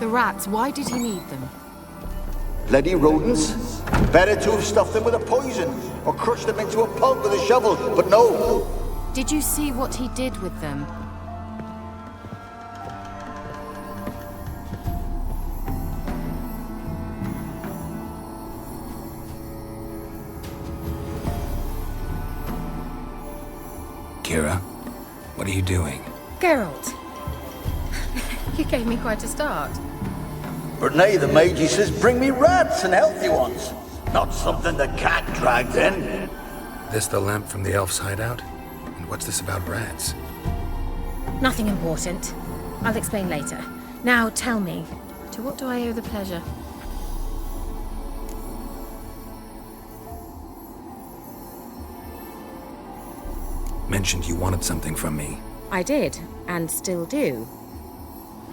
The rats, why did he need them? Bloody rodents. Better to have stuffed them with a poison, or crushed them into a pulp with a shovel, but no. Did you see what he did with them? Kira, what are you doing? Geralt. You gave me quite a start. But nay, the mage, he says, bring me rats and healthy ones. Not something the cat dragged in. This the lamp from the elf's hideout? And what's this about rats? Nothing important. I'll explain later. Now tell me, to what do I owe the pleasure? Mentioned you wanted something from me. I did, and still do.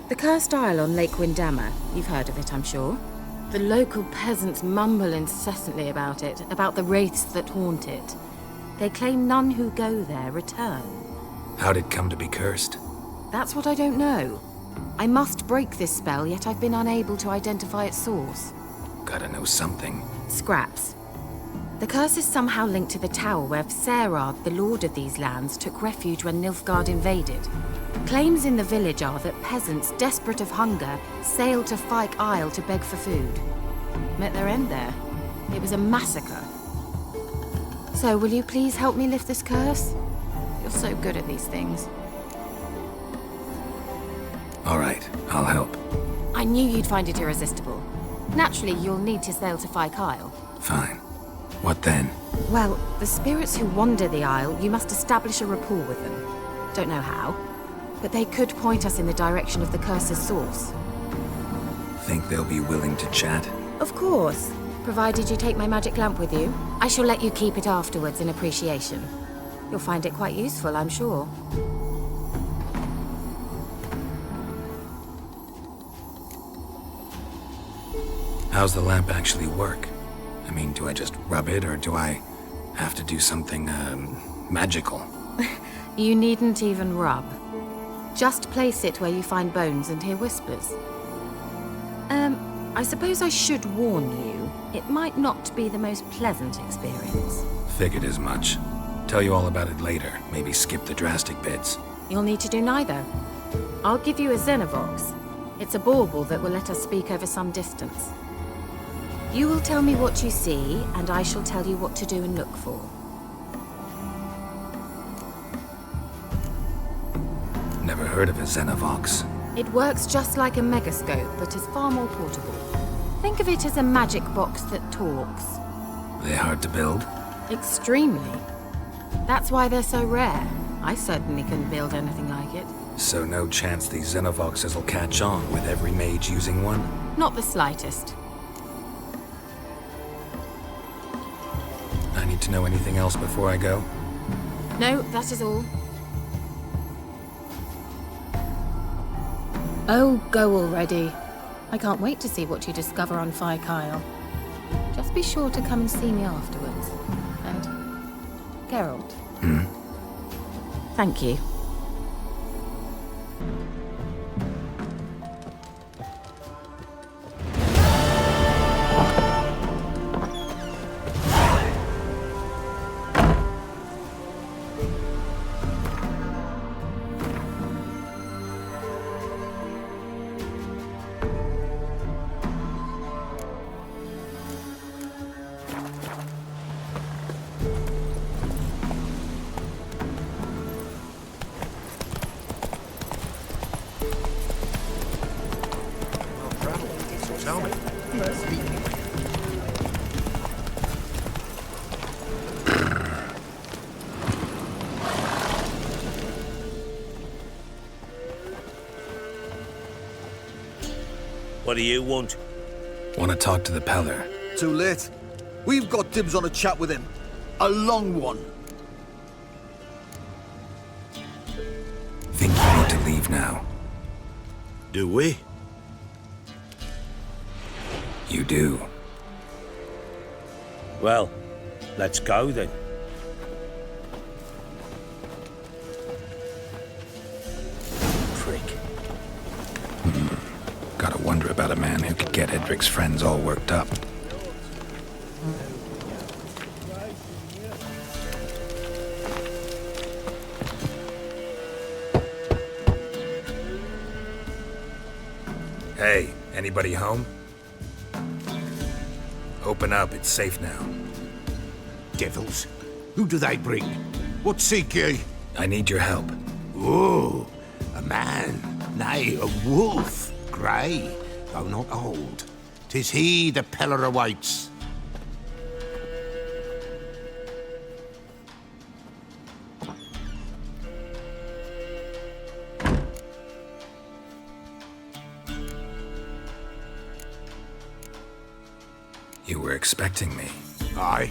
The Cursed Isle on Lake Windammer. You've heard of it, I'm sure. The local peasants mumble incessantly about it, about the wraiths that haunt it. They claim none who go there return. How'd it come to be cursed? That's what I don't know. I must break this spell, yet I've been unable to identify its source. Gotta know something. Scraps. The curse is somehow linked to the tower where Serard, the lord of these lands, took refuge when Nilfgaard invaded. Claims in the village are that peasants, desperate of hunger, sailed to Fyke Isle to beg for food. Met their end there. It was a massacre. So, will you please help me lift this curse? You're so good at these things. All right, I'll help. I knew you'd find it irresistible. Naturally, you'll need to sail to Fyke Isle. Fine. What then? Well, the spirits who wander the Isle, you must establish a rapport with them. Don't know how, but they could point us in the direction of the curse's source. Think they'll be willing to chat? Of course, provided you take my magic lamp with you. I shall let you keep it afterwards in appreciation. You'll find it quite useful, I'm sure. How's the lamp actually work? I mean, do I just rub it, or do I have to do something, magical? You needn't even rub. Just place it where you find bones and hear whispers. I suppose I should warn you, it might not be the most pleasant experience. Figured as much. Tell you all about it later, maybe skip the drastic bits. You'll need to do neither. I'll give you a Xenovox. It's a bauble that will let us speak over some distance. You will tell me what you see, and I shall tell you what to do and look for. Never heard of a Xenovox. It works just like a megascope, but is far more portable. Think of it as a magic box that talks. They hard to build? Extremely. That's why they're so rare. I certainly couldn't build anything like it. So no chance these Xenovoxes will catch on with every mage using one? Not the slightest. I need to know anything else before I go? No, that is all. Oh, go already. I can't wait to see what you discover on Fyke Isle. Just be sure to come and see me afterwards. And... Geralt. Thank you. Tell me. What do you want? Want to talk to the Peller. Too late. We've got dibs on a chat with him. A long one. Think you need to leave now? Do we? You do. Well, let's go then. Gotta wonder about a man who could get Edric's friends all worked up. Hey, anybody home? Open up, it's safe now. Devils, who do they bring? What seek ye? I need your help. Oh, a man, nay, a wolf, grey, though not old. 'Tis he the Peller awaits. You were expecting me. Aye,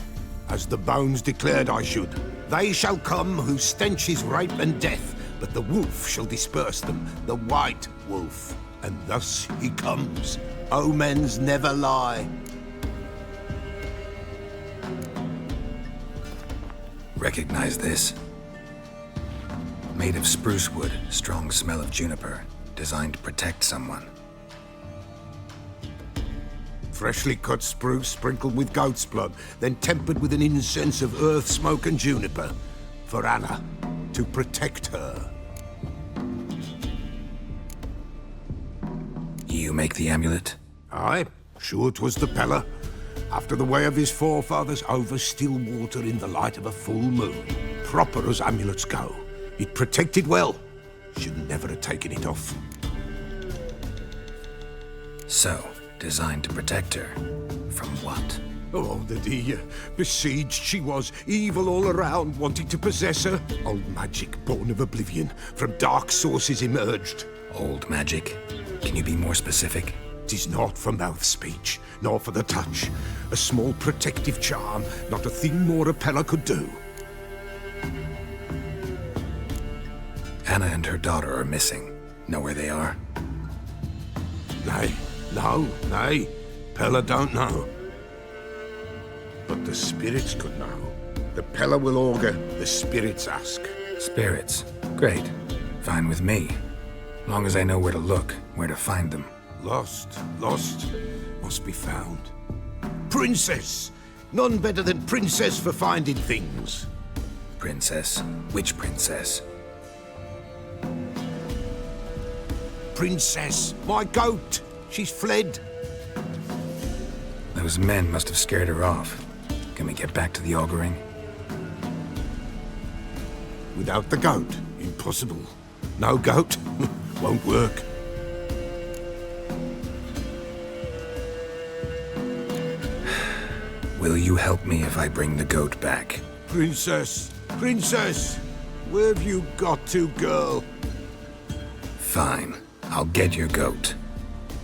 as the bones declared I should. They shall come whose stench is rape and death, but the wolf shall disperse them, the white wolf. And thus he comes. Omens never lie. Recognize this? Made of spruce wood, strong smell of juniper, designed to protect someone. Freshly cut spruce sprinkled with goat's blood, then tempered with an incense of earth, smoke and juniper. For Anna, to protect her. You make the amulet? Aye, sure 'twas the Peller. After the way of his forefathers, over still water in the light of a full moon. Proper as amulets go. It protected well. Should never have taken it off. So, designed to protect her. From what? Oh, besieged she was, evil all around, wanting to possess her. Old magic, born of oblivion, from dark sources emerged. Old magic? Can you be more specific? 'Tis not for mouth speech, nor for the touch. A small protective charm, not a thing more a Peller could do. Anna and her daughter are missing. Know where they are? Nay, Peller don't know. But the spirits could know. The Peller will augur, the spirits ask. Spirits. Great. Fine with me. Long as I know where to look, where to find them. Lost, must be found. Princess! None better than Princess for finding things. Princess? Which princess? Princess, my goat! She's fled. Those men must have scared her off. Can we get back to the auguring? Without the goat, impossible. No goat, won't work. Will you help me if I bring the goat back? Princess, where have you got to, girl? Fine. I'll get your goat.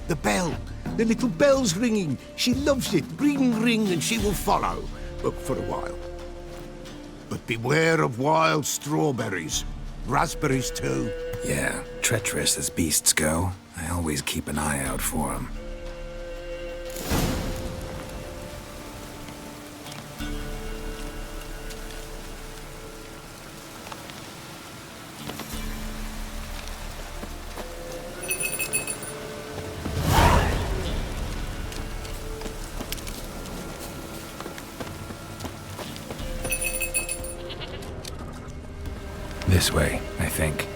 The bell, the little bell's ringing. She loves it. Ring, ring, and she will follow. But for a while. But beware of wild strawberries. Raspberries, too. Yeah, treacherous as beasts go. I always keep an eye out for them. This way, I think.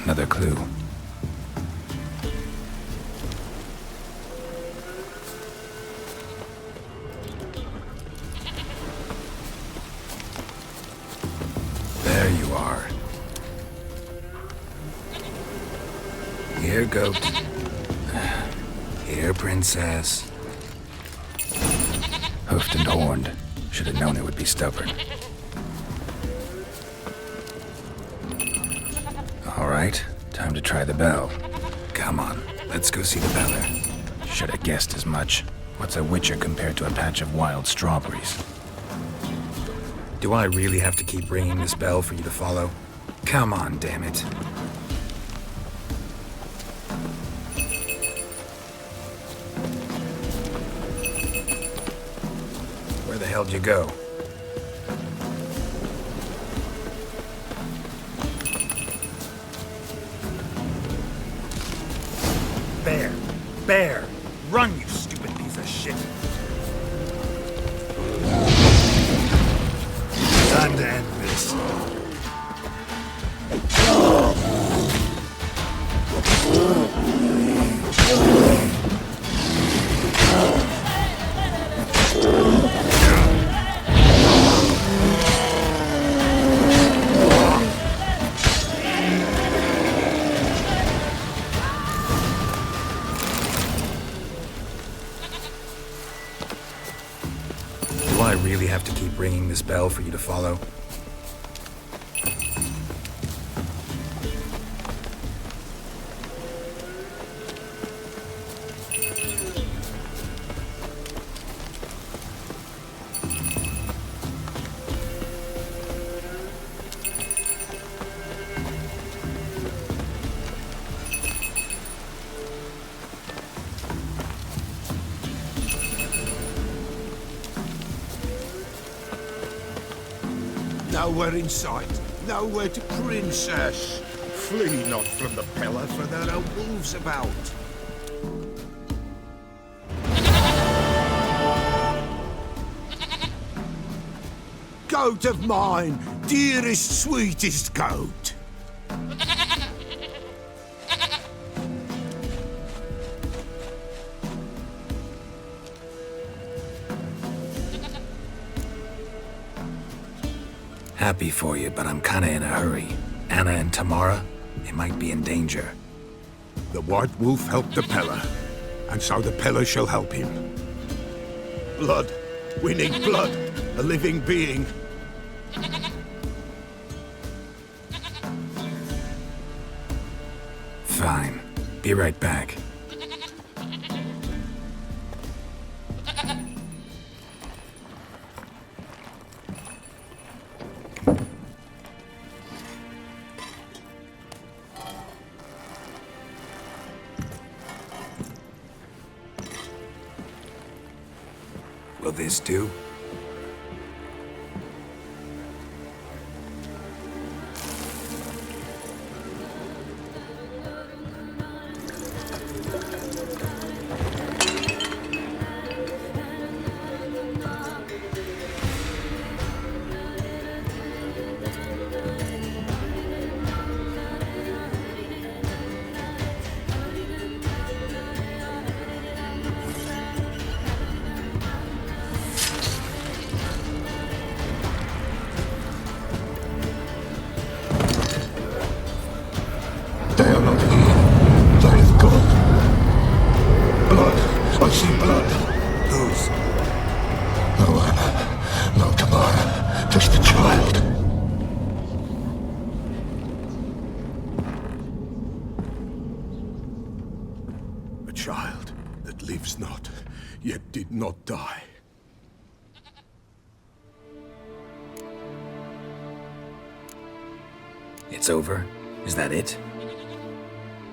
Another clue. Here, goat. Here, princess. Hoofed and horned. Should have known it would be stubborn. All right, time to try the bell. Come on, let's go see the beller. Should have guessed as much. What's a witcher compared to a patch of wild strawberries? Do I really have to keep ringing this bell for you to follow? Come on, damn it. Where the hell'd you go? Bear! Bear! Run, you stupid piece of shit! Time to end this. Do I really have to keep ringing this bell for you to follow? Nowhere in sight, nowhere to princess. Flee not from the pillar, for there are wolves about. Goat of mine, dearest, sweetest goat. Happy for you, but I'm kinda in a hurry. Anna and Tamara, they might be in danger. The White Wolf helped the Peller, and so the Peller shall help him. Blood. We need blood. A living being. Fine. Be right back. Will this do? They are not here. They have gone. Blood. I see blood. Whose? No Anna. No Tamara. Just a child. A child that lives not, yet did not die. It's over? Is that it?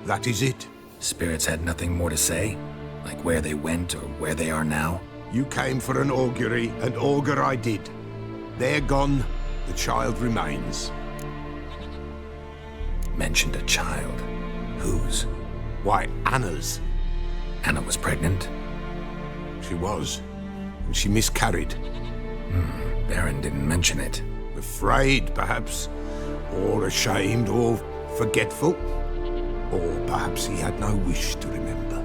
That is it. Spirits had nothing more to say? Like where they went or where they are now? You came for an augury, and augur I did. They're gone, the child remains. Mentioned a child. Whose? Why, Anna's. Anna was pregnant? She was, and she miscarried. Baron didn't mention it. Afraid, perhaps, or ashamed, or forgetful. Or perhaps he had no wish to remember.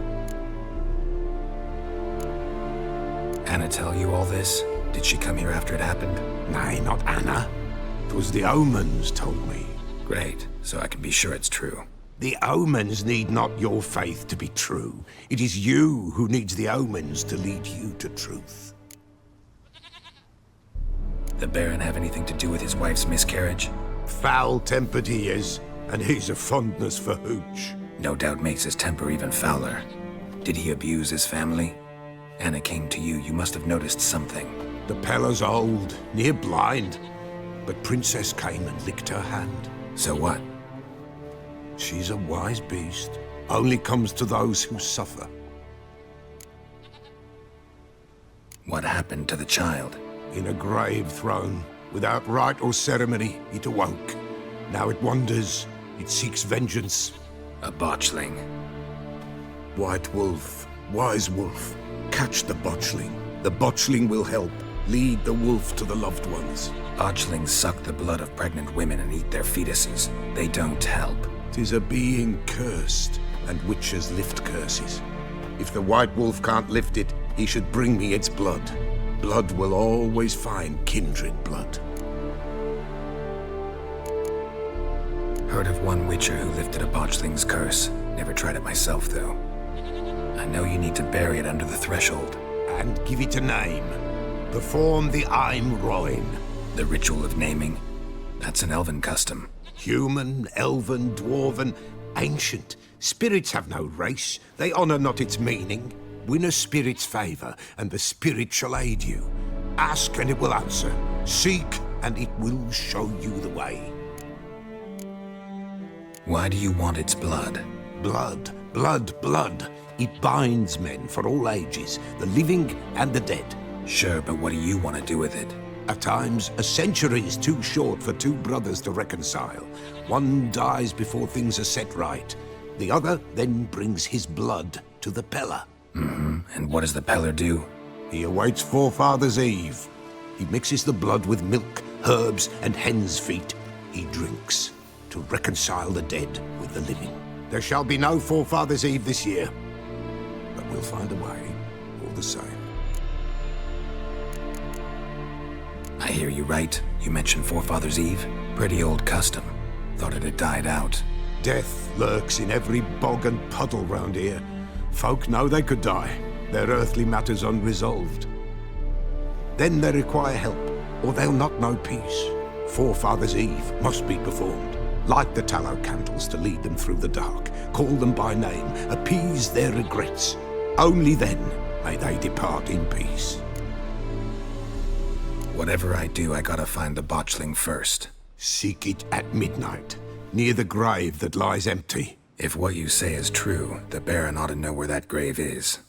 Anna tell you all this? Did she come here after it happened? Nay, not Anna. 'Twas the omens told me. Great, so I can be sure it's true. The omens need not your faith to be true. It is you who needs the omens to lead you to truth. The Baron have anything to do with his wife's miscarriage? Foul-tempered he is, and he's a fondness for hooch. No doubt makes his temper even fouler. Did he abuse his family? Anna came to you, you must have noticed something. The Pella's old, near blind, but Princess came and licked her hand. So what? She's a wise beast. Only comes to those who suffer. What happened to the child? In a grave thrown, without rite or ceremony, it awoke. Now it wanders, it seeks vengeance. A botchling. White wolf, wise wolf, catch the botchling. The botchling will help, lead the wolf to the loved ones. Botchlings suck the blood of pregnant women and eat their fetuses. They don't help. 'Tis a being cursed, and witches lift curses. If the white wolf can't lift it, he should bring me its blood. Blood will always find kindred blood. Heard of one witcher who lifted a botchling's curse. Never tried it myself, though. I know you need to bury it under the threshold. And give it a name. Perform the Aim Roin. The ritual of naming? That's an elven custom. Human, elven, dwarven, ancient. Spirits have no race. They honor not its meaning. Win a spirit's favor, and the spirit shall aid you. Ask, and it will answer. Seek, and it will show you the way. Why do you want its blood? Blood, blood, blood. It binds men for all ages, the living and the dead. Sure, but what do you want to do with it? At times, a century is too short for two brothers to reconcile. One dies before things are set right. The other then brings his blood to the Pella. And what does the Peller do? He awaits Forefathers' Eve. He mixes the blood with milk, herbs, and hen's feet. He drinks to reconcile the dead with the living. There shall be no Forefathers' Eve this year, but we'll find a way, all the same. I hear you right. You mentioned Forefathers' Eve. Pretty old custom. Thought it had died out. Death lurks in every bog and puddle round here. Folk know they could die, their earthly matters unresolved. Then they require help, or they'll not know peace. Forefathers' Eve must be performed. Light the tallow candles to lead them through the dark. Call them by name, appease their regrets. Only then may they depart in peace. Whatever I do, I gotta find the botchling first. Seek it at midnight, near the grave that lies empty. If what you say is true, the Baron ought to know where that grave is.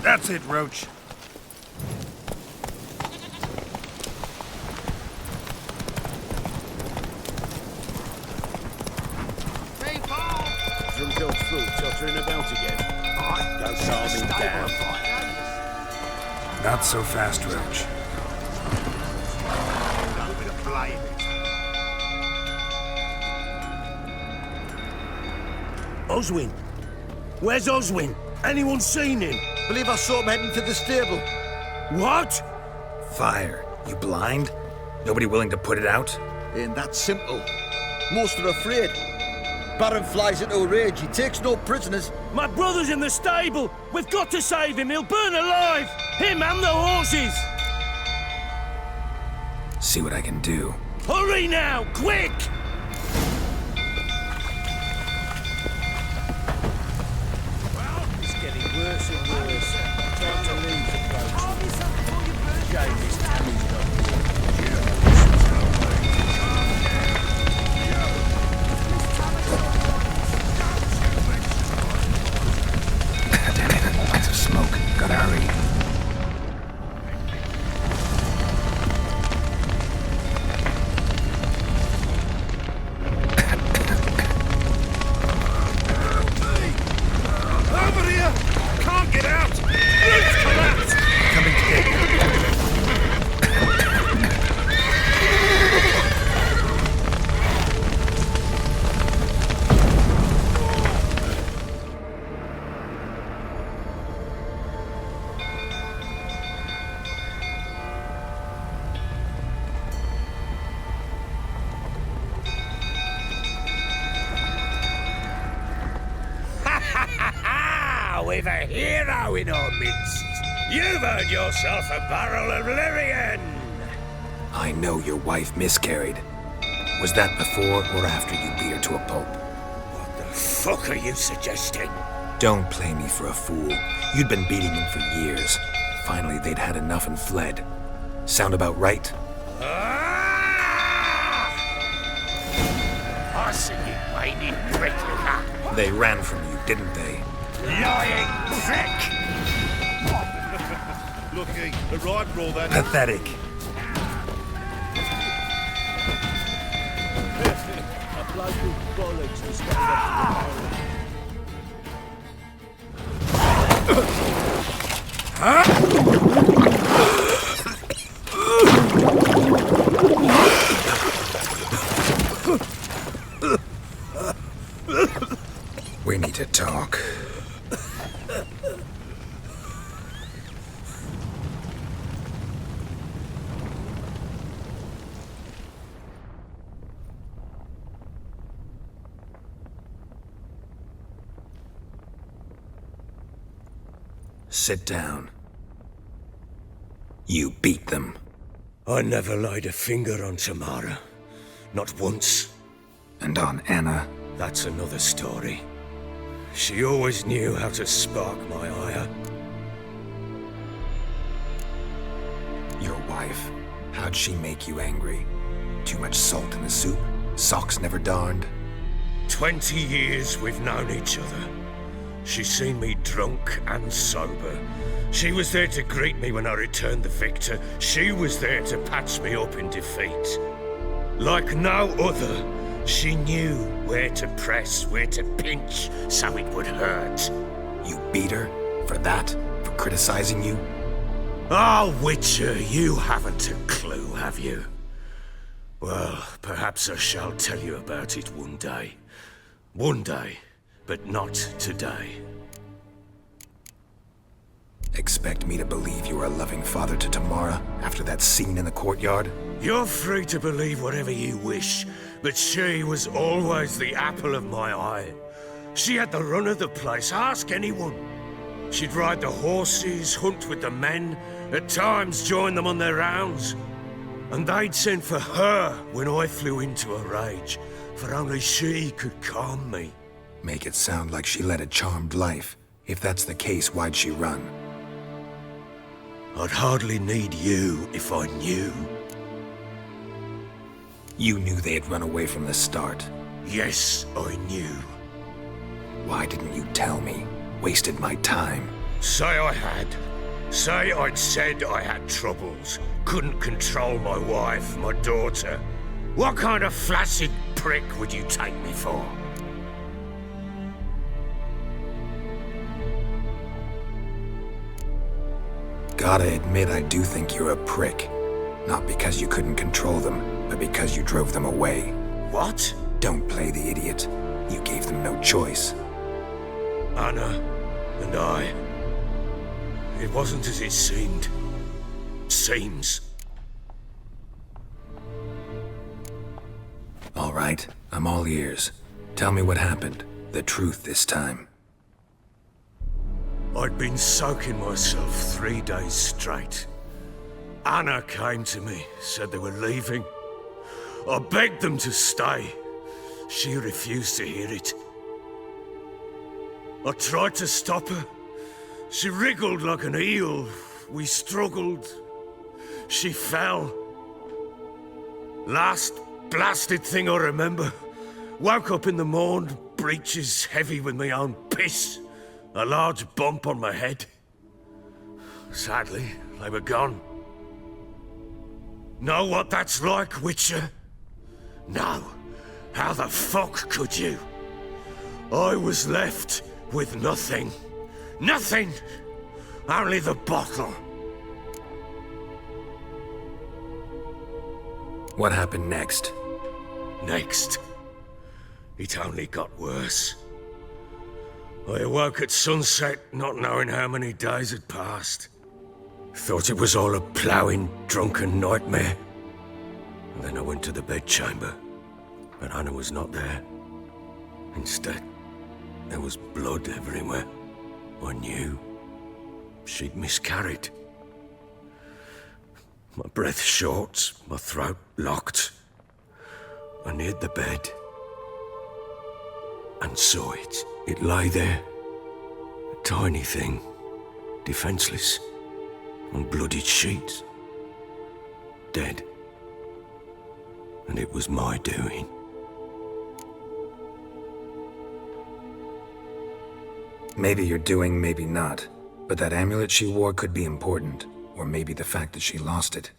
That's it, Roach. Drunk old fool tottering about again. Don't calm him down. Not so fast, Roach. Oswin? Where's Oswin? Anyone seen him? Believe I saw him heading to the stable. What? Fire. You blind? Nobody willing to put it out? Ain't that simple. Most are afraid. Baron flies into a rage. He takes no prisoners. My brother's in the stable. We've got to save him. He'll burn alive. Him and the horses. See what I can do. Hurry now, quick! Well, it's getting worse and worse. Time to leave the boat. Shame this Tammy's not Damn it, lots of smoke. Gotta hurry. now we've a hero in our midst. You've earned yourself a barrel of Lyrian. I know your wife miscarried. Was that before or after you beat her to a pulp? What the fuck are you suggesting? Don't play me for a fool. You'd been beating them for years. Finally, they'd had enough and fled. Sound about right? Hussy, whiny prickler. They ran from you, didn't they? Lying prick! Lucky, the right for all that. Pathetic. A bloke with bollocks to stand up to the We need to talk. Sit down. You beat them. I never laid a finger on Tamara. Not once. And on Anna. That's another story. She always knew how to spark my ire. Your wife. How'd she make you angry? Too much salt in the soup? Socks never darned? 20 years we've known each other. She's seen me drunk and sober. She was there to greet me when I returned the victor. She was there to patch me up in defeat. Like no other, she knew where to press, where to pinch, so it would hurt. You beat her? For that? For criticizing you? Ah, Witcher, you haven't a clue, have you? Well, perhaps I shall tell you about it one day. One day, but not today. Expect me to believe you were a loving father to Tamara after that scene in the courtyard? You're free to believe whatever you wish, but she was always the apple of my eye. She had the run of the place, ask anyone. She'd ride the horses, hunt with the men, at times join them on their rounds. And they'd send for her when I flew into a rage, for only she could calm me. Make it sound like she led a charmed life. If that's the case, why'd she run? I'd hardly need you if I knew. You knew they had run away from the start. Yes, I knew. Why didn't you tell me? Wasted my time. Say I had. Say I'd said I had troubles. Couldn't control my wife, my daughter. What kind of flaccid prick would you take me for? Gotta admit, I do think you're a prick. Not because you couldn't control them, but because you drove them away. What? Don't play the idiot. You gave them no choice. Anna and I. It wasn't as it seemed. Seems. All right, I'm all ears. Tell me what happened. The truth this time. I'd been soaking myself 3 days straight. Anna came to me, said they were leaving. I begged them to stay. She refused to hear it. I tried to stop her. She wriggled like an eel. We struggled. She fell. Last blasted thing I remember. Woke up in the morn, breeches heavy with my own piss. A large bump on my head. Sadly, they were gone. Know what that's like, Witcher? No. How the fuck could you? I was left with nothing. Nothing! Only the bottle. What happened next? Next, it only got worse. I awoke at sunset, not knowing how many days had passed. Thought it was all a ploughing, drunken nightmare. And then I went to the bedchamber, but Anna was not there. Instead, there was blood everywhere. I knew she'd miscarried. My breath short, my throat locked. I neared the bed and saw it. It lay there, a tiny thing, defenseless, on bloodied sheets, dead. And it was my doing. Maybe you're doing, maybe not. But that amulet she wore could be important. Or maybe the fact that she lost it.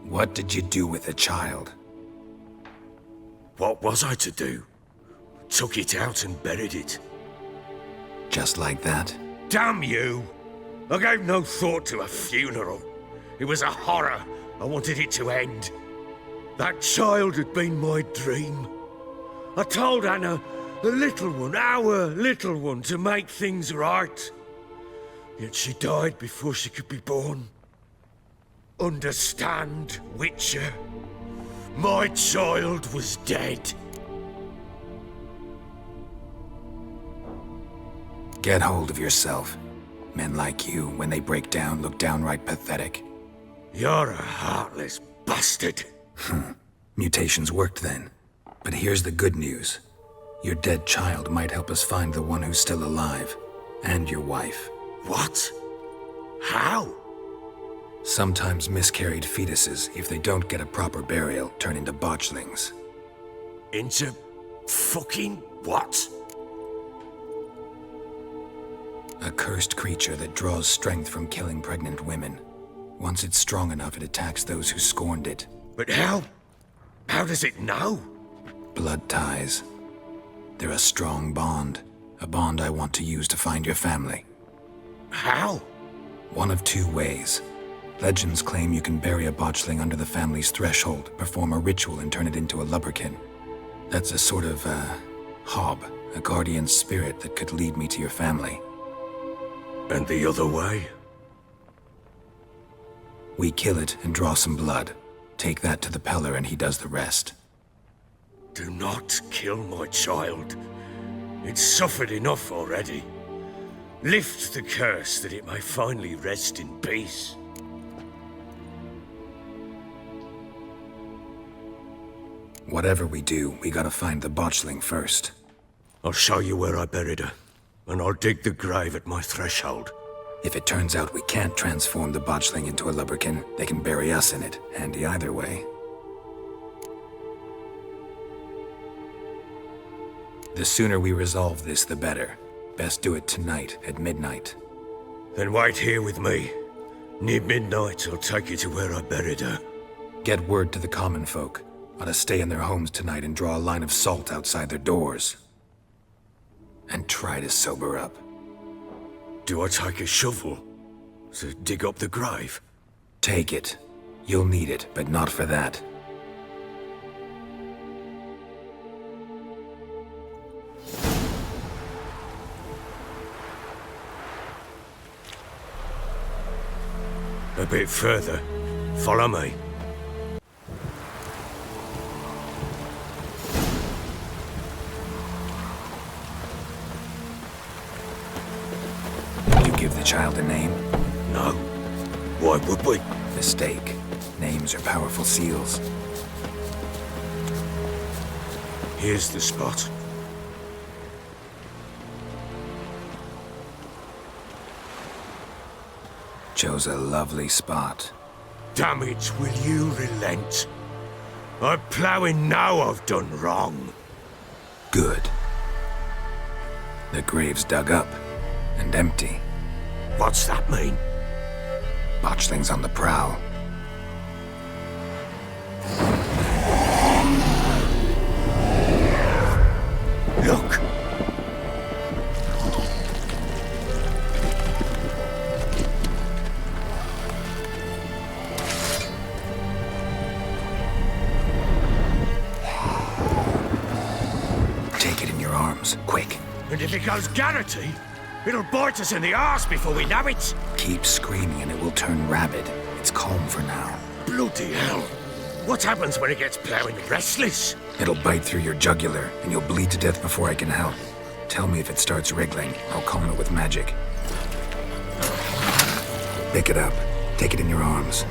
What did you do with the child? What was I to do? Took it out and buried it. Just like that? Damn you! I gave no thought to a funeral. It was a horror. I wanted it to end. That child had been my dream. I told Anna, the little one, our little one, to make things right. Yet she died before she could be born. Understand, Witcher? My child was dead. Get hold of yourself. Men like you, when they break down, look downright pathetic. You're a heartless bastard. Mutations worked then. But here's the good news. Your dead child might help us find the one who's still alive. And your wife. What? How? Sometimes miscarried fetuses, if they don't get a proper burial, turn into botchlings. Into fucking what? A cursed creature that draws strength from killing pregnant women. Once it's strong enough, it attacks those who scorned it. But how? How does it know? Blood ties. They're a strong bond. A bond I want to use to find your family. How? One of two ways. Legends claim you can bury a botchling under the family's threshold, perform a ritual, and turn it into a lubberkin. That's a sort of, hob, a guardian spirit that could lead me to your family. And the other way? We kill it and draw some blood. Take that to the Peller and he does the rest. Do not kill my child. It's suffered enough already. Lift the curse that it may finally rest in peace. Whatever we do, we gotta find the botchling first. I'll show you where I buried her, and I'll dig the grave at my threshold. If it turns out we can't transform the botchling into a lubberkin, they can bury us in it. Handy either way. The sooner we resolve this, the better. Best do it tonight, at midnight. Then wait here with me. Near midnight, I'll take you to where I buried her. Get word to the common folk. Ought to stay in their homes tonight and draw a line of salt outside their doors. And try to sober up. Do I take a shovel to dig up the grave? Take it. You'll need it, but not for that. A bit further. Follow me. You give the child a name? No. Why would we? Mistake. Names are powerful seals. Here's the spot. Chose a lovely spot. Damn it, will you relent? I'm ploughing now I've done wrong. Good. The grave's dug up and empty. What's that mean? Botchling's on the prowl. Look! Take it in your arms, quick. And if it goes Garrity, it'll bite us in the arse before we know it. Keep screaming and it will turn rabid. It's calm for now. Bloody hell. What happens when it gets ploughing restless? It'll bite through your jugular and you'll bleed to death before I can help. Tell me if it starts wriggling. I'll calm it with magic. Pick it up. Take it in your arms.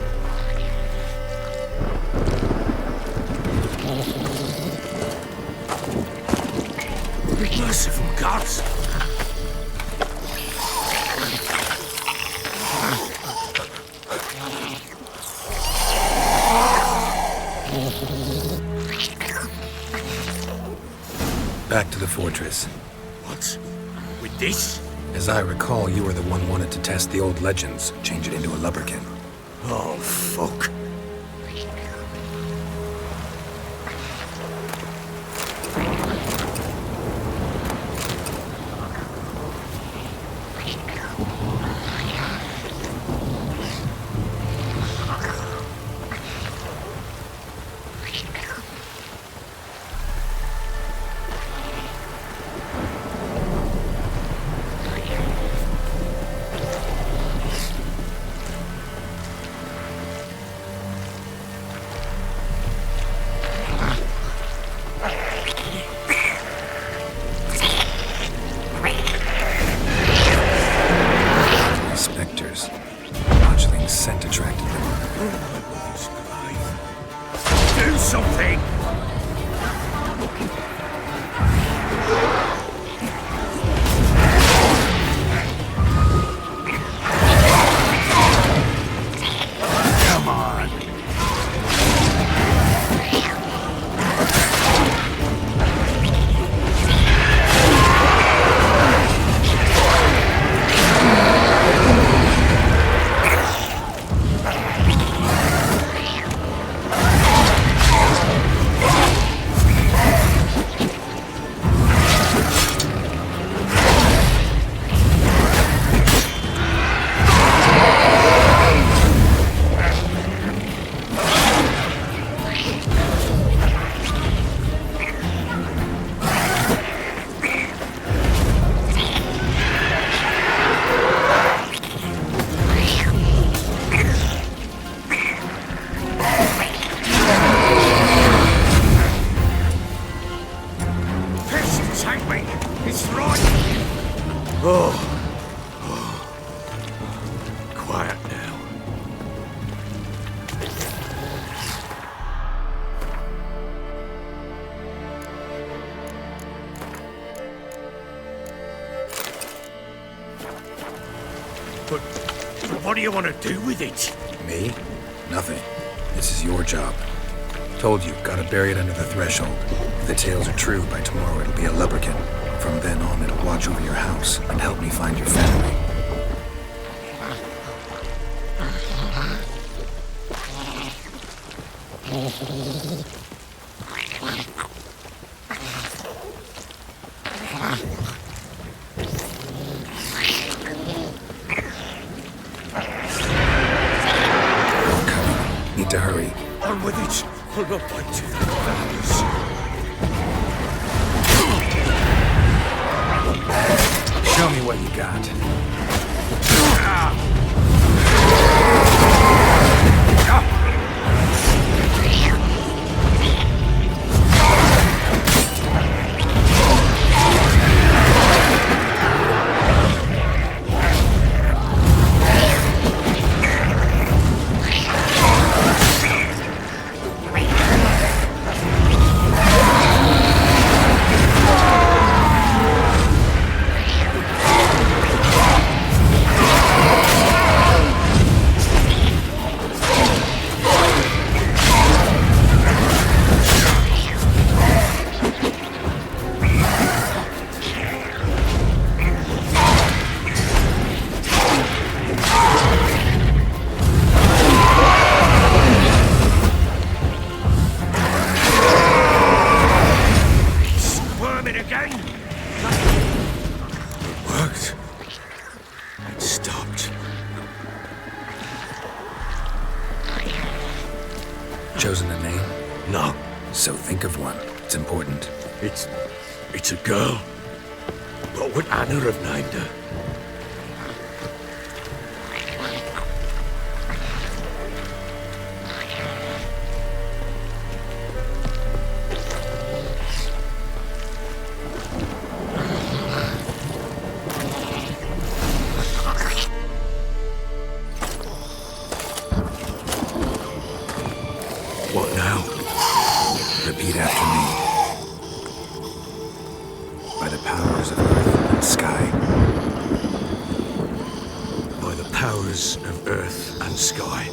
Merciful gods! Back to the fortress. What? With this? As I recall, you were the one wanted to test the old legends, change it into a lubberkin. Oh, fuck. Spectres. Lodgeling's scent attracted them. Do something! Come on. It's right. Oh. Quiet now. But what do you want to do with it? Me? Nothing. This is your job. Told you, gotta bury it under the threshold. If the tales are true, by tomorrow it'll be a lubberkin. From then on, it'll watch over your house and help me find your family. We're coming. Need to hurry. On with it. I'll not bite you. Values. Show me what you got. Chosen a name? No. So think of one. It's important. It's a girl. What would Anna have named her? powers of earth and sky.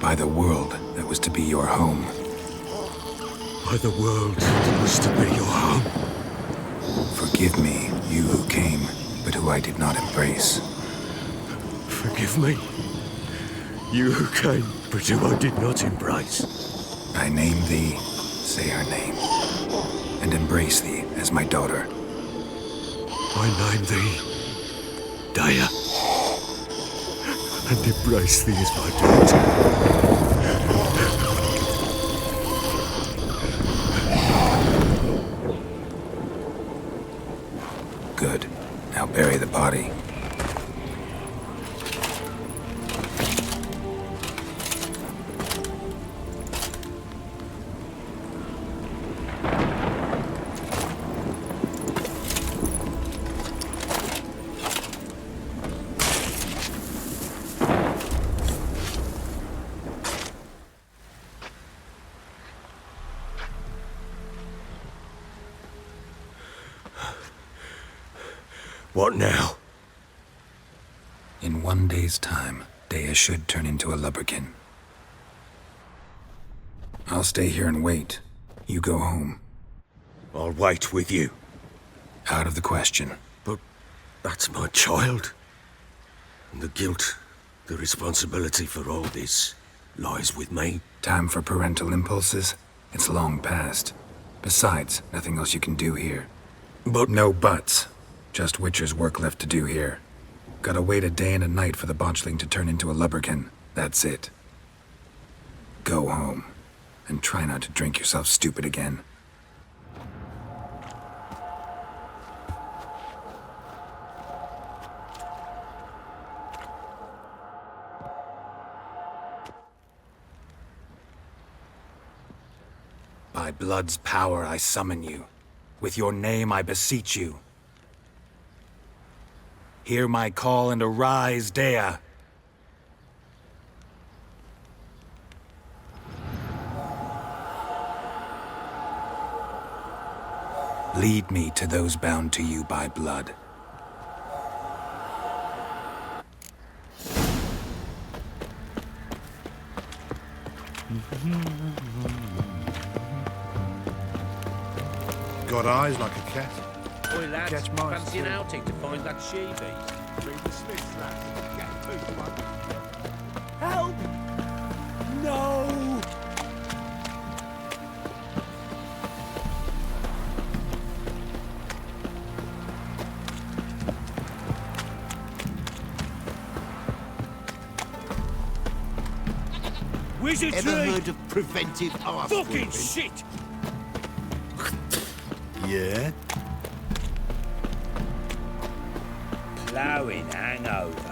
By the world that was to be your home. By the world that was to be your home. Forgive me, you who came, but who I did not embrace. Forgive me, you who came, but who I did not embrace. I name thee, say her name, and embrace thee as my daughter. I name thee Daya, and embrace thee as my daughter. Good. Now bury the body. What now? In 1 day's time, Dea should turn into a lubberkin. I'll stay here and wait. You go home. I'll wait with you. Out of the question. But that's my child. And the guilt, the responsibility for all this lies with me. Time for parental impulses? It's long past. Besides, nothing else you can do here. But No buts. Just Witcher's work left to do here. Gotta wait a day and a night for the botchling to turn into a lubberkin. That's it. Go home. And try not to drink yourself stupid again. By blood's power I summon you. With your name I beseech you. Hear my call and arise, Dea. Lead me to those bound to you by blood. Got eyes like a cat. Oi lads, Catch mice, fancy an too. outing to find that she-beast? Read the Smiths, lads. Get food, mate. Help! No! Wizardry! Ever heard of preventive arse Fucking whipping? shit! Yeah? Ploughing hangover.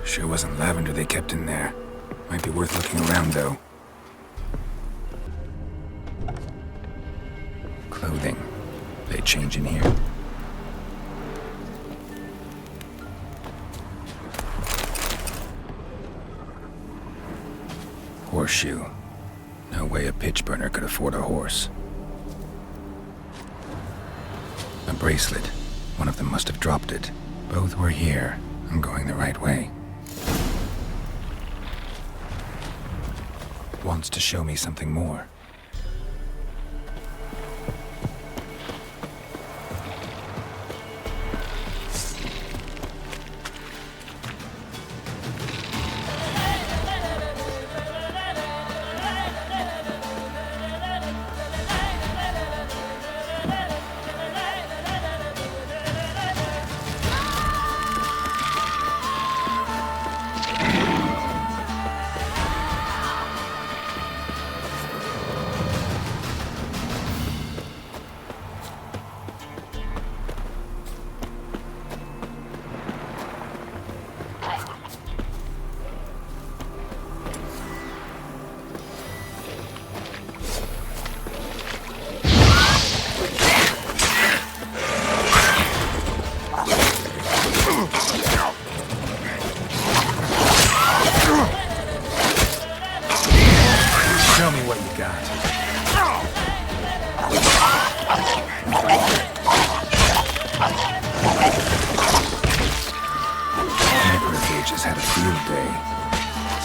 Sure wasn't lavender they kept in there. Might be worth looking around, though. Clothing. They change in here. Horseshoe. No way a pitch burner could afford a horse. A bracelet. One of them must have dropped it. Both were here. I'm going the right way. Wants to show me something more.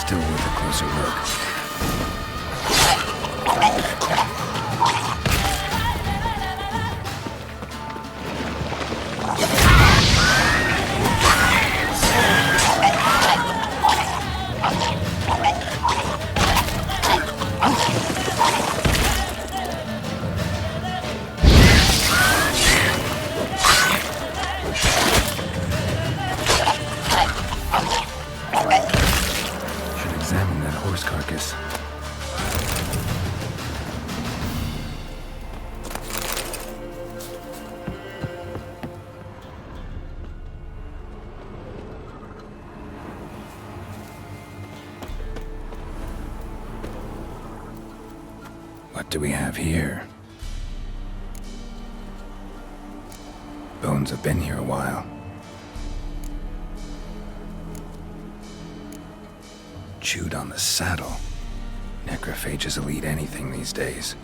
still worth a closer look. Should examine that horse carcass. What do we have here? Bones have been here a while. Chewed on the saddle. Necrophages will eat anything these days.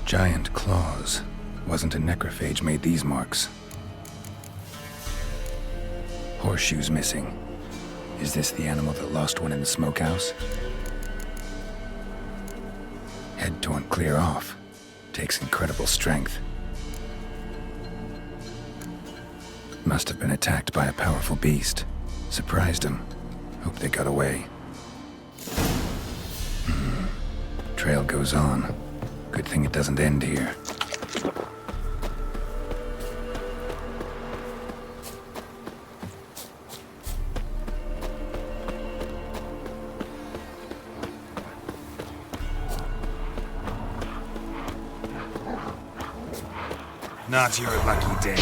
Giant claws. Wasn't a necrophage made these marks. Horseshoes missing. Is this the animal that lost one in the smokehouse? Head torn clear off. Takes incredible strength. Must have been attacked by a powerful beast. Surprised him. Hope they got away. Trail goes on. Good thing it doesn't end here. Not your lucky day.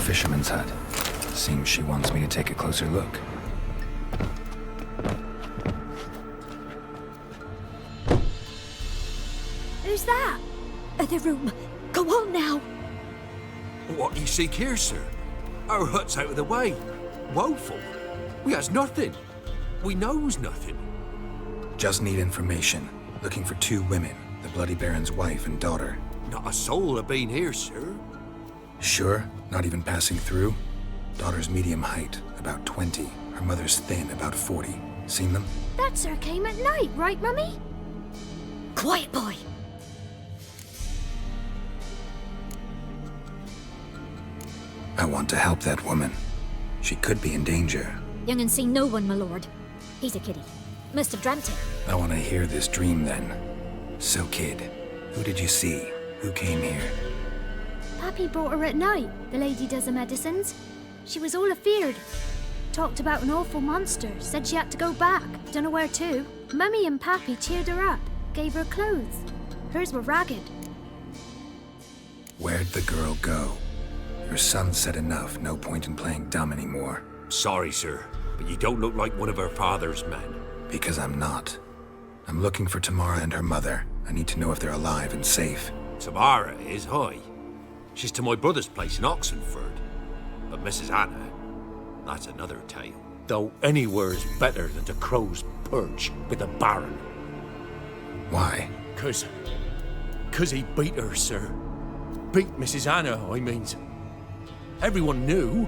Fisherman's hut. Seems she wants me to take a closer look. Who's that? The room. Go on now. What you seek here, sir? Our hut's out of the way. Woeful. We has nothing. We knows nothing. Just need information. Looking for 2 women. The Bloody Baron's wife and daughter. Not a soul have been here, sir. Sure? Not even passing through? Daughter's medium height, about 20. Her mother's thin, about 40. Seen them? That sir came at night, right, Mummy? Quiet, boy. I want to help that woman. She could be in danger. Young and seen no one, my lord. He's a kiddie. Must have dreamt it. I want to hear this dream then. So, kid, who did you see? Who came here? Pappy brought her at night. The lady does the medicines. She was all afeared. Talked about an awful monster. Said she had to go back. Dunno where to. Mummy and Pappy cheered her up. Gave her clothes. Hers were ragged. Where'd the girl go? Your son said enough. No point in playing dumb anymore. Sorry, sir, but you don't look like one of our father's men. Because I'm not. I'm looking for Tamara and her mother. I need to know if they're alive and safe. Tamara is, hi. She's to my brother's place in Oxenford. But Mrs. Anna, that's another tale. Though anywhere's better than the Crow's Perch with the Baron. Why? 'Cause he beat her, sir. Beat Mrs. Anna, I means. Everyone knew,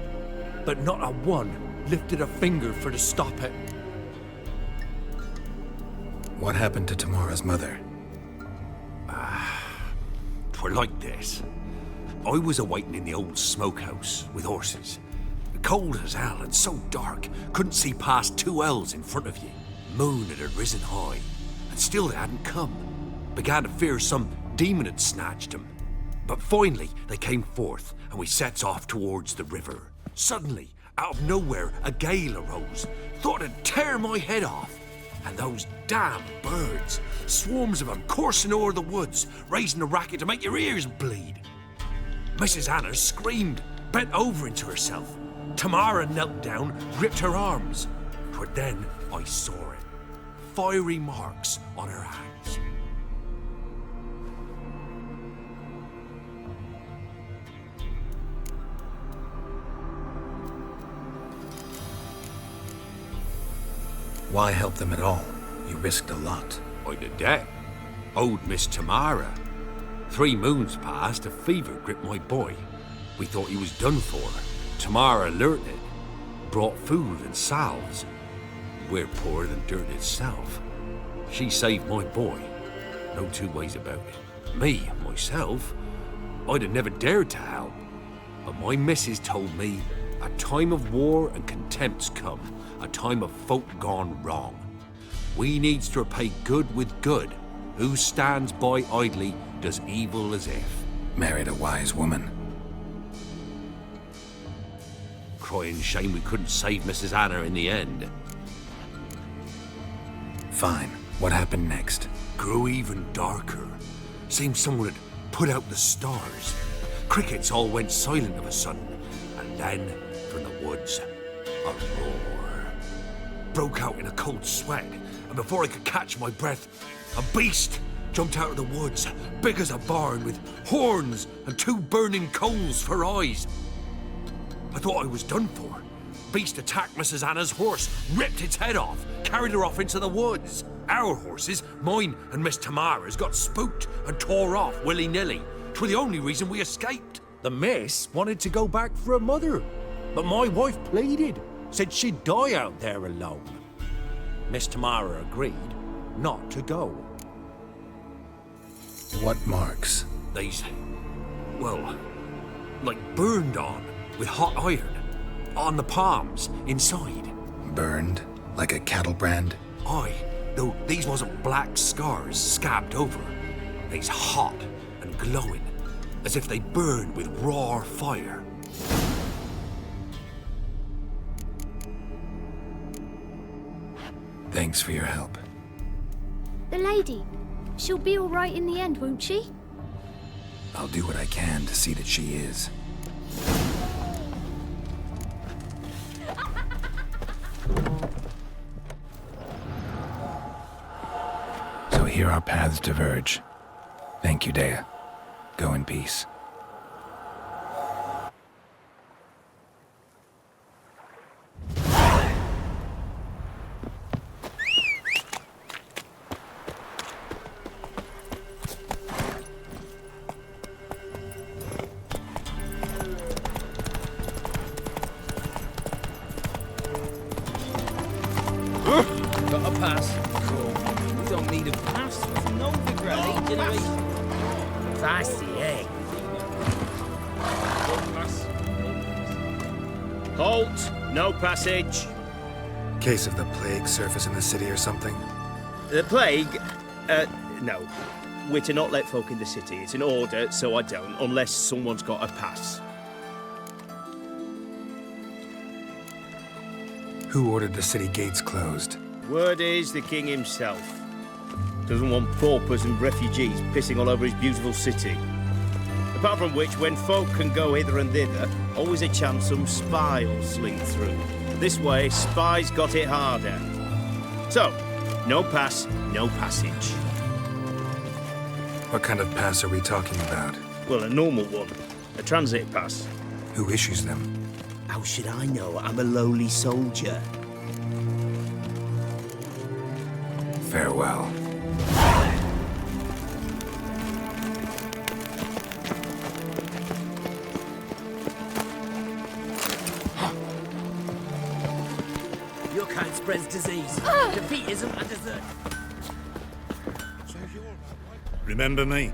but not a one lifted a finger for to stop it. What happened to Tamara's mother? 'Twere like this. I was awaiting in the old smokehouse with horses. Cold as hell and so dark, couldn't see past 2 ells in front of you. Moon had risen high, and still they hadn't come. Began to fear some demon had snatched them. But finally they came forth, and we sets off towards the river. Suddenly, out of nowhere, a gale arose. Thought it'd tear my head off. And those damn birds, swarms of them coursing o'er the woods, raising a racket to make your ears bleed. Mrs. Anna screamed, bent over into herself. Tamara knelt down, gripped her arms. But then I saw it. Fiery marks on her hands. Why help them at all? You risked a lot. I did that. Owed Miss Tamara. 3 moons passed, a fever gripped my boy. We thought he was done for. Tamara learnt it. Brought food and salves. We're poorer than dirt itself. She saved my boy. No 2 ways about it. Me, myself, I'd have never dared to help. But my missus told me a time of war and contempt's come. A time of folk gone wrong. We needs to repay good with good. Who stands by idly does evil as if. Married a wise woman. Crying shame we couldn't save Mrs. Anna in the end. Fine. What happened next? Grew even darker. Seemed someone had put out the stars. Crickets all went silent of a sudden. And then, from the woods, a roar. Broke out in a cold sweat, and before I could catch my breath, a beast jumped out of the woods, big as a barn, with horns and 2 burning coals for eyes. I thought I was done for. Beast attacked Mrs. Anna's horse, ripped its head off, carried her off into the woods. Our horses, mine and Miss Tamara's, got spooked and tore off willy-nilly. 'Twere the only reason we escaped. The miss wanted to go back for her mother, but my wife pleaded. Said she'd die out there alone. Miss Tamara agreed not to go. What marks? They's, well, like burned on with hot iron. On the palms, inside. Burned? Like a cattle brand? Aye, though these wasn't black scars scabbed over. They's hot and glowing, as if they burned with raw fire. Thanks for your help. The lady, she'll be all right in the end, won't she? I'll do what I can to see that she is. So here our paths diverge. Thank you, Dea. Go in peace. Got a pass? Cool. We don't need a pass. It's no big generation. Fancy, eh? Halt! No passage. Case of the plague surface in the city or something? The plague? No. We're to not let folk in the city. It's an order, so I don't, unless someone's got a pass. Who ordered the city gates closed? Word is the king himself. Doesn't want paupers and refugees pissing all over his beautiful city. Apart from which, when folk can go hither and thither, always a chance some spy will sling through. This way, spies got it harder. So, no pass, no passage. What kind of pass are we talking about? Well, a normal one. A transit pass. Who issues them? How should I know? I'm a lowly soldier. Farewell. Your kind spreads disease. Defeatism and desert. Remember me?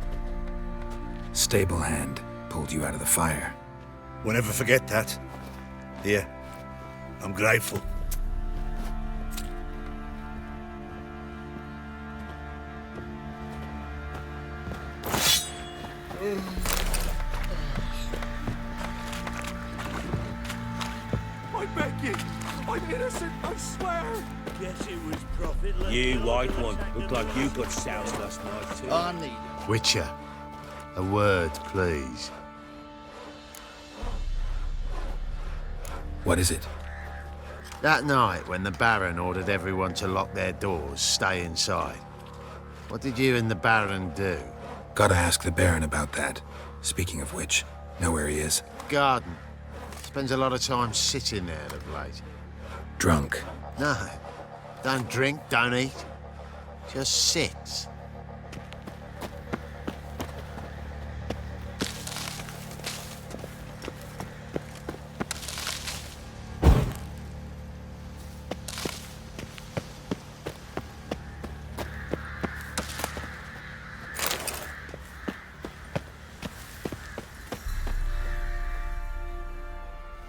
Stable hand pulled you out of the fire. Won't ever forget that. Here, I'm grateful. I beg you. I'm innocent, I swear. Guess it was profit. You white one. Looked like you got soused last night too. I need it. Witcher, a word, please. What is it? That night when the Baron ordered everyone to lock their doors, stay inside. What did you and the Baron do? Gotta ask the Baron about that. Speaking of which, know where he is? Garden. Spends a lot of time sitting there of late. Drunk. No. Don't drink, don't eat. Just sits.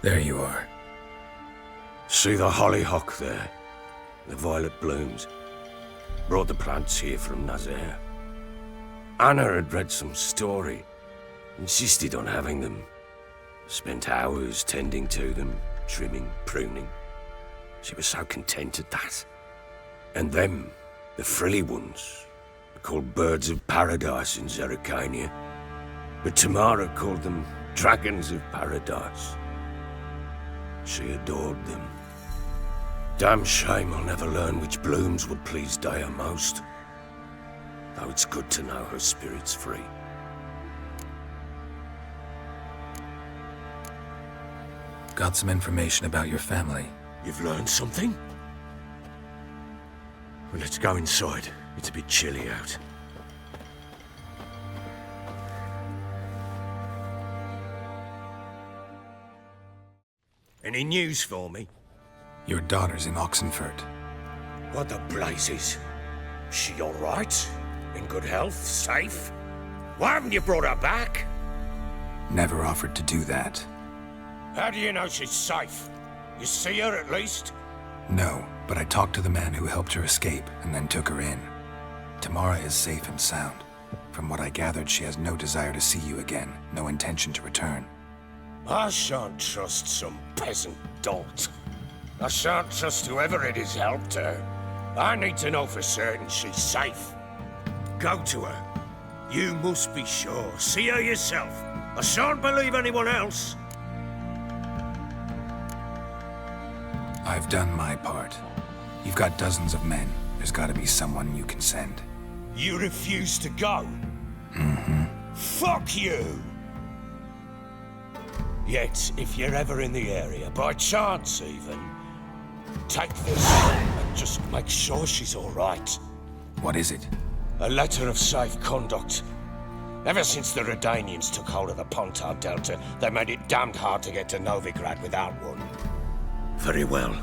There you are. See the hollyhock there? The violet blooms. Brought the plants here from Nazaire. Anna had read some story. Insisted on having them. Spent hours tending to them, trimming, pruning. She was so content at that. And them, the frilly ones, are called birds of paradise in Zerrikania. But Tamara called them dragons of paradise. She adored them. Damn shame I'll never learn which blooms would please Dea most. Though it's good to know her spirit's free. Got some information about your family. You've learned something? Well, let's go inside. It's a bit chilly out. Any news for me? Your daughter's in Oxenfurt. What the blazes? She all right? In good health? Safe? Why haven't you brought her back? Never offered to do that. How do you know she's safe? You see her at least? No, but I talked to the man who helped her escape and then took her in. Tamara is safe and sound. From what I gathered, she has no desire to see you again, no intention to return. I shan't trust some peasant dolt. I shan't trust whoever it is helped her. I need to know for certain she's safe. Go to her. You must be sure. See her yourself. I shan't believe anyone else. I've done my part. You've got dozens of men. There's gotta be someone you can send. You refuse to go? Mm-hmm. Fuck you! Yet, if you're ever in the area, by chance even, take this and just make sure she's all right. What is it? A letter of safe conduct. Ever since the Redanians took hold of the Pontar Delta, they made it damned hard to get to Novigrad without one. Very well.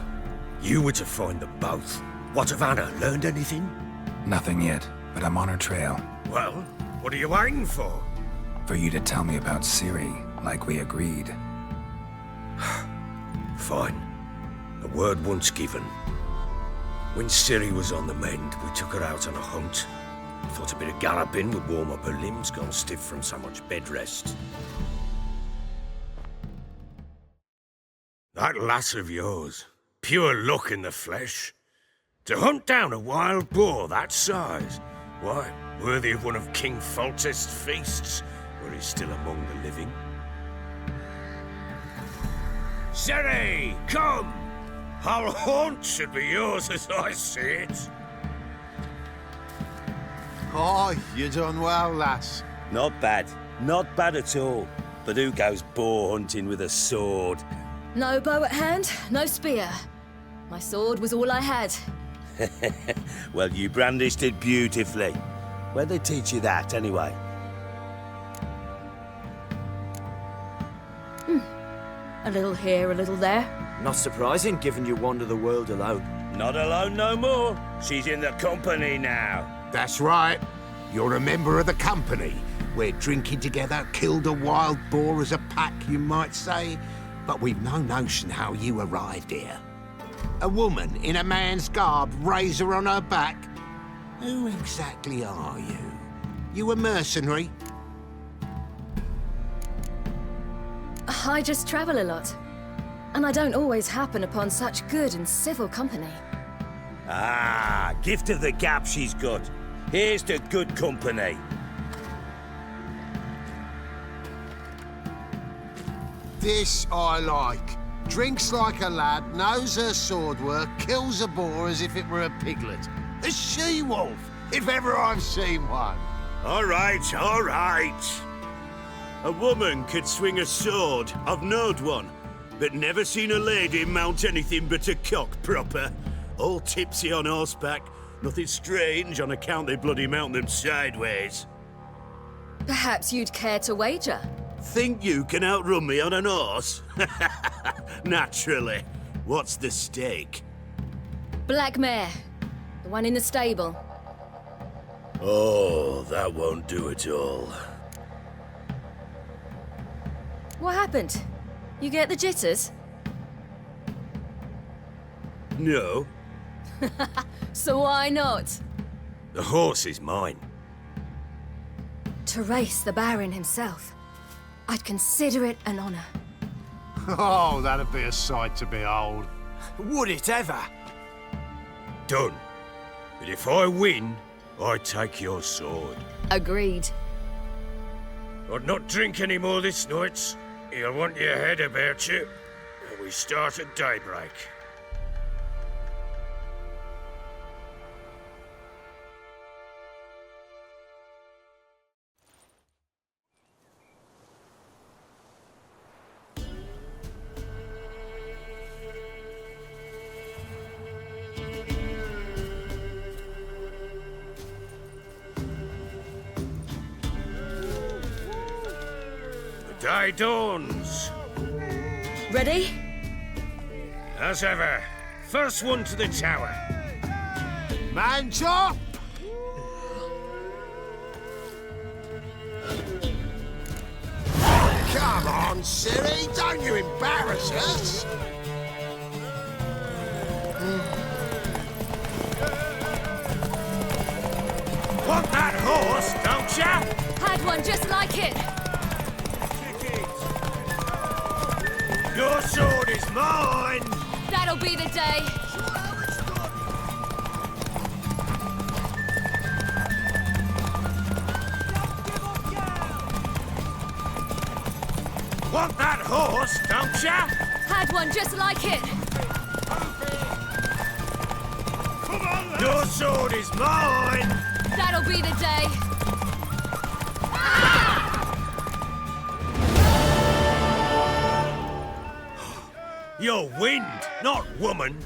You were to find them both. What of Anna? Learned anything? Nothing yet, but I'm on her trail. Well, what are you waiting for? For you to tell me about Ciri, like we agreed. Fine. A word once given. When Ciri was on the mend, we took her out on a hunt. Thought a bit of galloping would warm up her limbs, gone stiff from so much bed rest. That lass of yours, pure luck in the flesh. To hunt down a wild boar that size, why, worthy of one of King Foltest's feasts, where he's still among the living. Ciri, come! Our haunt should be yours as I see it. Oh, you done well, lass. Not bad. Not bad at all. But who goes boar hunting with a sword? No bow at hand, no spear. My sword was all I had. Well, you brandished it beautifully. Where'd they teach you that, anyway? A little here, a little there. Not surprising, given you wander the world alone. Not alone no more. She's in the company now. That's right. You're a member of the company. We're drinking together, killed a wild boar as a pack, you might say. But we've no notion how you arrived here. A woman in a man's garb, razor on her back. Who exactly are you? You a mercenary? I just travel a lot. And I don't always happen upon such good and civil company. Ah, gift of the gab she's got. Here's to good company. This I like. Drinks like a lad, knows her sword work, kills a boar as if it were a piglet. A she-wolf, if ever I've seen one. All right, all right. A woman could swing a sword. I've knowed one, but never seen a lady mount anything but a cock proper. All tipsy on horseback. Nothing strange on account they bloody mount them sideways. Perhaps you'd care to wager? Think you can outrun me on an horse? Naturally. What's the stake? Black mare. The one in the stable. Oh, that won't do at all. What happened? You get the jitters? No. So why not? The horse is mine. To race the Baron himself. I'd consider it an honor. Oh, that'd be a sight to behold. Would it ever? Done. But if I win, I take your sword. Agreed. I'd not drink any more this night. You'll want your head about you. And we start at daybreak. The day dawns. Ready? As ever, first one to the tower. Man chop! Come on, Siri, don't you embarrass us! Want that horse, don't ya? Had one just like it. Your sword is mine! That'll be the day. Want that horse, don't ya? Had one just like it. Your sword is mine! That'll be the day. You're wind, not woman.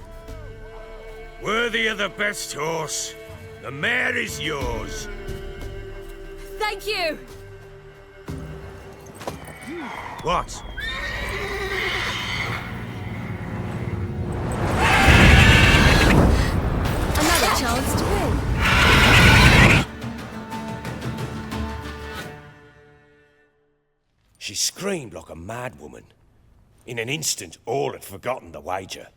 Worthy of the best horse. The mare is yours. Thank you. What? Another chance to win. She screamed like a mad woman. In an instant, all had forgotten the wager.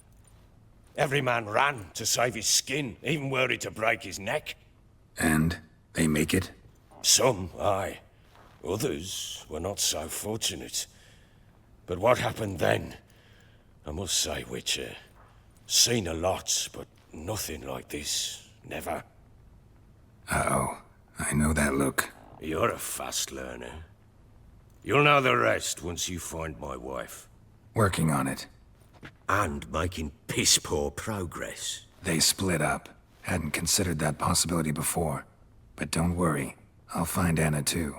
Every man ran to save his skin, even worried to break his neck. And they make it? Some, aye. Others were not so fortunate. But what happened then? I must say, Witcher, seen a lot, but nothing like this. Never. Uh-oh. I know that look. You're a fast learner. You'll know the rest once you find my wife. Working on it. And making piss-poor progress. They split up. Hadn't considered that possibility before. But don't worry. I'll find Anna too.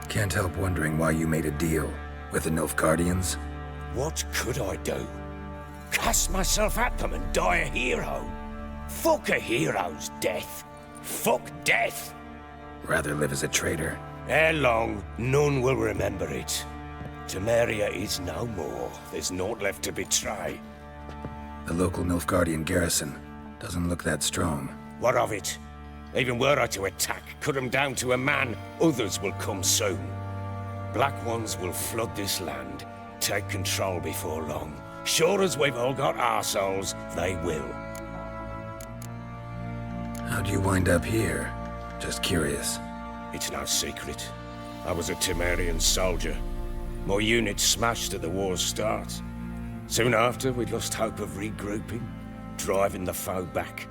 Can't help wondering why you made a deal with the Nilfgaardians. What could I do? Cast myself at them and die a hero? Fuck a hero's death. Fuck death. Rather live as a traitor. Ere long, none will remember it. Temeria is no more. There's naught left to betray. The local Nilfgaardian garrison doesn't look that strong. What of it? Even were I to attack, cut them down to a man, others will come soon. Black Ones will flood this land, take control before long. Sure as we've all got arseholes, they will. How'd you wind up here? Just curious. It's no secret. I was a Temerian soldier. My unit smashed at the war's start. Soon after, we lost hope of regrouping, driving the foe back.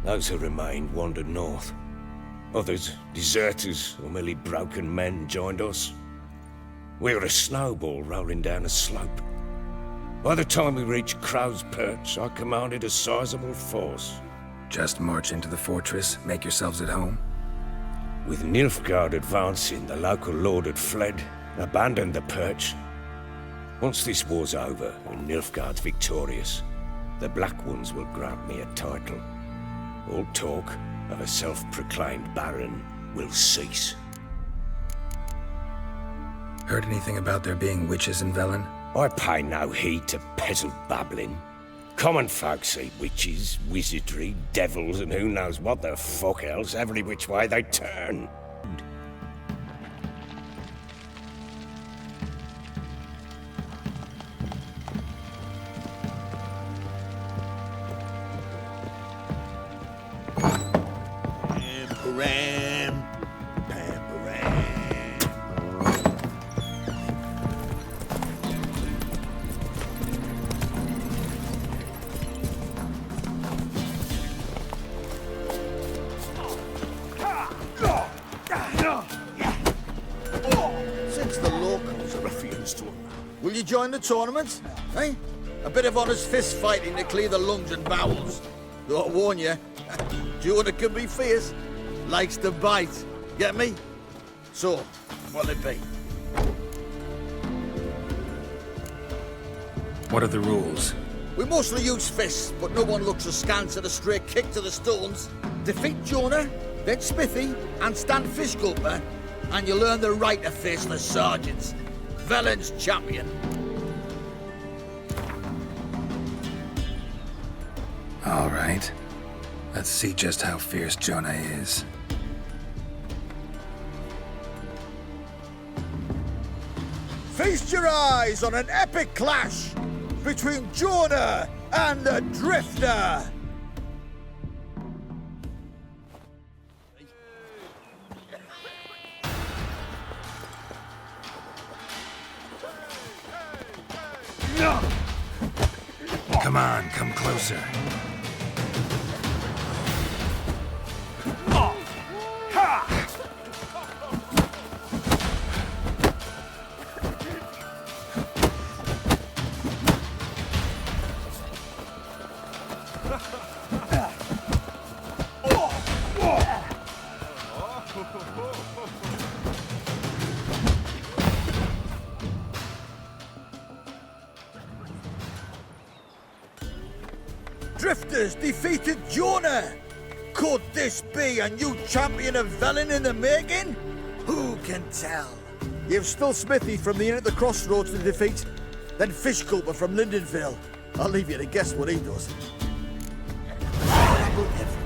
Those who remained wandered north. Others, deserters or merely broken men, joined us. We were a snowball rolling down a slope. By the time we reached Crow's Perch, I commanded a sizable force. Just march into the fortress, make yourselves at home? With Nilfgaard advancing, the local lord had fled, abandoned the perch. Once this war's over and Nilfgaard's victorious, the Black Ones will grant me a title. All talk of a self-proclaimed baron will cease. Heard anything about there being witches in Velen? I pay no heed to peasant babbling. Common folk see witches, wizardry, devils, and who knows what the fuck else every which way they turn. Since the locals are refused to, will you join the tournament? Eh? A bit of honest fist fighting to clear the lungs and bowels. Though I warn you, Jonah can be fierce. Likes to bite. Get me? So, what'll it be? What are the rules? We mostly use fists, but no one looks askance at a stray kick to the stones. Defeat Jonah, then Smithy, and stand fish gulper, and you'll earn the right to face the sergeants. Velen's champion. All right. Let's see just how fierce Jonah is. Feast your eyes on an epic clash between Jonah and the Drifter. Come on, come closer. Drifters defeated Jonah! Could this be a new champion of Velen in the making? Who can tell? You've still Smithy from the inn at the crossroads to defeat, then Fish Gulper from Lindenville. I'll leave you to guess what he does. Trouble everywhere.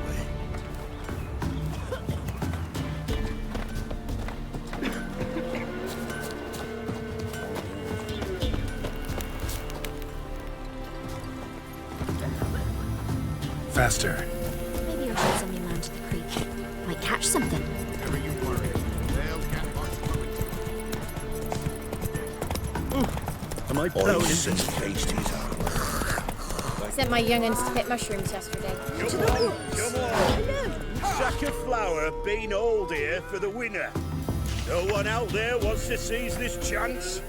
Faster. Maybe I'll show some your man to the creek. Might catch something. Never you worry. They'll get much Am I blowing into pasties are. Sent my young'uns to pick mushrooms yesterday. Come on! Sack of flour been old here for the winner. No one out there wants to seize this chance.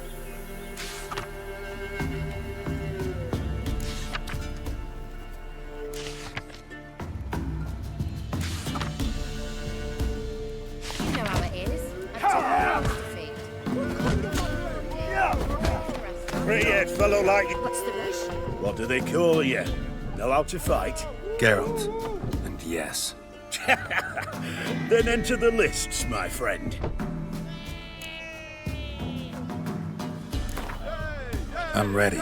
You know how it is. I've took to feed. Pretty-head fellow like you. What's the rush? What do they call you? Know how to fight? Geralt. And yes. Then enter the lists, my friend. I'm ready.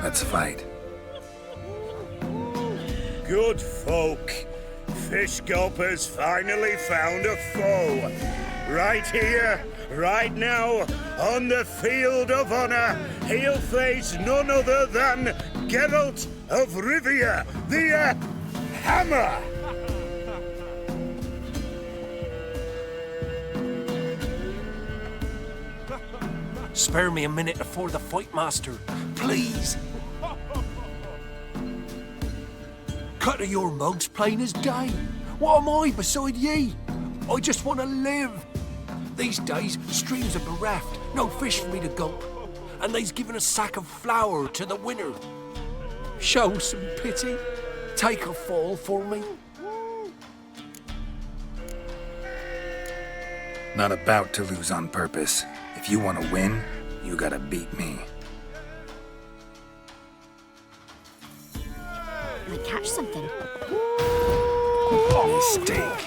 Let's fight. Good folk. Fish Gulper's finally found a foe. Right here, right now, on the field of honor, he'll face none other than Geralt of Rivia, the Hammer. Spare me a minute before the fight, master. Please. Cut of your mugs plain as day. What am I beside ye? I just want to live. These days, streams are bereft, no fish for me to gulp. And they's given a sack of flour to the winner. Show some pity. Take a fall for me. Not about to lose on purpose. If you want to win, you gotta beat me. I catch something. Mistake.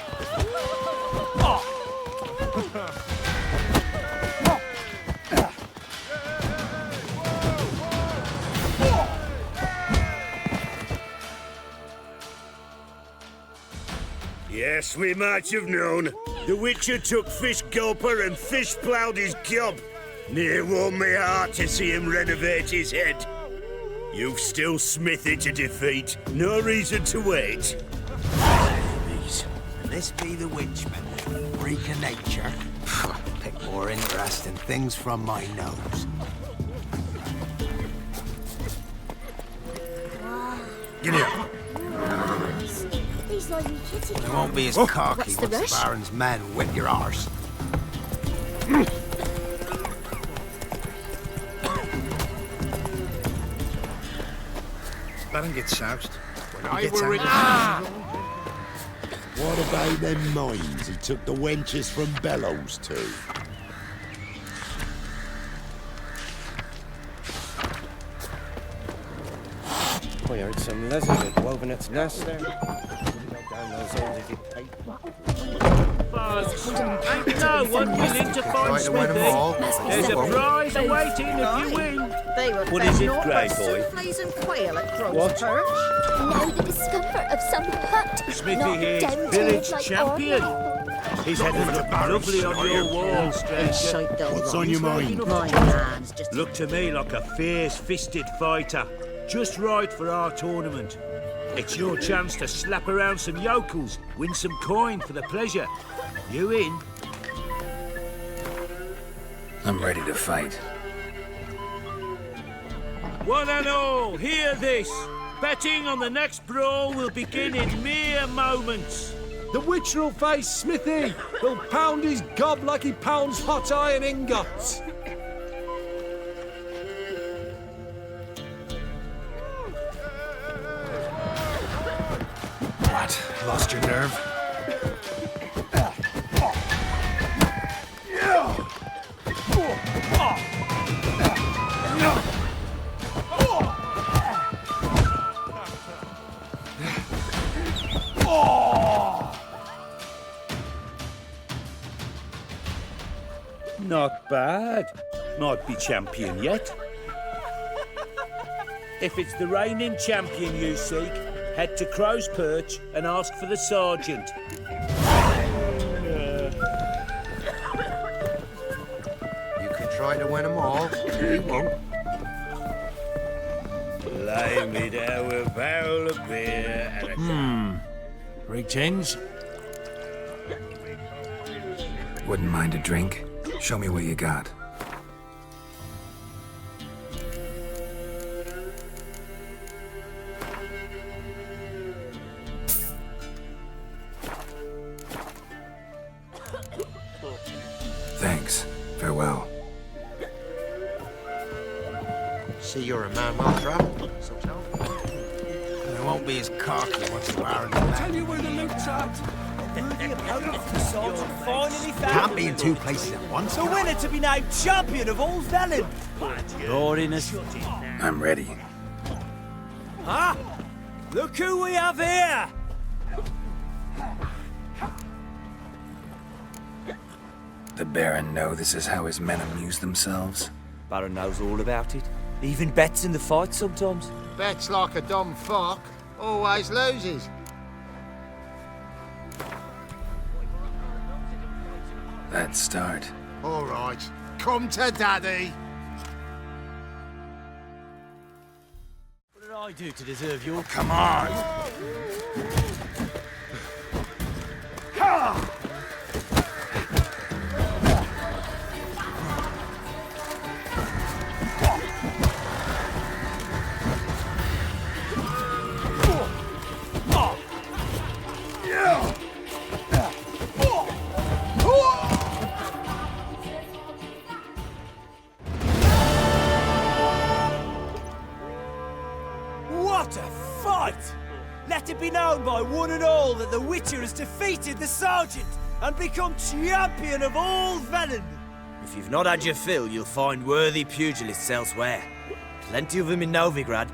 Yes, we might have known. The Witcher took Fish Gulper and fish ploughed his gob. Near warmed me heart to see him renovate his head. You've still Smithy to defeat. No reason to wait. Enemies. And this be the Witchman, freak of nature. Pick more interesting things from my nose. Get here. These lively kitty cats. You won't be as cocky What's the once the rush? Baron's men whip your arse. Let him get soused. When I were in... What about them mines he took the wenches from Bellows to? I heard some lizard had woven its nest there. Down those holes if you pay. Ain't no one willing to find Smithy. There's a prize awaiting if you win. They were What is it, fed Grey north boy? souffles and quail at Crow's What? Perch. Know the discomfort of some hut. Smithy not here's condemned to village live like champion. ordinary. His head would look lovely on your wall, stranger. What's on your mind? My man's just Look to me like a fierce-fisted fighter. Just right for our tournament. It's your chance to slap around some yokels, win some coin for the pleasure. You in? I'm ready to fight. One and all, hear this. Betting on the next brawl will begin in mere moments. The Witcher will face Smithy. He'll pound his gob like he pounds hot iron ingots. What? Lost your nerve? Not bad. Might be champion yet. If it's the reigning champion you seek, head to Crow's Perch and ask for the sergeant. You can try to win them all. You won't. Lay me down with a barrel of beer and a Greetings. Wouldn't mind a drink? Show me what you got. Thanks. Farewell. See you're a man well traveled. So tell me. And I won't be as cocky once the Baron's men. Tell you where the loot's at. Can't be in two places at once. the winner to be named champion of all Velen. Lordiness. I'm ready. Ah! Look who we have here! The Baron know this is how his men amuse themselves? Baron knows all about it. Even bets in the fight sometimes. Bets like a dumb fuck. Always loses. Let's start. All right, come to daddy. What did I do to deserve your... Come on! right! Let it be known by one and all that the Witcher has defeated the Sergeant and become champion of all Velen! If you've not had your fill, you'll find worthy pugilists elsewhere. Plenty of them in Novigrad,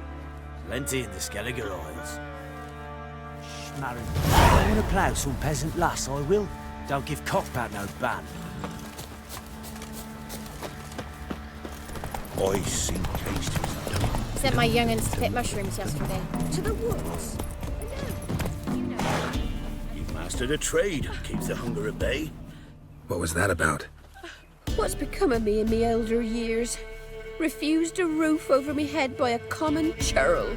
plenty in the Skelliger Isles. Schmarren, I want to plough some peasant lass, I will. Don't give cock about no ban. I sing tasties. Sent my young'uns to pick mushrooms yesterday. To the woods. You've mastered a trade. Keeps the hunger at bay. What was that about? What's become of me in me elder years? Refused a roof over me head by a common churl.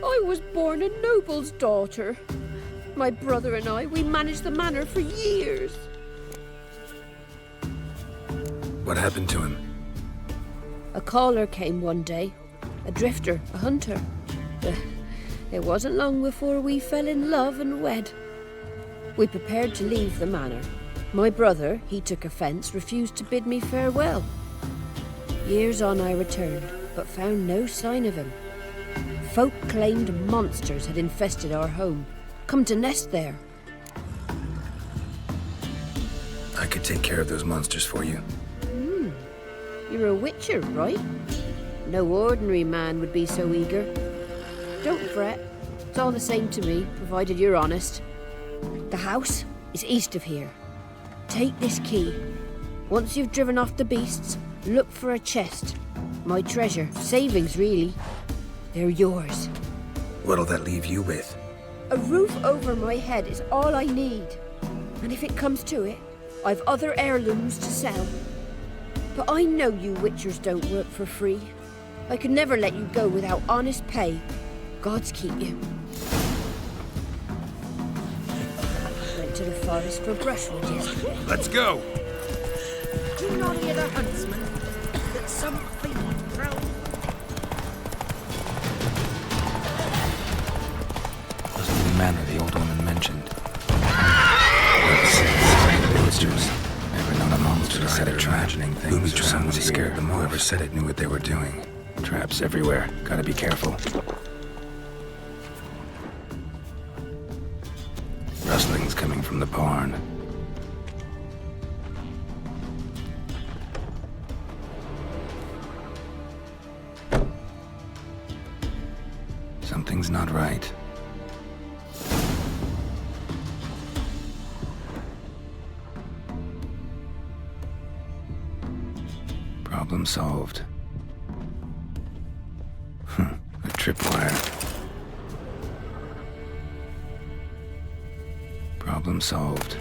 I was born a noble's daughter. My brother and I, we managed the manor for years. What happened to him? A caller came one day. A drifter, a hunter. It wasn't long before we fell in love and wed. We prepared to leave the manor. My brother, he took offence, refused to bid me farewell. Years on I returned, but found no sign of him. Folk claimed monsters had infested our home, come to nest there. I could take care of those monsters for you. You're a witcher, right? No ordinary man would be so eager. Don't fret. It's all the same to me, provided you're honest. The house is east of here. Take this key. Once you've driven off the beasts, look for a chest. My treasure. Savings, really. They're yours. What'll that leave you with? A roof over my head is all I need. And if it comes to it, I've other heirlooms to sell. But I know you witchers don't work for free. I could never let you go without honest pay. Gods keep you. Went to the forest for brushwood yesterday. Let's go! Do you not hear the huntsman? That some fiend prowls. Wasn't the manor the old woman mentioned? Monsters. Never known a monster to set a trap. Imagining things or someone scared them. Whoever said it knew what they were doing. Traps everywhere. Gotta be careful. Rustling's coming from the barn. Something's not right. Problem solved. A tripwire. Problem solved.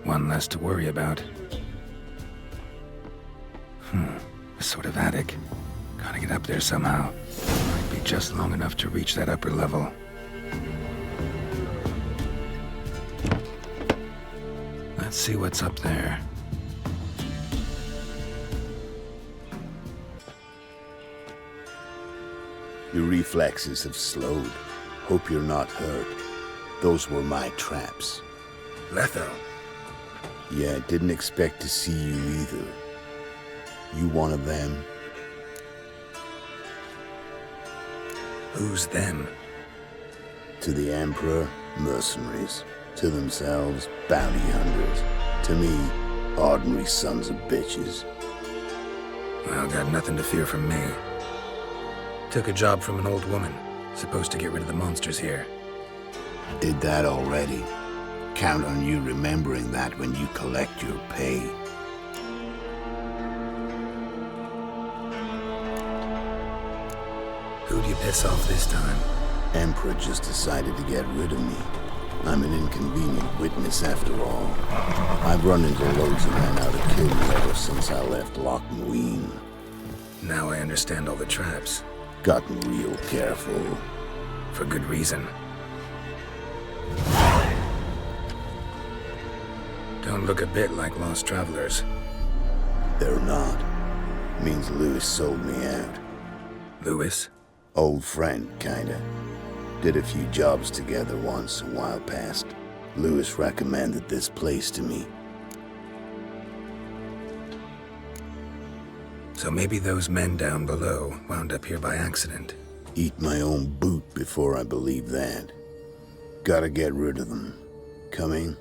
One less to worry about. A sort of attic. Gotta get up there somehow. Might be just long enough to reach that upper level. Let's see what's up there. Your reflexes have slowed. Hope you're not hurt. Those were my traps. Letho. Yeah, didn't expect to see you either. You one of them? Who's them? To the Emperor, mercenaries. To themselves, bounty hunters. To me, ordinary sons of bitches. Well, got nothing to fear from me. Took a job from an old woman. Supposed to get rid of the monsters here. Did that already. Count on you remembering that when you collect your pay. Who'd you piss off this time? Emperor just decided to get rid of me. I'm an inconvenient witness after all. I've run into loads of men out of kills ever since I left Loch Muin. Now I understand all the traps. Gotten real careful. For good reason. Don't look a bit like lost travelers. They're not. Means Lewis sold me out. Lewis? Old friend, kinda. Did a few jobs together once a while past. Lewis recommended this place to me. So maybe those men down below wound up here by accident. Eat my own boot before I believe that. Gotta get rid of them. Coming?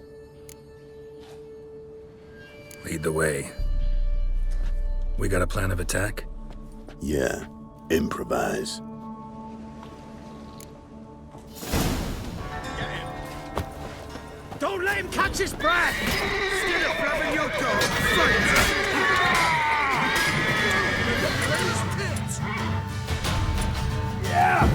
Lead the way. We got a plan of attack? Yeah. Improvise. Don't let him catch his breath! Instead of grabbing your gun, fight! Yeah!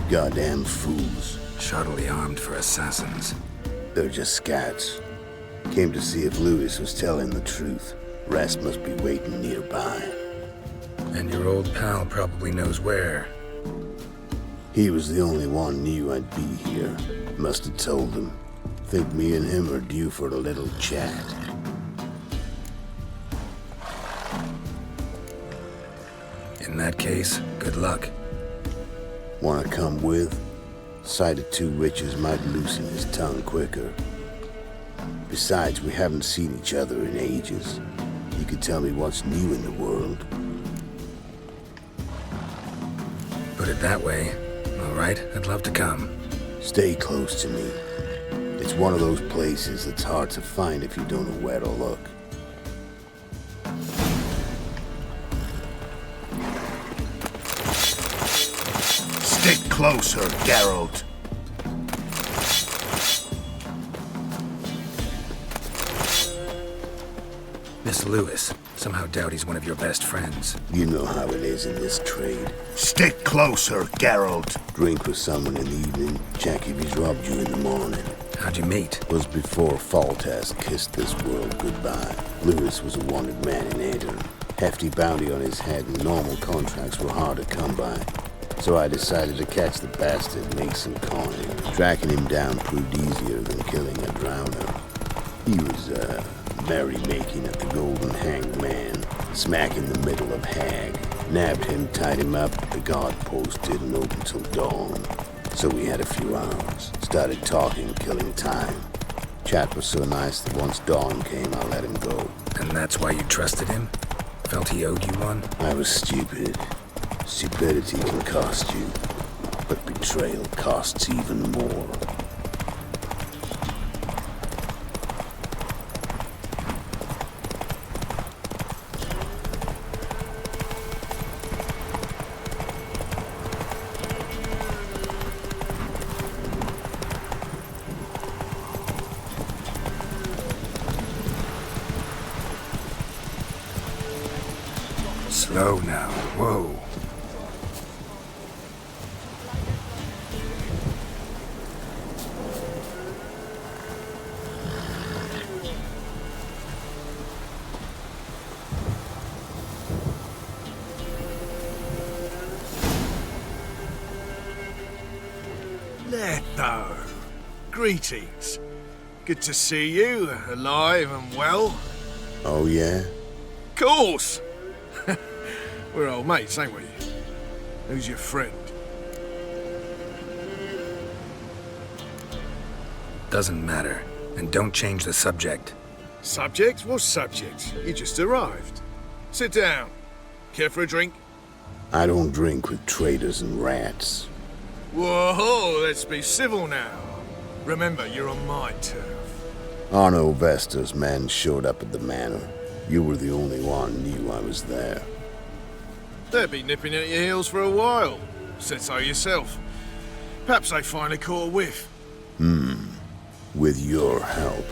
Goddamn fools. Shoddily armed for assassins. They're just scouts. Came to see if Lewis was telling the truth. Rest must be waiting nearby. And your old pal probably knows where. He was the only one knew I'd be here. Must have told him. Think me and him are due for a little chat. In that case, good luck. Wanna come with? Sight of two witches might loosen his tongue quicker. Besides, we haven't seen each other in ages. You could tell me what's new in the world. Put it that way. All right, I'd love to come. Stay close to me. It's one of those places that's hard to find if you don't know where to look. Stick closer, Geralt. Miss Lewis. Somehow doubt he's one of your best friends. You know how it is in this trade. Stick closer, Geralt. Drink with someone in the evening, check if he's robbed you in the morning. How'd you meet? Was before Foltest kissed this world goodbye. Lewis was a wanted man in Aedirn. Hefty bounty on his head and normal contracts were hard to come by. So I decided to catch the bastard and make some coin. Tracking him down proved easier than killing a drowner. He was, merrymaking at the Golden Hanged Man, smack in the middle of Hag. Nabbed him, tied him up, but the guard post didn't open till dawn. So we had a few hours. Started talking, killing time. Chat was so nice that once dawn came, I let him go. And that's why you trusted him? Felt he owed you one? I was stupid. Stupidity can cost you, but betrayal costs even more. Slow now. Whoa. Letho. Greetings. Good to see you, alive and well. Oh, yeah? Course! We're old mates, ain't we? Who's your friend? Doesn't matter. And don't change the subject. Subject? What subject? You just arrived. Sit down. Care for a drink? I don't drink with traitors and rats. Whoa, let's be civil now. Remember, you're on my turf. Arno Vester's men showed up at the manor. You were the only one knew I was there. They've been nipping at your heels for a while. Said so yourself. Perhaps they finally caught a whiff. With your help.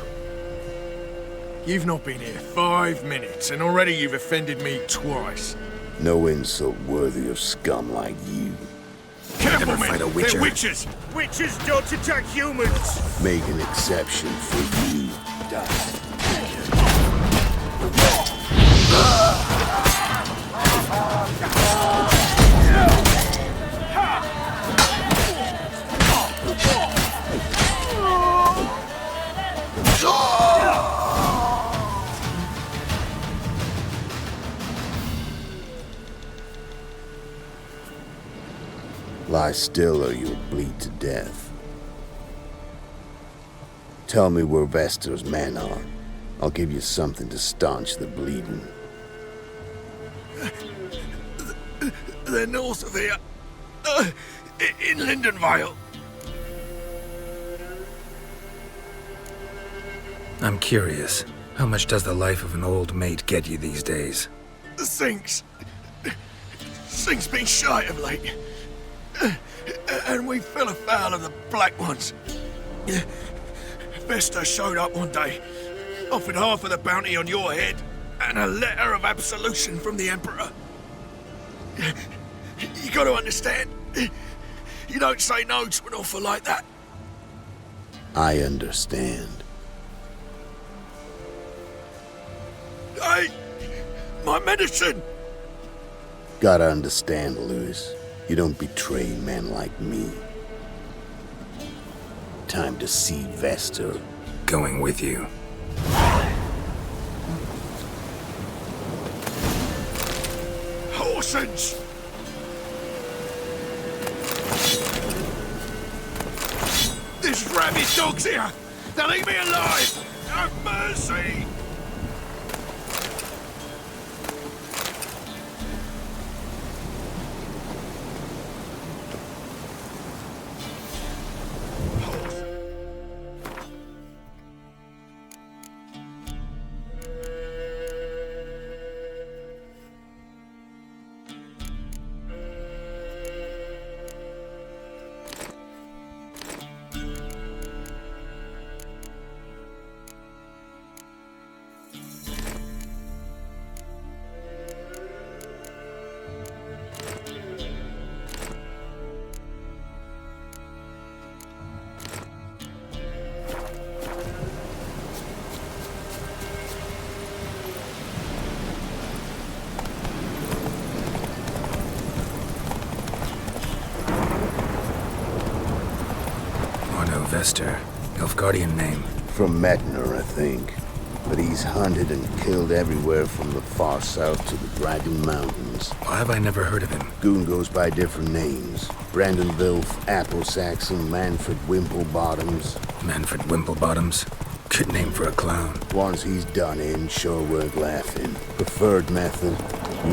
You've not been here 5 minutes, and already you've offended me twice. No insult worthy of scum like you. Careful, Never fight a witcher. They're witches! Witches don't attack humans! Make an exception for you, Dust. Lie still or you'll bleed to death. Tell me where Vester's men are. I'll give you something to staunch the bleeding. They're north of here. In Lindenvale. I'm curious. How much does the life of an old mate get you these days? Sinks been shy of late. And we fell afoul of the Black Ones. Vesta showed up one day, offered half of the bounty on your head, and a letter of absolution from the Emperor. You gotta understand, you don't say no to an offer like that. I understand. Hey, my medicine! Gotta understand, Lewis. You don't betray men like me. Time to see Vester. Going with you. Horsens! This rabid dog's here! Now leave me alive! Have mercy! Vester. Nilfgaardian name. From Metner, I think. But he's hunted and killed everywhere from the far south to the Dragon Mountains. Why have I never heard of him? Goon goes by different names. Brandon Vilf, Apple Saxon, Manfred Wimplebottoms. Manfred Wimplebottoms? Good name for a clown. Ones he's done in sure weren't laughing. Preferred method,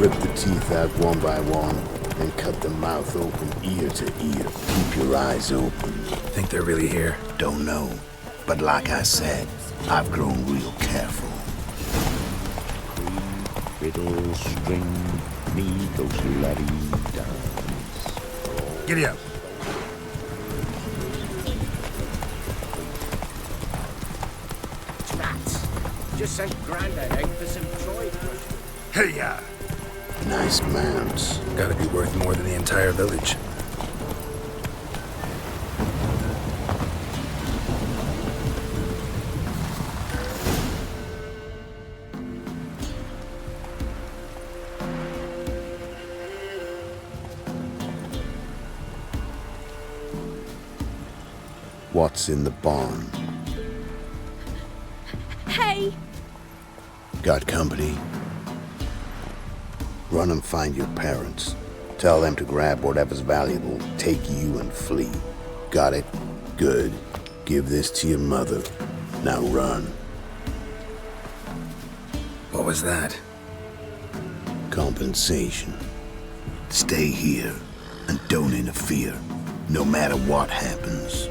rip the teeth out one by one, and cut the mouth open ear to ear. Keep your eyes open. Think they're really here? Don't know. But like I said, I've grown real careful. Fiddle, string, me those la-dee-dance. Giddy up. Rats. Just sent Grandad out for some droid. Hey-ya! Nice mounts. Gotta be worth more than the entire village. What's in the barn? Hey! Got company? Run and find your parents. Tell them to grab whatever's valuable, take you and flee. Got it? Good. Give this to your mother. Now run. What was that? Compensation. Stay here and don't interfere, no matter what happens.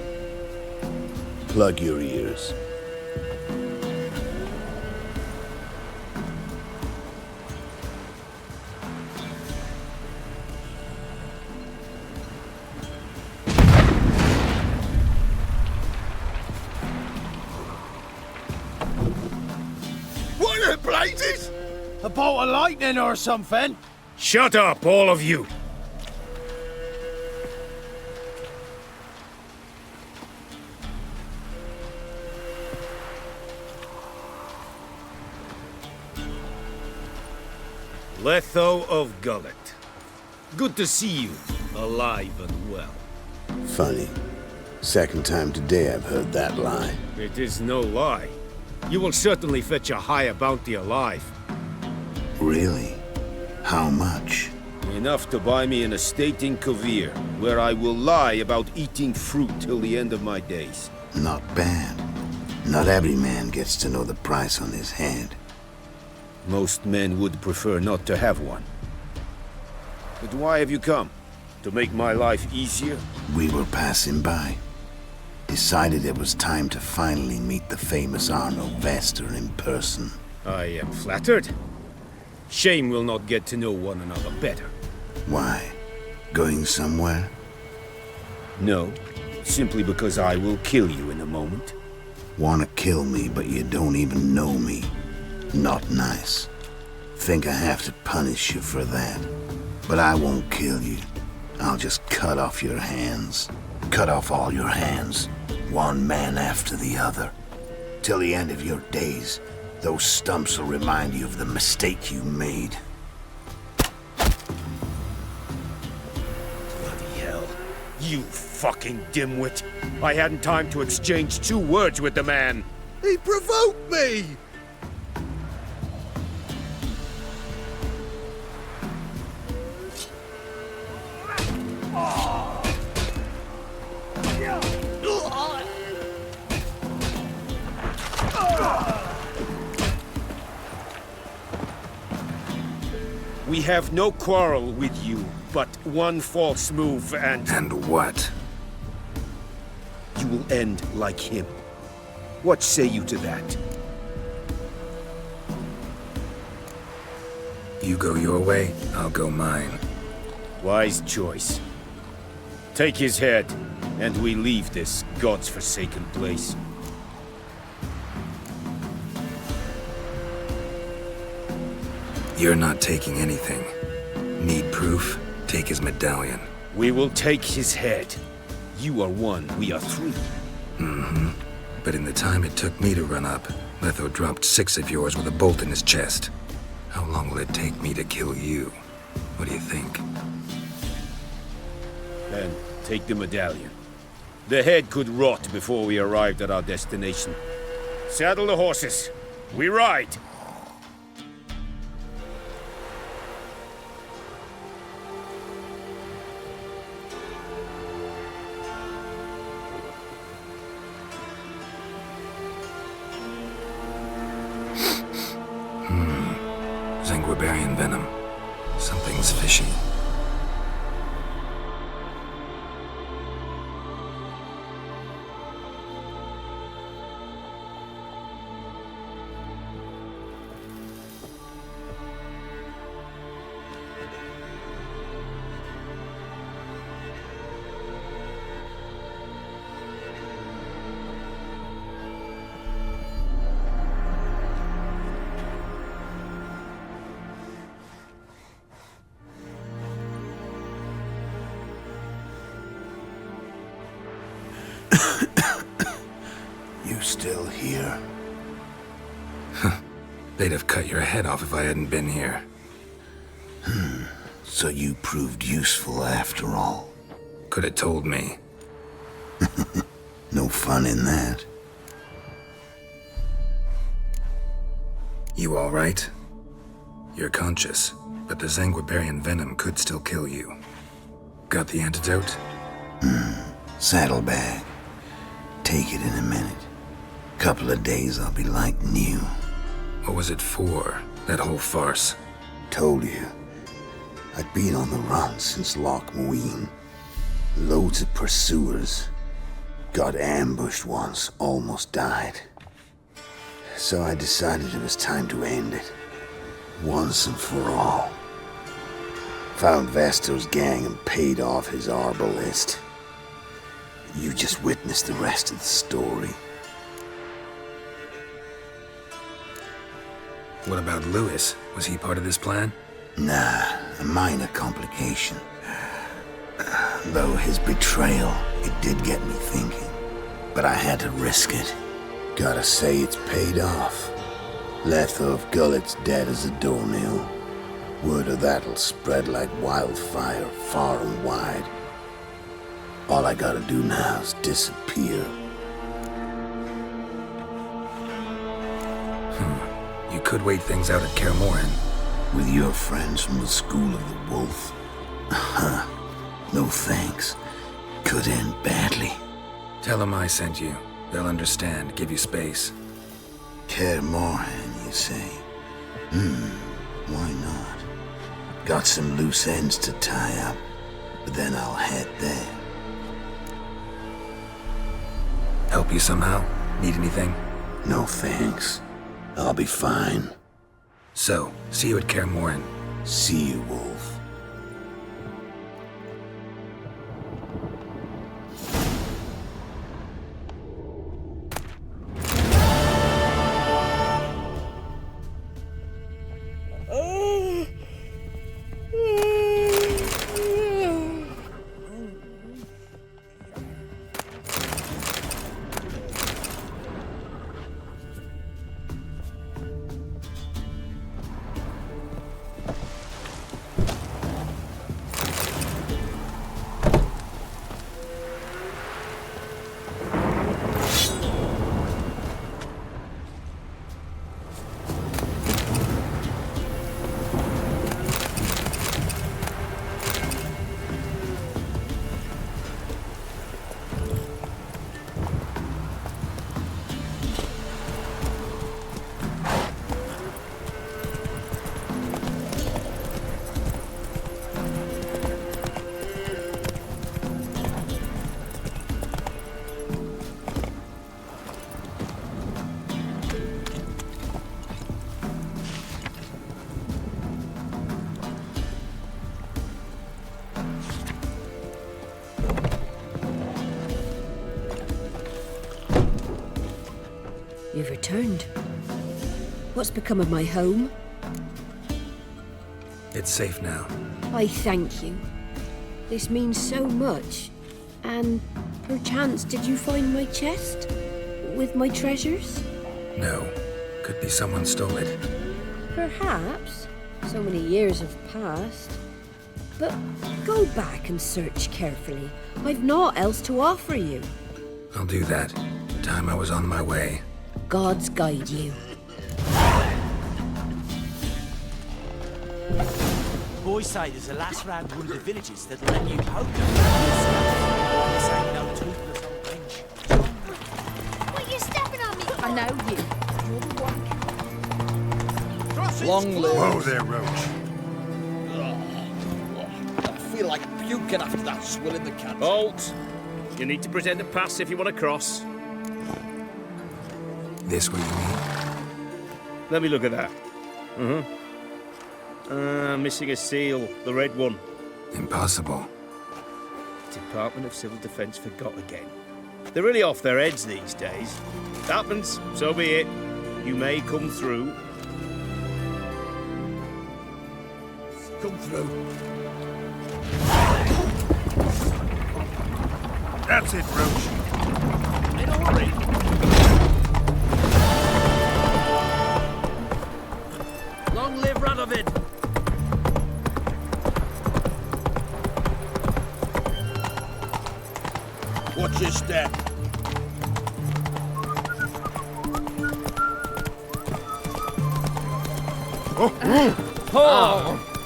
Plug your ears. bolt of lightning or something. Shut up, all of you. Letho of Gullet. Good to see you, alive and well. Funny. Second time today I've heard that lie. It is no lie. You will certainly fetch a higher bounty alive. Really? How much? Enough to buy me an estate in Kovir, where I will lie about eating fruit till the end of my days. Not bad. Not every man gets to know the price on his head. Most men would prefer not to have one. But why have you come? To make my life easier? We were passing by. Decided it was time to finally meet the famous Arno Vester in person. I am flattered. Shame we'll not get to know one another better. Why? Going somewhere? No, simply because I will kill you in a moment. Wanna kill me, but you don't even know me. Not nice. Think I have to punish you for that. But I won't kill you. I'll just cut off your hands. Cut off all your hands. One man after the other. Till the end of your days, those stumps will remind you of the mistake you made. Bloody hell. You fucking dimwit. I hadn't time to exchange 2 words with the man. He provoked me! We have no quarrel with you, but one false move and... And what? You will end like him. What say you to that? You go your way, I'll go mine. Wise choice. Take his head, and we leave this God's forsaken place. You're not taking anything. Need proof? Take his medallion. We will take his head. You are 1, we are 3. Mm-hmm. But in the time it took me to run up, Letho dropped 6 of yours with a bolt in his chest. How long will it take me to kill you? What do you think? Then take the medallion. The head could rot before we arrived at our destination. Saddle the horses. We ride! Zanguibarian venom. Something's fishy. You still here? They'd have cut your head off if I hadn't been here. So you proved useful after all. Could have told me. No fun in that. You all right? You're conscious, but the Zanguibarian venom could still kill you. Got the antidote? Saddlebag. Take it in a minute. Couple of days I'll be like new. What was it for, that whole farce? Told you. I'd been on the run since Loch Muin. Loads of pursuers. Got ambushed once, almost died. So I decided it was time to end it. Once and for all. Found Vester's gang and paid off his arbalist. You just witnessed the rest of the story. What about Lewis? Was he part of this plan? Nah, a minor complication. Though his betrayal, it did get me thinking. But I had to risk it. Gotta say it's paid off. Letho of Gullet's dead as a doornail. Word of that'll spread like wildfire far and wide. All I gotta do now is disappear. You could wait things out at Kaer Morhen. With your friends from the School of the Wolf? No thanks. Could end badly. Tell them I sent you. They'll understand, give you space. Kaer Morhen, you say? Why not? Got some loose ends to tie up, but then I'll head there. Help you somehow? Need anything? No thanks. I'll be fine. So, see you at Kaer Morhen. See you, Wolf. You've returned. What's become of my home? It's safe now. I thank you. This means so much. And perchance, did you find my chest? With my treasures? No. Could be someone stole it. Perhaps. So many years have passed. But go back and search carefully. I've naught else to offer you. I'll do that. Time I was on my way. Gods guide you. Boys say there's a lass round one of the villages that'll let you poke them. This ain't no toothless old wench. What, you're stepping on me? I know you. You're the one. Long live. Whoa there, Roach. I feel like puking after that swill in the can. Halt! You need to present a pass if you want to cross. This what you mean? Let me look at that. Missing a seal, the red one. Impossible. Department of Civil Defence forgot again. They're really off their heads these days. Happens, so be it. You may come through. Come through. That's it, Roach. In a hurry. Long live Radovid! Watch your step.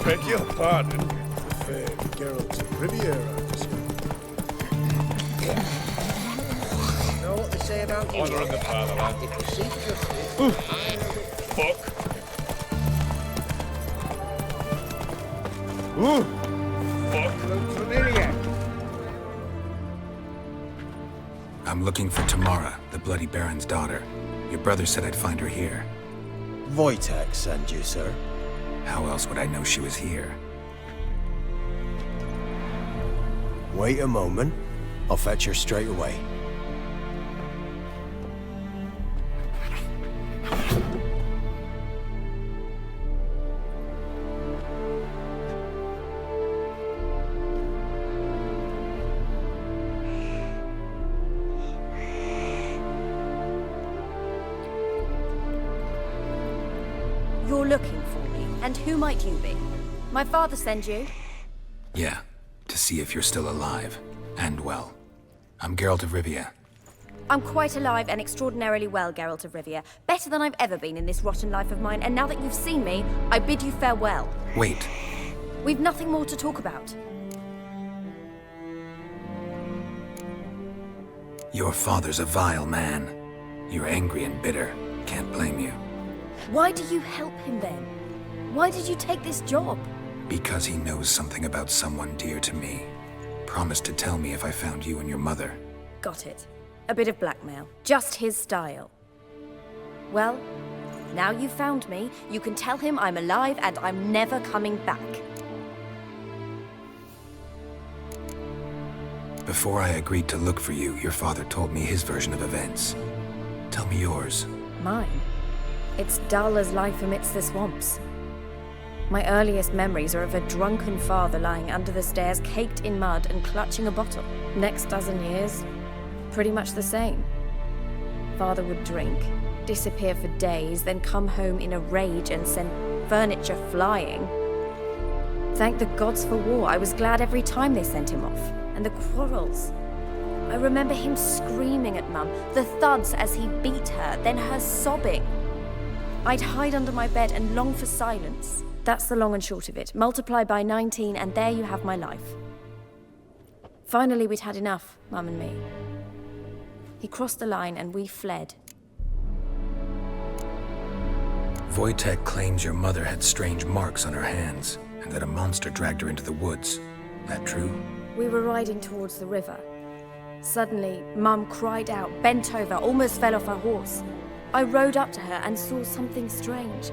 Beg your pardon. The fair Geralt of Riviera. Know what they say about you? Honor in the fatherland. If you seek justice, Fuck. Ooh. Fuck. look familiar. I'm looking for Tamara, the Bloody Baron's daughter. Your brother said I'd find her here. Wojtek sent you, sir. How else would I know she was here? Wait a moment. I'll fetch her straight away. And who might you be? My father send you? Yeah, to see if you're still alive. And well. I'm Geralt of Rivia. I'm quite alive and extraordinarily well, Geralt of Rivia. Better than I've ever been in this rotten life of mine, and now that you've seen me, I bid you farewell. Wait. We've nothing more to talk about. Your father's a vile man. You're angry and bitter. Can't blame you. Why do you help him then? Why did you take this job? Because he knows something about someone dear to me. Promised to tell me if I found you and your mother. Got it. A bit of blackmail. Just his style. Well, now you've found me, you can tell him I'm alive and I'm never coming back. Before I agreed to look for you, your father told me his version of events. Tell me yours. Mine? It's dull as life amidst the swamps. My earliest memories are of a drunken father lying under the stairs, caked in mud and clutching a bottle. Next dozen years, pretty much the same. Father would drink, disappear for days, then come home in a rage and send furniture flying. Thank the gods for war. I was glad every time they sent him off. And the quarrels. I remember him screaming at Mum, the thuds as he beat her, then her sobbing. I'd hide under my bed and long for silence. That's the long and short of it. Multiply by 19 and there you have my life. Finally, we'd had enough, Mum and me. He crossed the line and we fled. Wojtek claims your mother had strange marks on her hands, and that a monster dragged her into the woods. That true? We were riding towards the river. Suddenly, Mum cried out, bent over, almost fell off her horse. I rode up to her and saw something strange.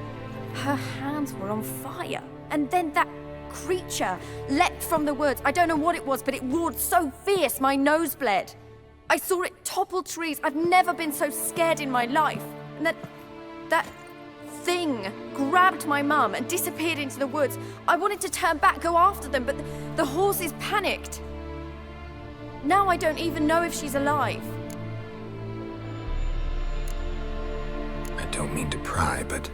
Her hands were on fire. And then that creature leapt from the woods. I don't know what it was, but it roared so fierce my nose bled. I saw it topple trees. I've never been so scared in my life. And that thing grabbed my mum and disappeared into the woods. I wanted to turn back, go after them, but the horses panicked. Now I don't even know if she's alive. I don't mean to pry, but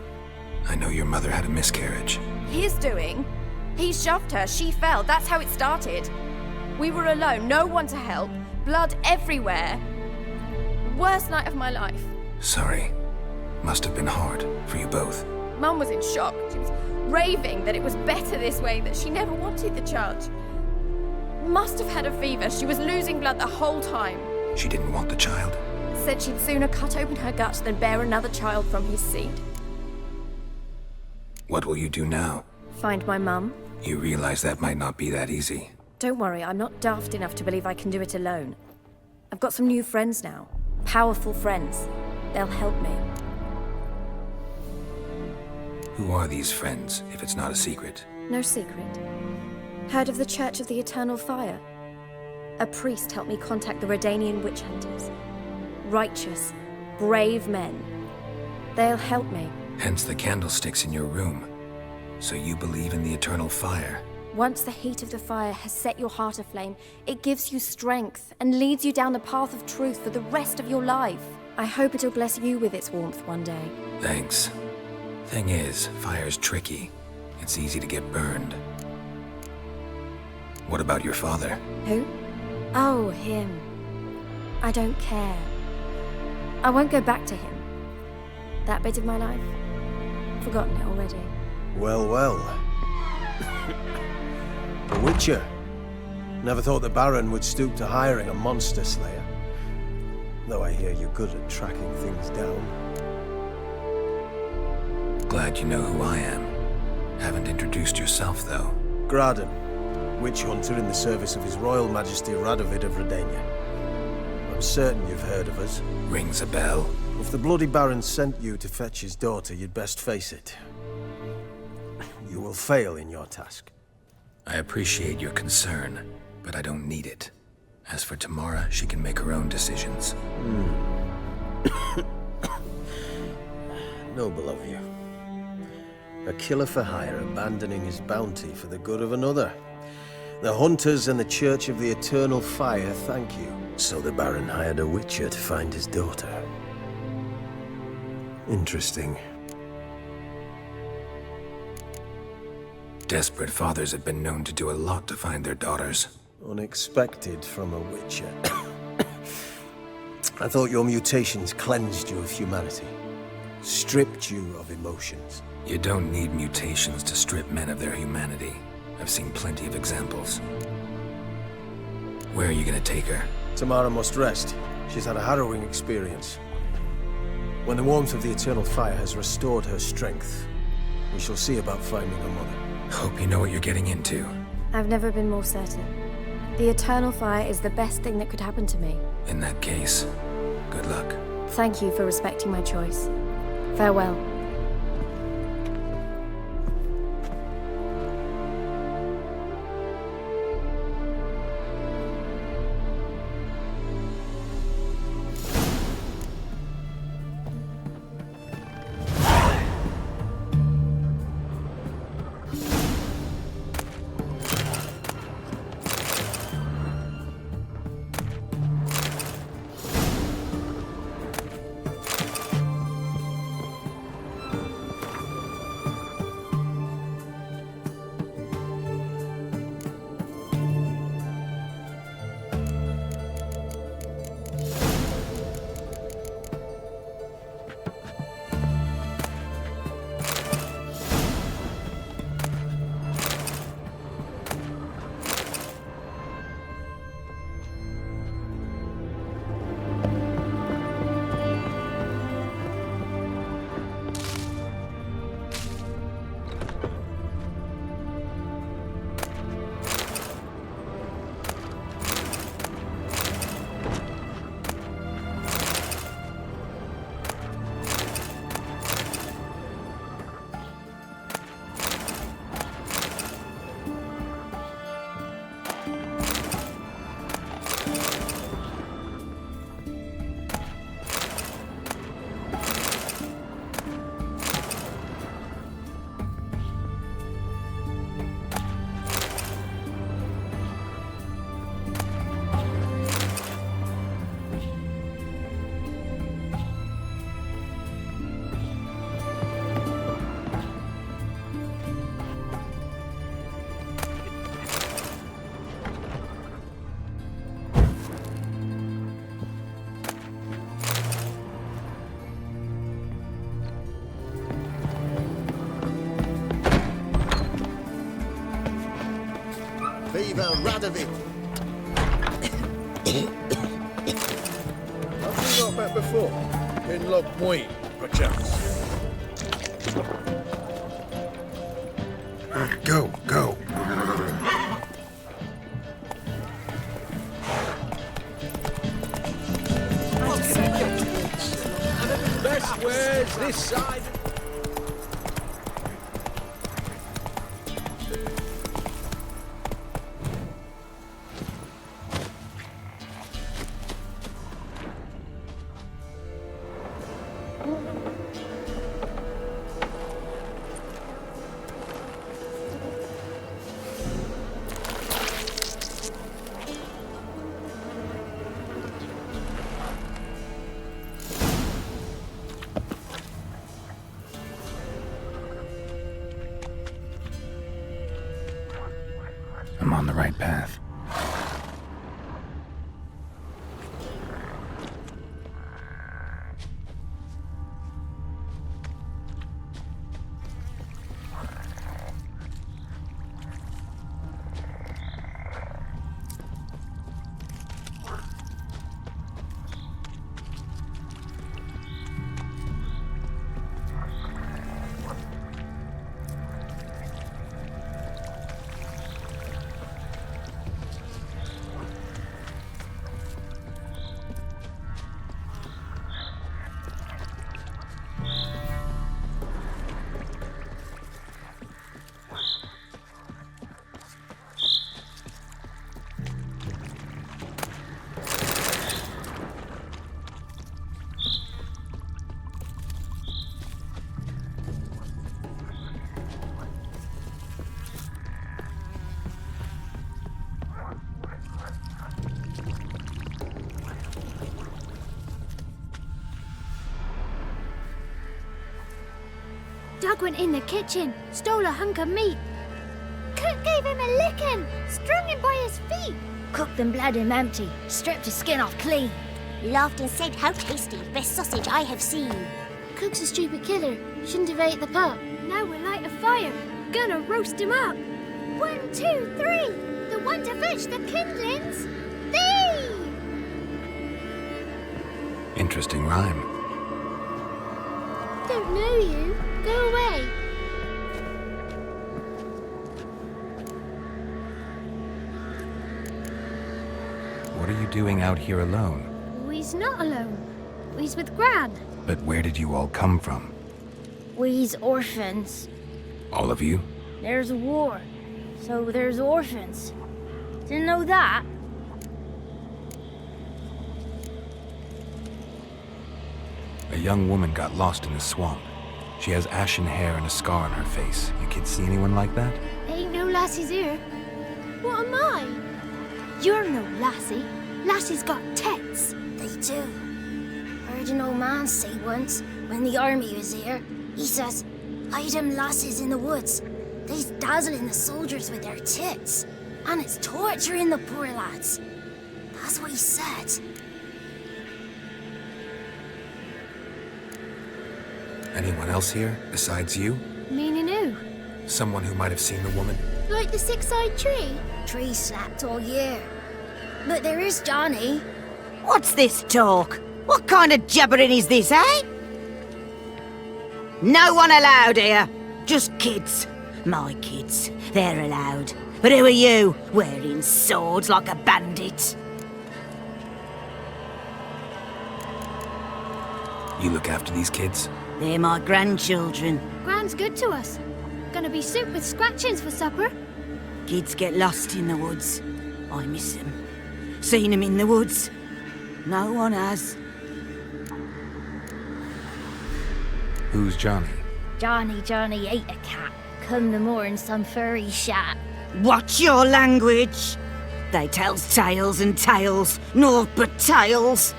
I know your mother had a miscarriage. His doing? He shoved her, she fell, that's how it started. We were alone, no one to help, blood everywhere. Worst night of my life. Sorry. Must have been hard for you both. Mum was in shock. She was raving that it was better this way, that she never wanted the child. Must have had a fever. She was losing blood the whole time. She didn't want the child? Said she'd sooner cut open her gut than bear another child from his seed. What will you do now? Find my mum. You realize that might not be that easy. Don't worry, I'm not daft enough to believe I can do it alone. I've got some new friends now. Powerful friends. They'll help me. Who are these friends, if it's not a secret? No secret. Heard of the Church of the Eternal Fire? A priest helped me contact the Redanian witch hunters. Righteous, brave men. They'll help me. Hence the candlesticks in your room. So you believe in the eternal fire? Once the heat of the fire has set your heart aflame, it gives you strength and leads you down the path of truth for the rest of your life. I hope it'll bless you with its warmth one day. Thanks. Thing is, fire's tricky. It's easy to get burned. What about your father? Who? Oh, him. I don't care. I won't go back to him. That bit of my life? Forgotten it already. Well, well. The Witcher. Never thought the Baron would stoop to hiring a monster slayer. Though I hear you're good at tracking things down. Glad you know who I am. Haven't introduced yourself, though. Graden, witch hunter in the service of His Royal Majesty Radovid of Redania. I'm certain you've heard of us. Rings a bell. If the Bloody Baron sent you to fetch his daughter, you'd best face it. You will fail in your task. I appreciate your concern, but I don't need it. As for Tamara, she can make her own decisions. Noble of you. A killer for hire abandoning his bounty for the good of another. The hunters and the Church of the Eternal Fire thank you. So the Baron hired a witcher to find his daughter. Interesting. Desperate fathers have been known to do a lot to find their daughters. Unexpected from a witcher. I thought your mutations cleansed you of humanity. Stripped you of emotions. You don't need mutations to strip men of their humanity. I've seen plenty of examples. Where are you gonna take her? Tamara must rest. She's had a harrowing experience. When the warmth of the eternal fire has restored her strength, we shall see about finding her mother. Hope you know what you're getting into. I've never been more certain. The eternal fire is the best thing that could happen to me. In that case, good luck. Thank you for respecting my choice. Farewell. Viva Radovid! Have we not met before? In Loch Point, perchance. Go, go. Best wares this side. I'm on the right path. Doug went in the kitchen, stole a hunk of meat. him a licking, strung him by his feet. Cooked and bled him empty, stripped his skin off clean. Laughed and said, how tasty, best sausage I have seen. Cook's a stupid killer, shouldn't have ate the pup. Now we'll light a fire, gonna roast him up. 1, 2, 3, the one to fetch the kindlings, thee! Interesting rhyme. Don't know you, go away. What are you doing out here alone? We's not alone. We's with Gran. But where did you all come from? We's orphans. All of you? There's a war, so there's orphans. Didn't know that? A young woman got lost in the swamp. She has ashen hair and a scar on her face. You kids see anyone like that? Ain't no lassies here. What am I? You're no lassie. Lassies got tits. They do. Heard an old man say once, when the army was here, he says, hide them lasses in the woods. They's dazzling the soldiers with their tits. And it's torturing the poor lads. That's what he said. Anyone else here, besides you? Meaning who? Someone who might have seen the woman? Like the six-eyed tree? Tree slapped all year. But there is Johnny. What's this talk? What kind of jabbering is this, eh? No one allowed here. Just kids. My kids. They're allowed. But who are you, wearing swords like a bandit? You look after these kids? They're my grandchildren. Gran's good to us. Gonna be soup with scratchings for supper. Kids get lost in the woods. I miss them. Seen them in the woods. No one has. Who's Johnny? Johnny ate a cat. Come the more in some furry shat. Watch your language. They tells tales and tales, naught but tales.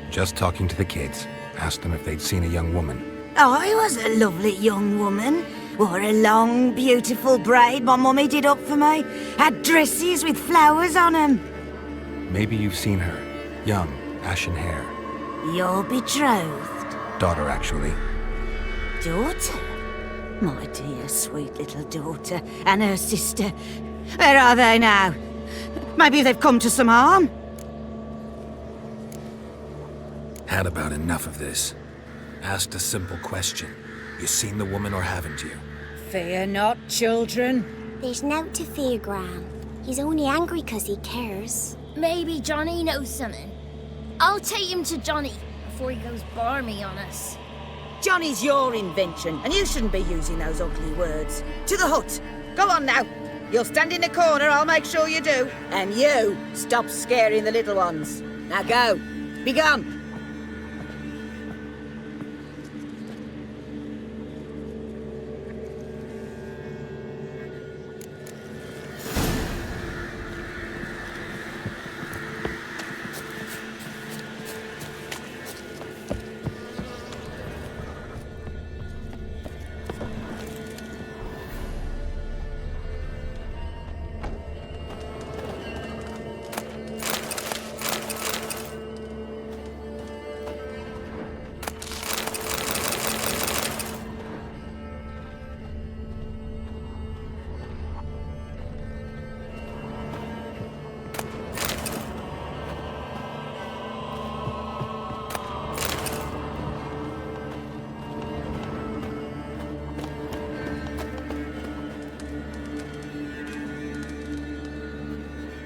Just talking to the kids. Asked them if they'd seen a young woman. I was a lovely young woman. Wore a long, beautiful braid my mummy did up for me. Had dresses with flowers on 'em. Maybe you've seen her. Young, ashen hair. Your betrothed? Daughter, actually. Daughter? My dear, sweet little daughter. And her sister. Where are they now? Maybe they've come to some harm? Had about enough of this. Asked a simple question. You seen the woman or haven't you? Fear not, children. There's nought to fear, Gran. He's only angry 'cause he cares. Maybe Johnny knows something. I'll take him to Johnny before he goes barmy on us. Johnny's your invention, and you shouldn't be using those ugly words. To the hut. Go on now. You'll stand in the corner, I'll make sure you do. And you, stop scaring the little ones. Now go. Be gone.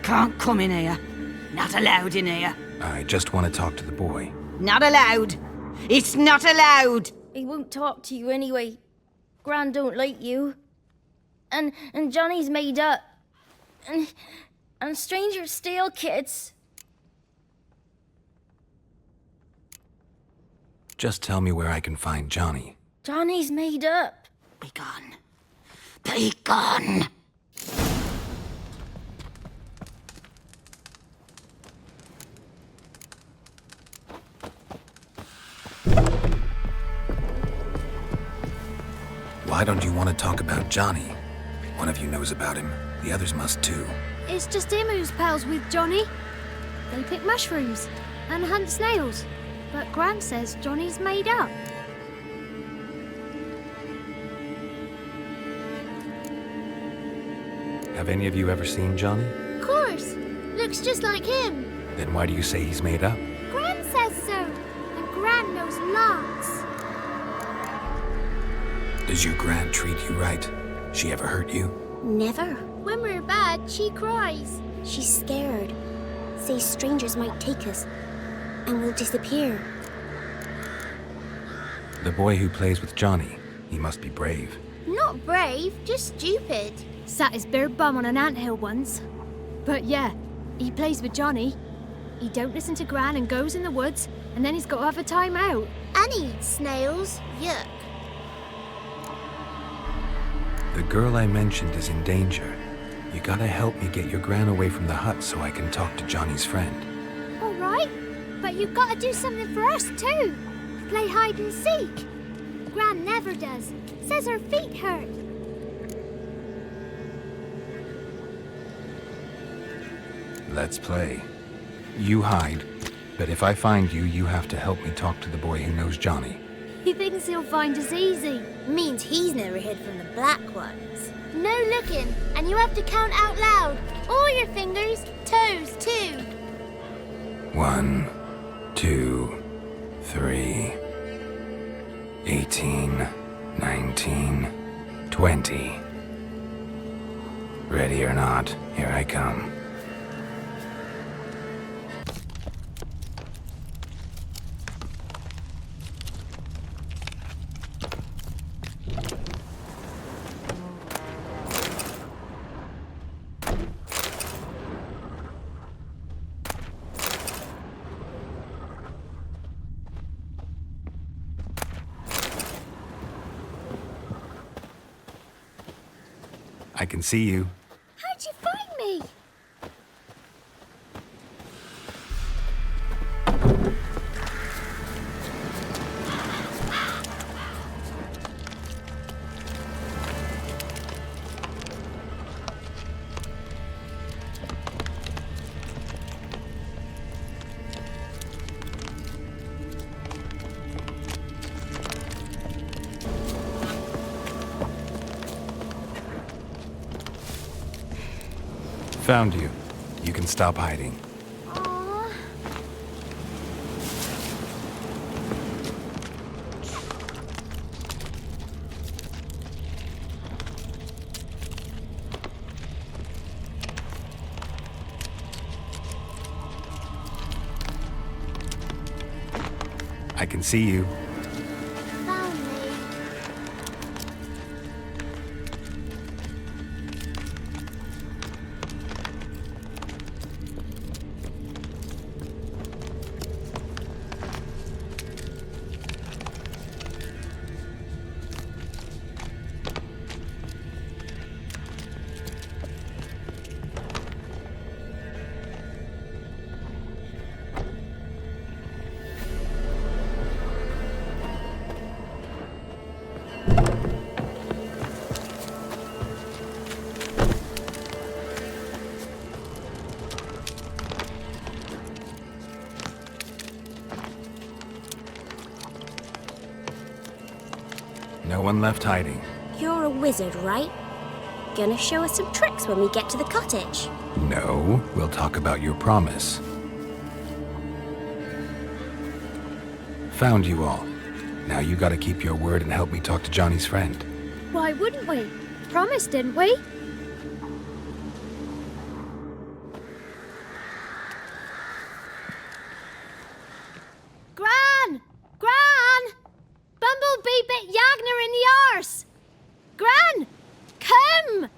Can't come in here. Not allowed in here. I just want to talk to the boy. Not allowed. It's not allowed. He won't talk to you anyway. Gran don't like you. And Johnny's made up. And strangers steal kids. Just tell me where I can find Johnny. Johnny's made up. Be gone. Be gone. Why don't you want to talk about Johnny? One of you knows about him. The others must too. It's just him who's pals with Johnny. They pick mushrooms and hunt snails. But Gran says Johnny's made up. Have any of you ever seen Johnny? Of course. Looks just like him. Then why do you say he's made up? Gran says so. And Gran knows lots. Does your Gran treat you right? She ever hurt you? Never. When we're bad, she cries. She's scared. Says strangers might take us. And we'll disappear. The boy who plays with Johnny, he must be brave. Not brave, just stupid. Sat his bare bum on an anthill once. But yeah, he plays with Johnny. He don't listen to Gran and goes in the woods, and then he's got to have a time out. And he eats snails. Yuck. The girl I mentioned is in danger. You gotta help me get your Gran away from the hut so I can talk to Johnny's friend. All right, but you've got to do something for us too. Play hide and seek. Gran never does. Says her feet hurt. Let's play. You hide, but if I find you, you have to help me talk to the boy who knows Johnny. He thinks he'll find us easy. Means he's never hid from the black ones. No looking, and you have to count out loud. All your fingers, toes too. 1, 2, 3, 18, 19, 20. Ready or not, here I come. I can see you. How'd you find me? Found you. You can stop hiding. Aww. I can see you. Found me. No one left hiding. You're a wizard, right? Gonna show us some tricks when we get to the cottage. No, we'll talk about your promise. Found you all. Now you gotta keep your word and help me talk to Johnny's friend. Why wouldn't we? Promised, didn't we? Gran! Gran! Bumblebee bit Yagner in the arse! Gran! Come!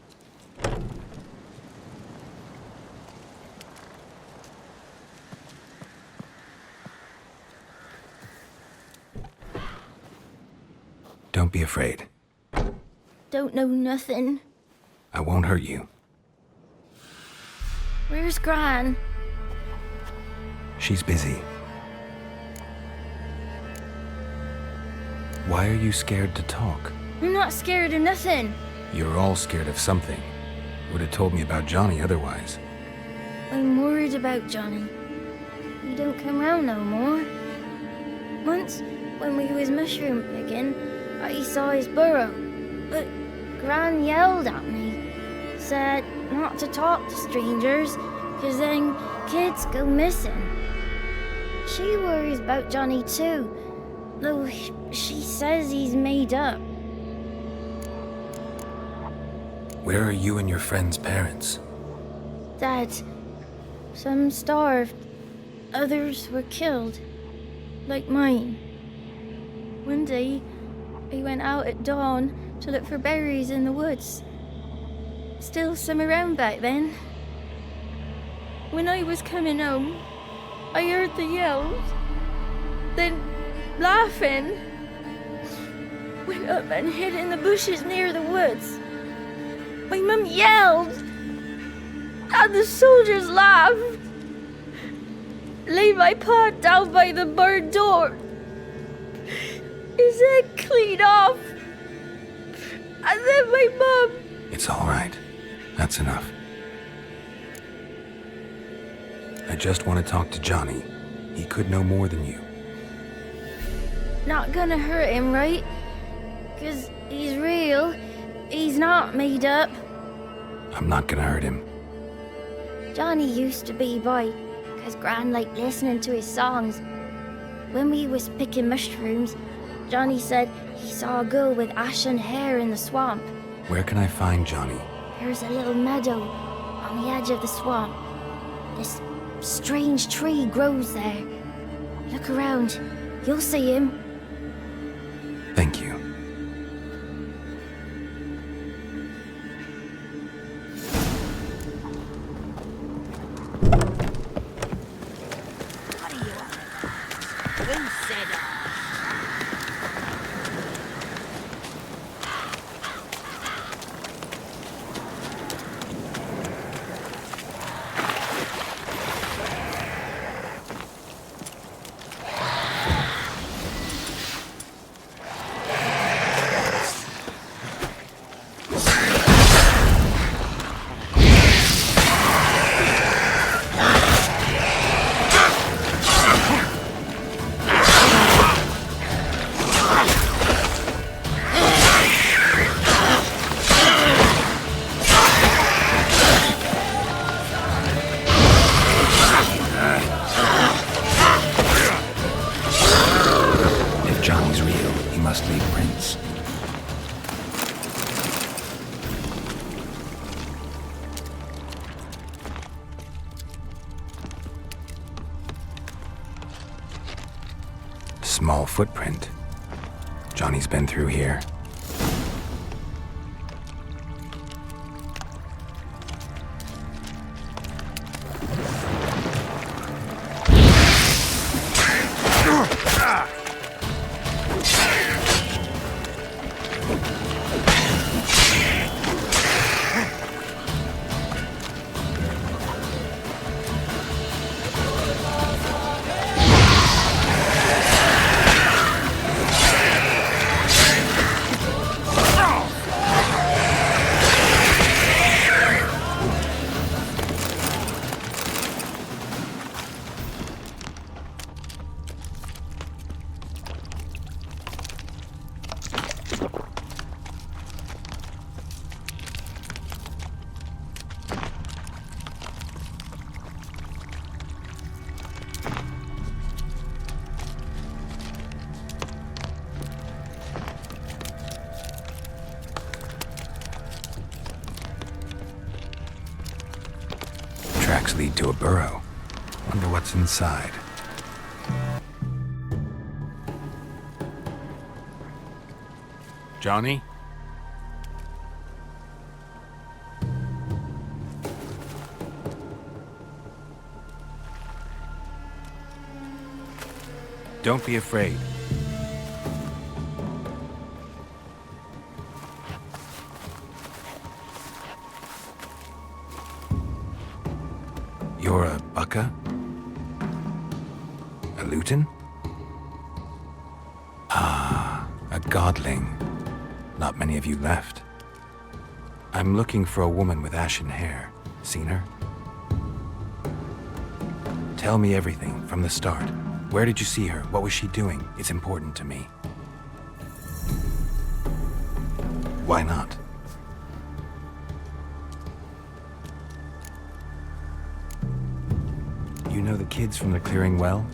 Don't be afraid. Don't know nothing. I won't hurt you. Where's Gran? She's busy. Why are you scared to talk? I'm not scared of nothing. You're all scared of something. Would have told me about Johnny otherwise. I'm worried about Johnny. He don't come round no more. Once, when we was mushroom picking, I saw his burrow. But Gran yelled at me. Said not to talk to strangers, 'cause then kids go missing. She worries about Johnny too, though she says he's made up. Where are you and your friend's parents? Dad, some starved, others were killed, like mine. One day, I went out at dawn to look for berries in the woods. Still some around back then. When I was coming home, I heard the yells, then laughing. Went up and hid in the bushes near the woods. My mum yelled, and the soldiers laughed. Laid my pa down by the barn door. His head clean off. And then my mum... It's all right. That's enough. I just want to talk to Johnny. He could know more than you. Not gonna hurt him, right? 'Cause he's real. He's not made up. I'm not gonna hurt him. Johnny used to be by, 'cause Gran liked listening to his songs. When we was picking mushrooms, Johnny said he saw a girl with ashen hair in the swamp. Where can I find Johnny? There's a little meadow on the edge of the swamp. This strange tree grows there. Look around. You'll see him. Thank you. Small footprint. Johnny's been through here. Tracks lead to a burrow. Wonder what's inside. Johnny? Don't be afraid. You're a Bucka? A Luton? Ah, a godling. Not many of you left. I'm looking for a woman with ashen hair. Seen her? Tell me everything from the start. Where did you see her? What was she doing? It's important to me. Why not? You know the kids from the clearing well?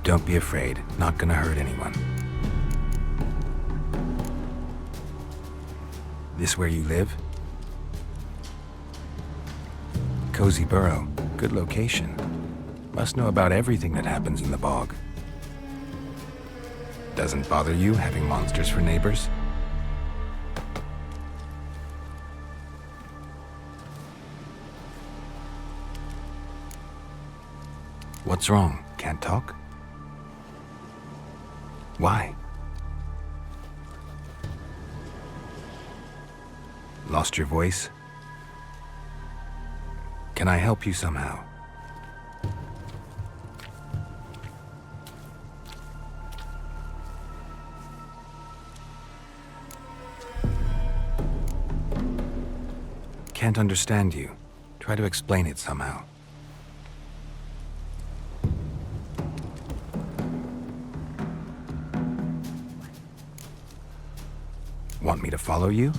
Don't be afraid. Not gonna hurt anyone. This where you live? Cozy burrow. Good location. Must know about everything that happens in the bog. Doesn't bother you having monsters for neighbors? What's wrong? Can't talk? Why? Lost your voice? Can I help you somehow? Can't understand you. Try to explain it somehow. Want me to follow you?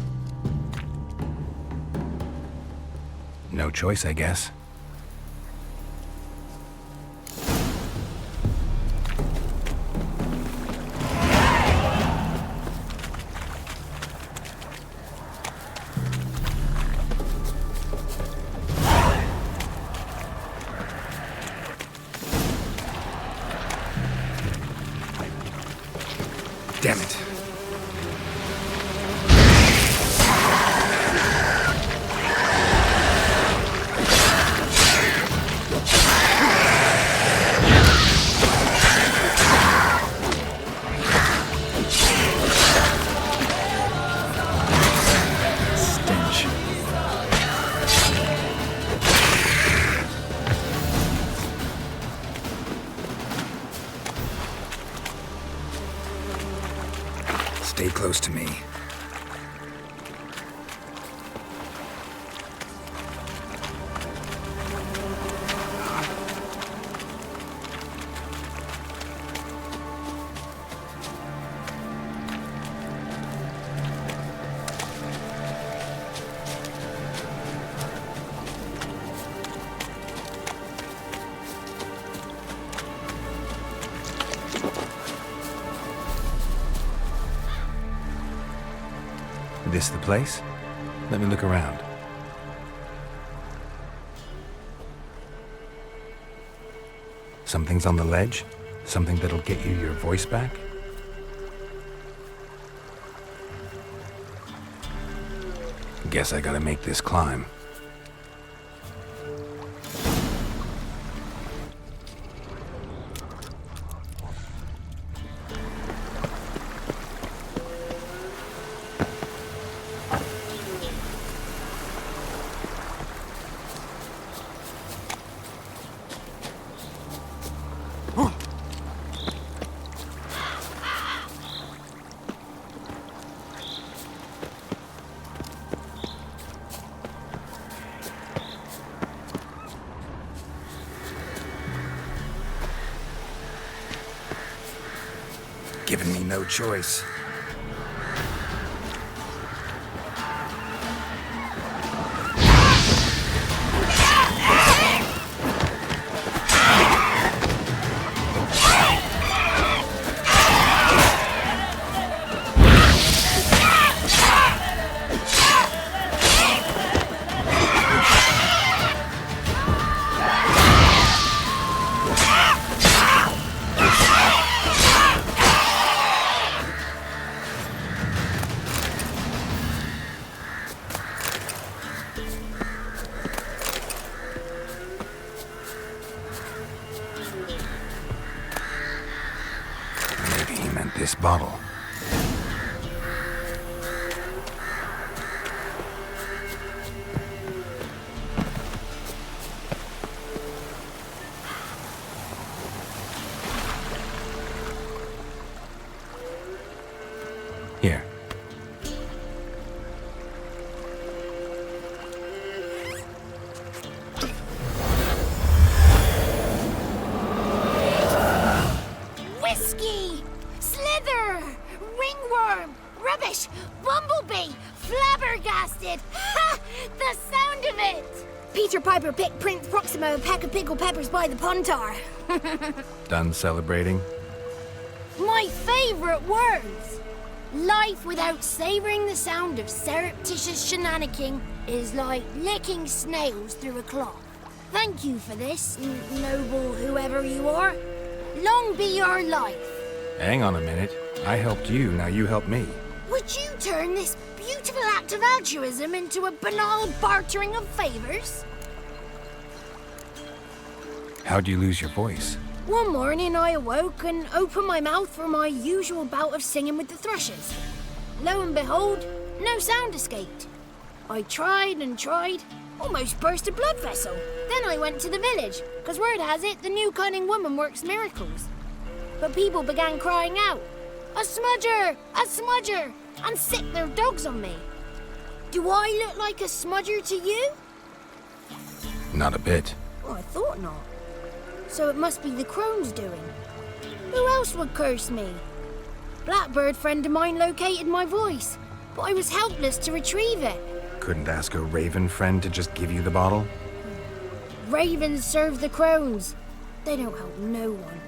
No choice, I guess. Damn it. Stay close to me. This the place? Let me look around. Something's on the ledge? Something that'll get you your voice back? Guess I gotta make this climb. Giving me no choice. This bottle. flabbergasted! Ha! The sound of it! Peter Piper picked Prince Proximo a peck of pickled peppers by the pontar. Done celebrating? My favourite words! Life without savouring the sound of surreptitious shenanigans is like licking snails through a cloth. Thank you for this, noble whoever you are. Long be your life. Hang on a minute. I helped you, now you help me. Would you turn this beautiful act of altruism into a banal bartering of favours? How'd you lose your voice? One morning I awoke and opened my mouth for my usual bout of singing with the thrushes. Lo and behold, no sound escaped. I tried and tried, almost burst a blood vessel. Then I went to the village, because word has it the new cunning woman works miracles. But people began crying out, "A smudger! A smudger!" and sick their dogs on me. Do I look like a smudger to you? Not a bit. Well, I thought not. So it must be the crone's doing. Who else would curse me? Blackbird friend of mine located my voice, but I was helpless to retrieve it. Couldn't ask a raven friend to just give you the bottle? Ravens serve the crones. They don't help no one.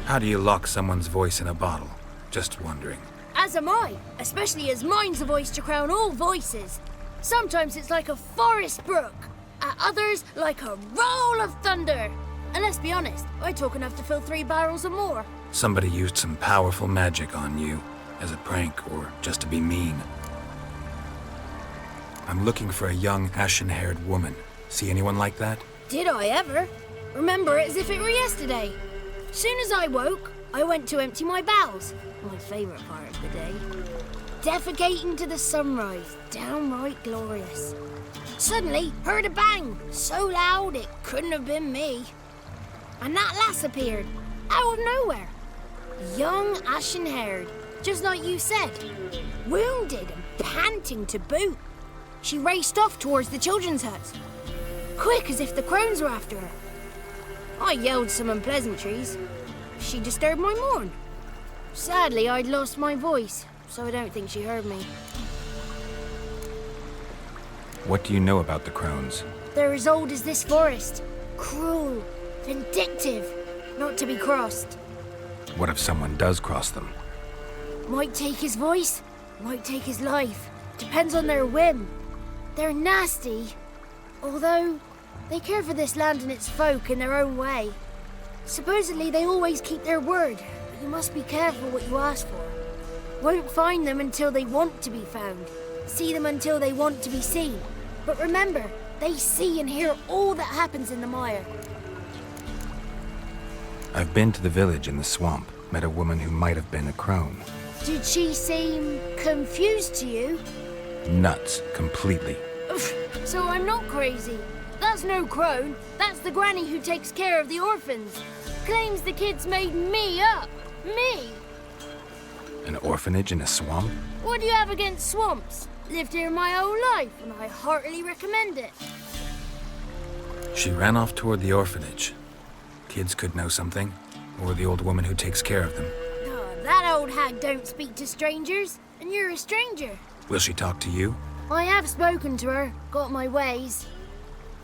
How do you lock someone's voice in a bottle? Just wondering. As am I, especially as mine's a voice to crown all voices. Sometimes it's like a forest brook, at others like a roll of thunder. And let's be honest, I talk enough to fill 3 barrels or more. Somebody used some powerful magic on you, as a prank or just to be mean. I'm looking for a young, ashen-haired woman. See anyone like that? Did I ever? Remember it as if it were yesterday. Soon as I woke, I went to empty my bowels. My favourite part of the day. Defecating to the sunrise, downright glorious. Suddenly, heard a bang, so loud it couldn't have been me. And that lass appeared, out of nowhere. Young, ashen-haired, just like you said. Wounded and panting to boot. She raced off towards the children's huts. Quick as if the crones were after her. I yelled some unpleasantries. She disturbed my morn. Sadly, I'd lost my voice, so I don't think she heard me. What do you know about the crones? They're as old as this forest. Cruel, vindictive, not to be crossed. What if someone does cross them? Might take his voice, might take his life. Depends on their whim. They're nasty, although they care for this land and its folk in their own way. Supposedly they always keep their word, but you must be careful what you ask for. Won't find them until they want to be found. See them until they want to be seen. But remember, they see and hear all that happens in the mire. I've been to the village in the swamp, met a woman who might have been a crone. Did she seem confused to you? Nuts, completely. So I'm not crazy. That's no crone. That's the granny who takes care of the orphans. Claims the kids made me up. Me. An orphanage in a swamp? What do you have against swamps? Lived here my whole life, and I heartily recommend it. She ran off toward the orphanage. Kids could know something, or the old woman who takes care of them. Oh, that old hag don't speak to strangers, and you're a stranger. Will she talk to you? I have spoken to her, got my ways.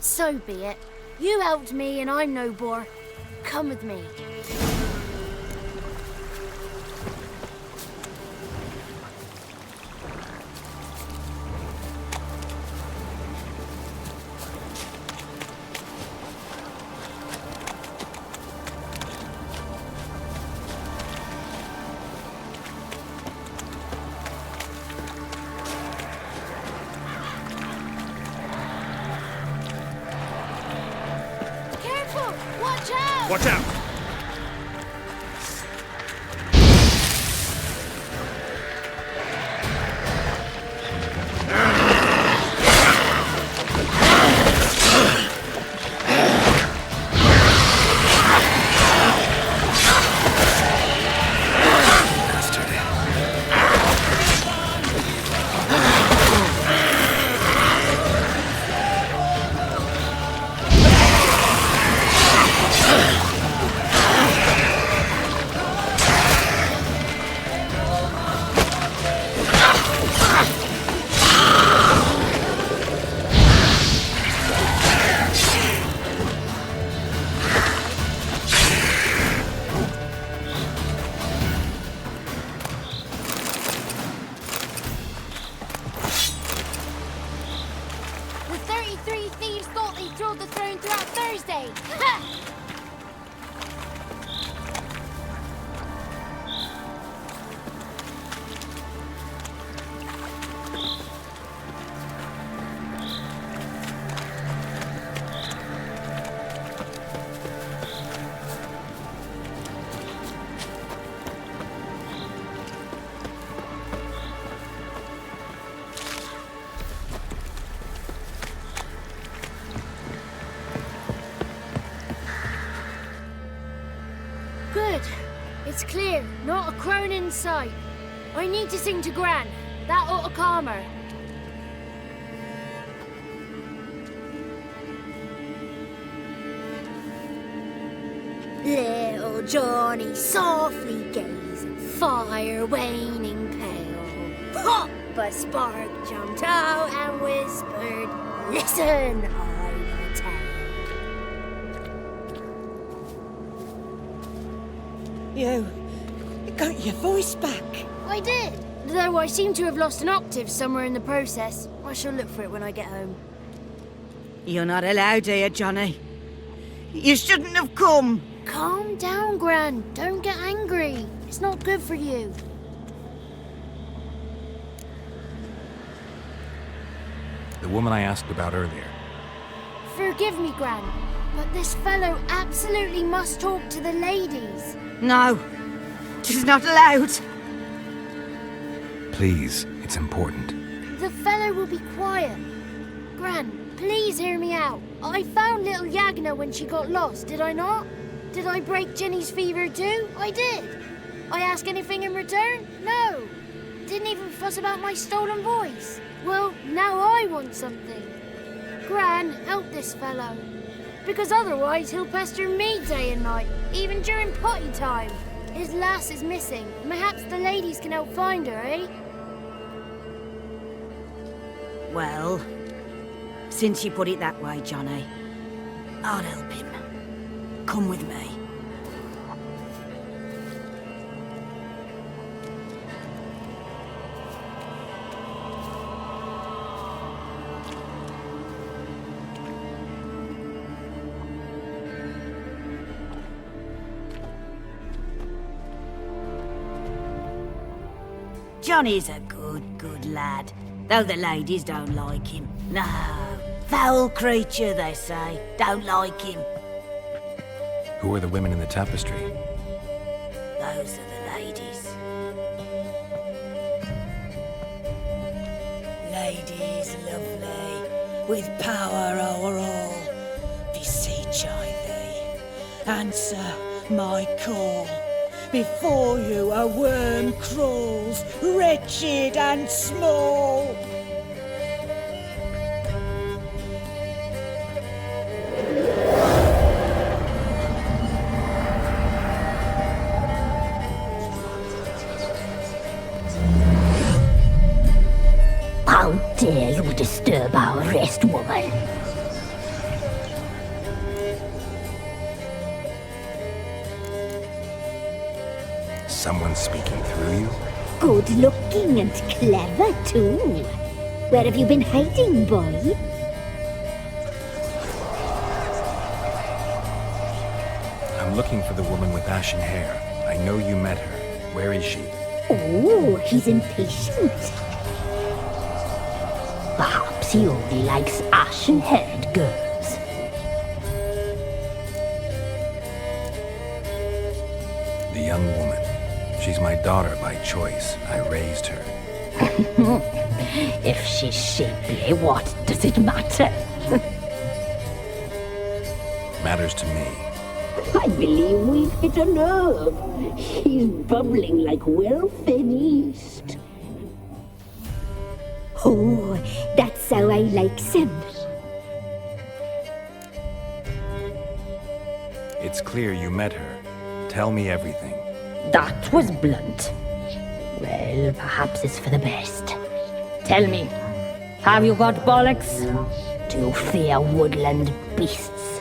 So be it. You helped me, and I'm no bore. Come with me. Watch out! Thursday! Good. It's clear. Not a crone in sight. I need to sing to Gran. That ought to calm her. Little Johnny softly gazing, fire waning pale. Pop! A spark jumped out and whispered, "Listen, I will tell." You got your voice back. I did. Though I seem to have lost an octave somewhere in the process. I shall look for it when I get home. You're not allowed here, Johnny. You shouldn't have come. Calm down, Gran. Don't get angry. It's not good for you. The woman I asked about earlier. Forgive me, Gran, but this fellow absolutely must talk to the ladies. No, she's not allowed. Please, it's important. The fellow will be quiet. Gran, please hear me out. I found little Yagna when she got lost, did I not? Did I break Jenny's fever too? I did. I ask anything in return? No. Didn't even fuss about my stolen voice. Well, now I want something. Gran, help this fellow. Because otherwise he'll pester me day and night, even during potty time. His lass is missing. Perhaps the ladies can help find her, eh? Well, since you put it that way, Johnny, I'll help him. Come with me. Johnny's a good lad, though the ladies don't like him. No, foul creature, they say. Don't like him. Who are the women in the tapestry? Those are the ladies. Ladies lovely, with power o'er all, beseech I thee, answer my call. Before you a worm crawls, wretched and small. How dare you disturb our rest, woman? Someone speaking through you? Good looking and clever, too. Where have you been hiding, boy? I'm looking for the woman with ashen hair. I know you met her. Where is she? Oh, he's impatient. Perhaps he only likes ashen-haired girls. The young woman. She's my daughter by choice. I raised her. If she's shapely, what does it matter? Matters to me. I believe we've hit a nerve. He's bubbling like well-fed yeast. Oh, that's how I like him. It's clear you met her. Tell me everything. That was blunt. Well, perhaps it's for the best. Tell me, have you got bollocks? Do you fear woodland beasts?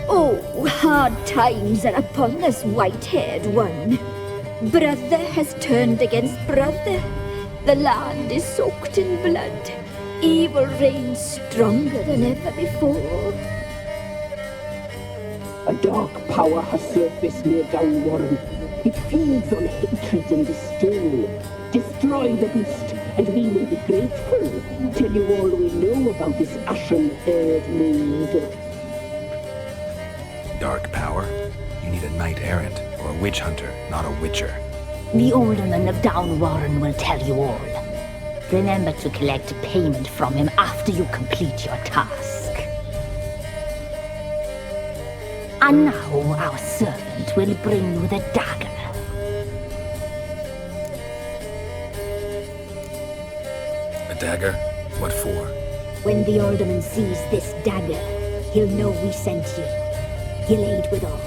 Oh, hard times are upon us, white-haired one. Brother has turned against brother. The land is soaked in blood. evil reigns stronger than ever before. A dark power has surfaced near Downwarren. It feeds on hatred and disdain. Destroy the beast, and we will be grateful. Tell you all we know about this ashen-haired maid. Dark power? You need a knight-errant or a witch hunter, not a witcher. The alderman of Downwarren will tell you all. Remember to collect payment from him after you complete your task. And now our servant will bring you the dagger. A dagger? What for? When the alderman sees this dagger, he'll know we sent you. He'll aid with all.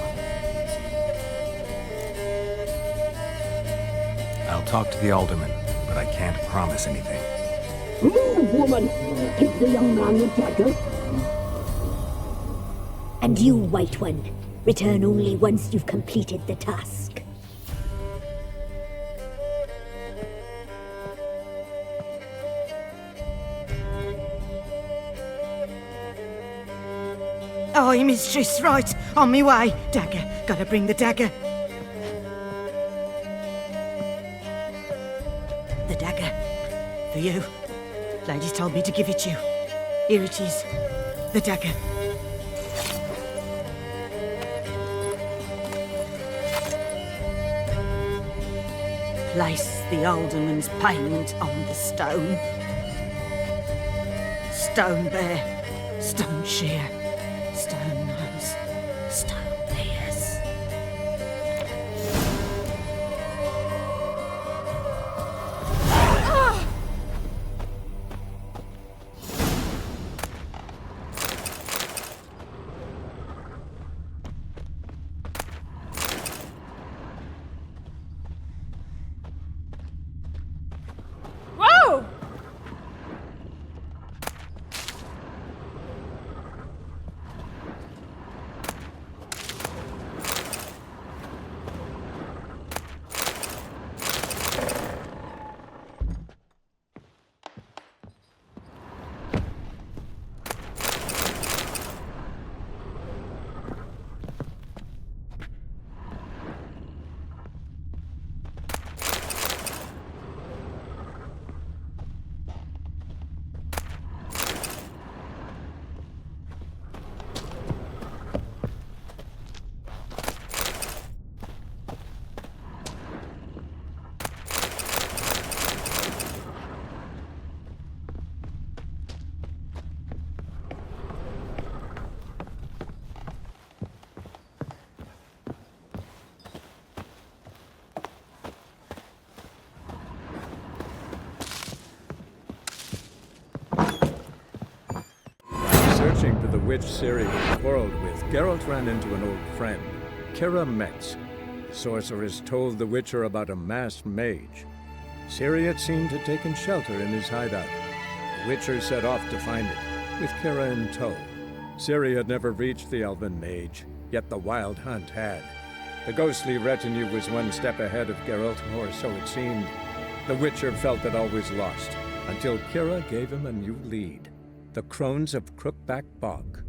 I'll talk to the alderman, but I can't promise anything. Move, woman! Give the young man the dagger. And you, White One, return only once you've completed the task. Aye, mistress, right. On me way. Dagger. Gotta bring the dagger. The dagger. For you. Lady told me to give it you. Here it is. The dagger. Place the alderman's payment on the stone. Stone bear. Stone shear. Stone nose. Stone ears. Whoa! Searching for the witch Ciri had quarreled with, Geralt ran into an old friend, Kira Metz. The sorceress told the Witcher about a masked mage. Ciri, it seemed, had taken shelter in his hideout. The Witcher set off to find it, with Kira in tow. Ciri had never reached the elven mage, yet the Wild Hunt had. The ghostly retinue was one step ahead of Geralt, or so it seemed. The Witcher felt that all was lost, until Kira gave him a new lead. The Crones of Crookback Bog.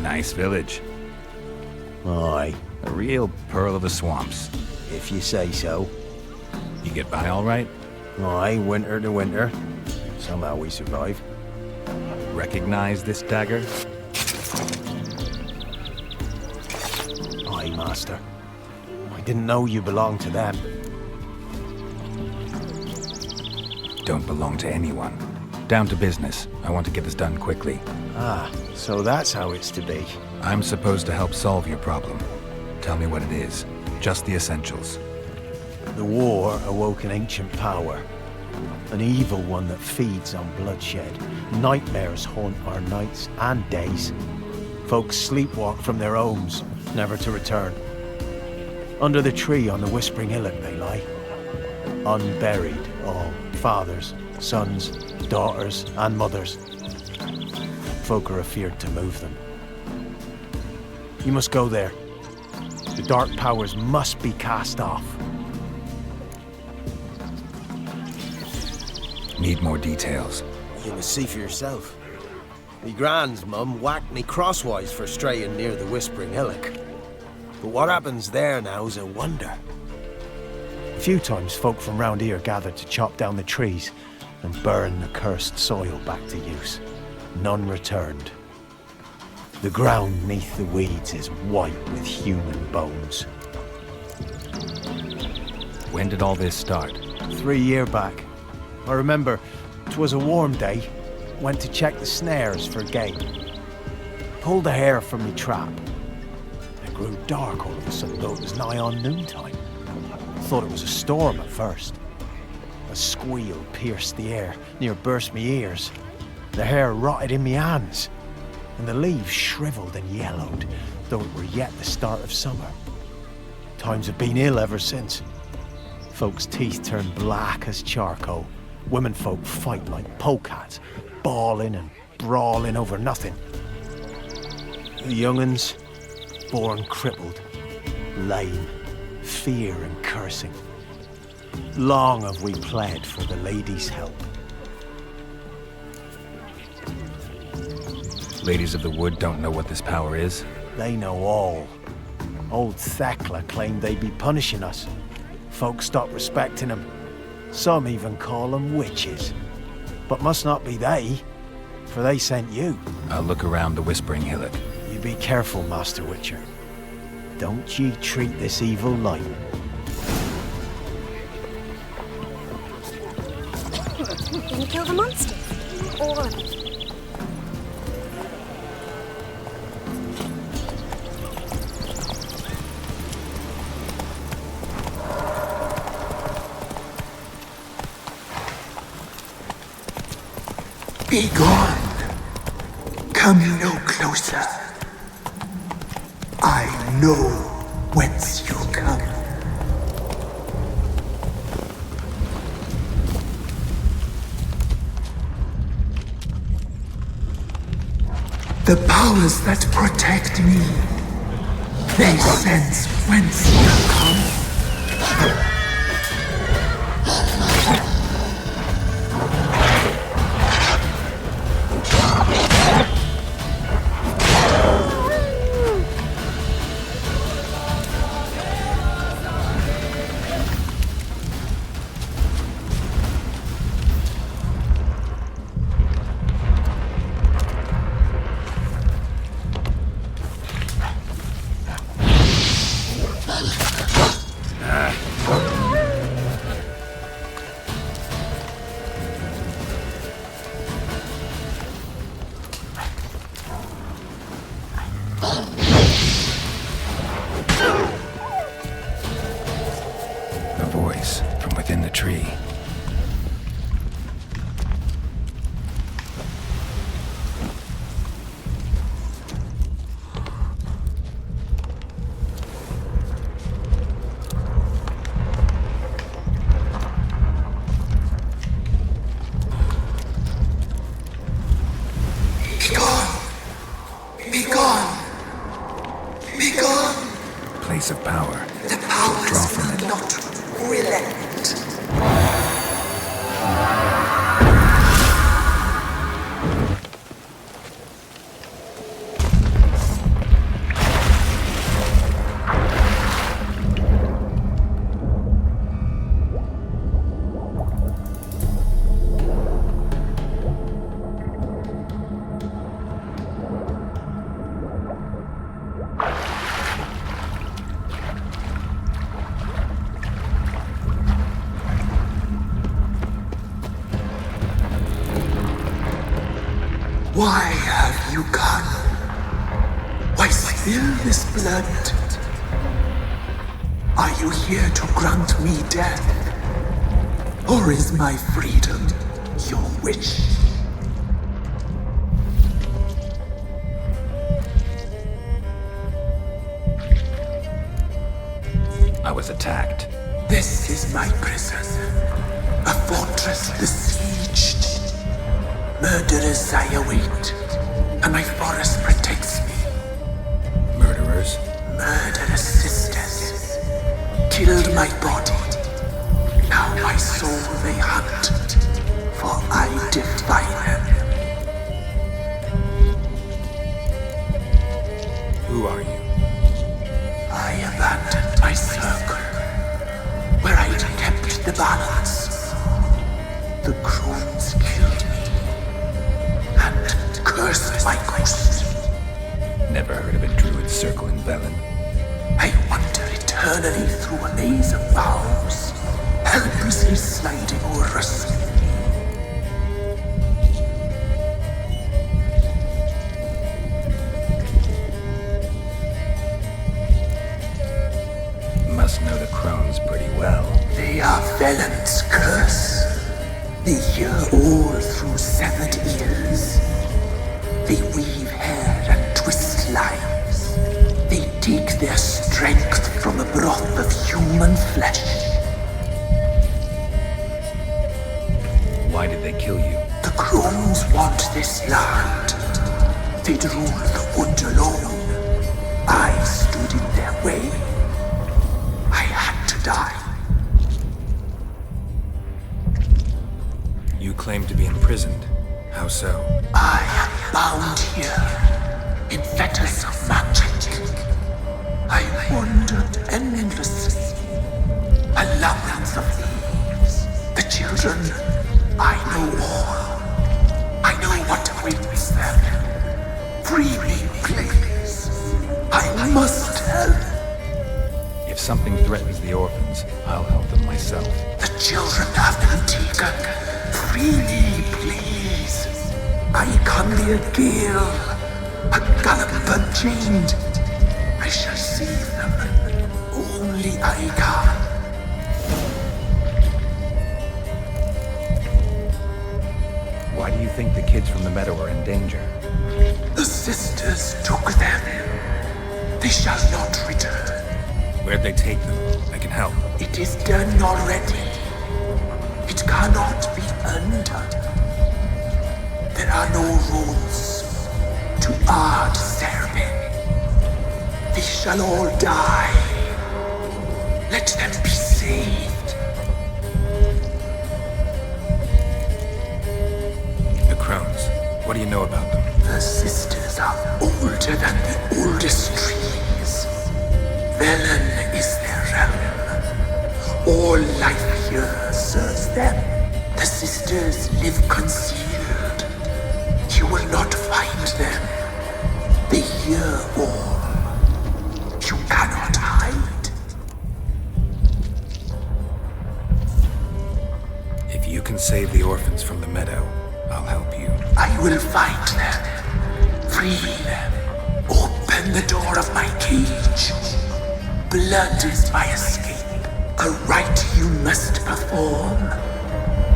Nice village. Aye. A real pearl of the swamps. If you say so. You get by all right? Aye, winter to winter. Somehow we survive. Recognize this dagger? Aye, master. I didn't know you belonged to them. Don't belong to anyone. Down to business. I want to get this done quickly. Ah, so that's how it's to be. I'm supposed to help solve your problem. Tell me what it is. Just the essentials. The war awoke an ancient power. An evil one that feeds on bloodshed. Nightmares haunt our nights and days. Folks sleepwalk from their homes, never to return. Under the tree on the Whispering Hillock they lie. Unburied, all. Fathers, sons, daughters, and mothers. Folk are afeard to move them. You must go there. The dark powers must be cast off. Need more details. You must see for yourself. Me grand's mum whacked me crosswise for straying near the Whispering Hillock. But what happens there now's a wonder. A few times folk from round here gathered to chop down the trees and burn the cursed soil back to use. None returned. The ground neath the weeds is white with human bones. When did all this start? 3 years back. I remember 'twas a warm day. Went to check the snares for game. Pulled the hare from me trap. It grew dark all of a sudden, though it was nigh on noontime. Thought it was a storm at first. A squeal pierced the air, near burst me ears. The hair rotted in me hands, and the leaves shriveled and yellowed, though it were yet the start of summer. Times have been ill ever since. Folks' teeth turn black as charcoal. Womenfolk fight like polecats, bawling and brawling over nothing. The young'uns, born crippled, lame, fear and cursing. Long have we pled for the lady's help. Ladies of the Wood don't know what this power is? They know all. Old Thekla claimed they'd be punishing us. Folks stopped respecting them. Some even call them witches. But must not be they, for they sent you. I'll look around the Whispering Hillock. You be careful, Master Witcher. Don't ye treat this evil light. Can you kill the monsters? All of them. Be gone. Come no closer. I know whence you come. The powers that protect me, they sense whence you come. A voice from within the tree. Be gone. Be gone. Be gone. Place of power. The powers Draw from it. will not relent. Why have you come? Why spill this blood? Are you here to grant me death? Or is my freedom your wish? I was attacked. This is my prison. A fortress besieged. Murderers I await, and my forest protects me. Murderers? Murderous sisters killed my body. Now my soul they hunt, for I defy them. Who are you? I abandoned my circle, where I'd kept the balance. The crones killed me, and cursed my ghost. Never heard of a druid circle in Velen. I wander eternally through a maze of vows, helplessly sliding over us. Must know the crones pretty well. They are Velen's curse. They hear all through severed ears. They weave hair and twist lives. They take their strength from the broth of human flesh. Why did they kill you? The crones want this land. They'd rule the wood alone. I stood in their way. I had to die. You claim to be imprisoned. How so? I am bound here in fetters of magic. I wandered endlessly, a labyrinth of leaves. The children, I know all. I know what awaits them. Free me, please. I must help. If something threatens the orphans, I'll help them myself. The children have been taken. Free me, please. I can be a gale, a gallop unchained. I shall save them. Only I can. Why do you think the kids from the meadow are in danger? The sisters took them. They shall not return. Where'd they take them? I can help. It is done already. It cannot be undone. There are no rules to our ceremony. They shall all die. Let them be saved. The crones. What do you know about them? The sisters are older than the oldest trees. Velen is their realm. All life here serves them. The sisters live concealed. You will not find them. They hear all. You cannot hide. If you can save the orphans from the meadow, I'll help you. I will find them. Free them. Open the door of my cage. Blood is my escape. A rite you must perform.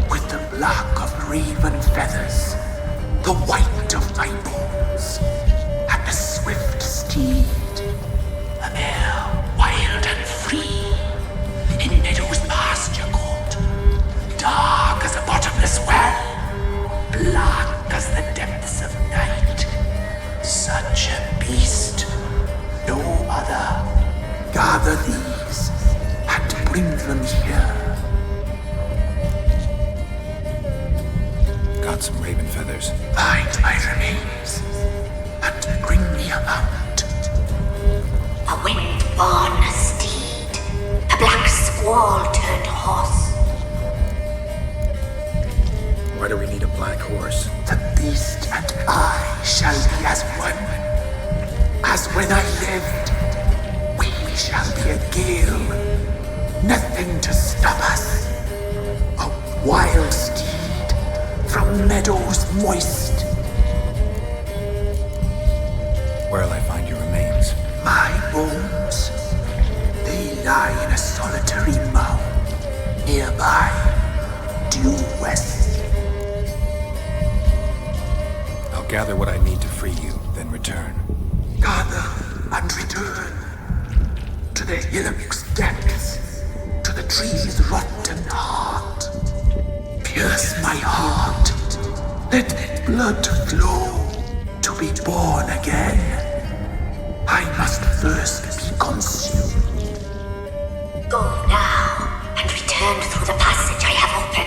With the black of raven feathers, the white of my bones, and a swift steed. A mare wild and free, in meadows pasture court, dark as a bottomless well, black as the depths of night. Such a beast, no other. Gather these and bring them here. Got some raven feathers. Find my remains and bring me a mount. A wind-born steed, a black squall turned horse. Why do we need a black horse? The beast and I shall be as one. As when I lived, we shall be a gale. Nothing to stop us. A wild steed from meadows moist. Where'll I find your remains? My bones, they lie in a solitary mound nearby, due west. I'll gather what I need to free you, then return. Gather and return to the Hillamix depths, to the tree's rotten heart. Pierce my heart, let blood flow to be born again. I must first be consumed. Go now and return through the passage I have opened.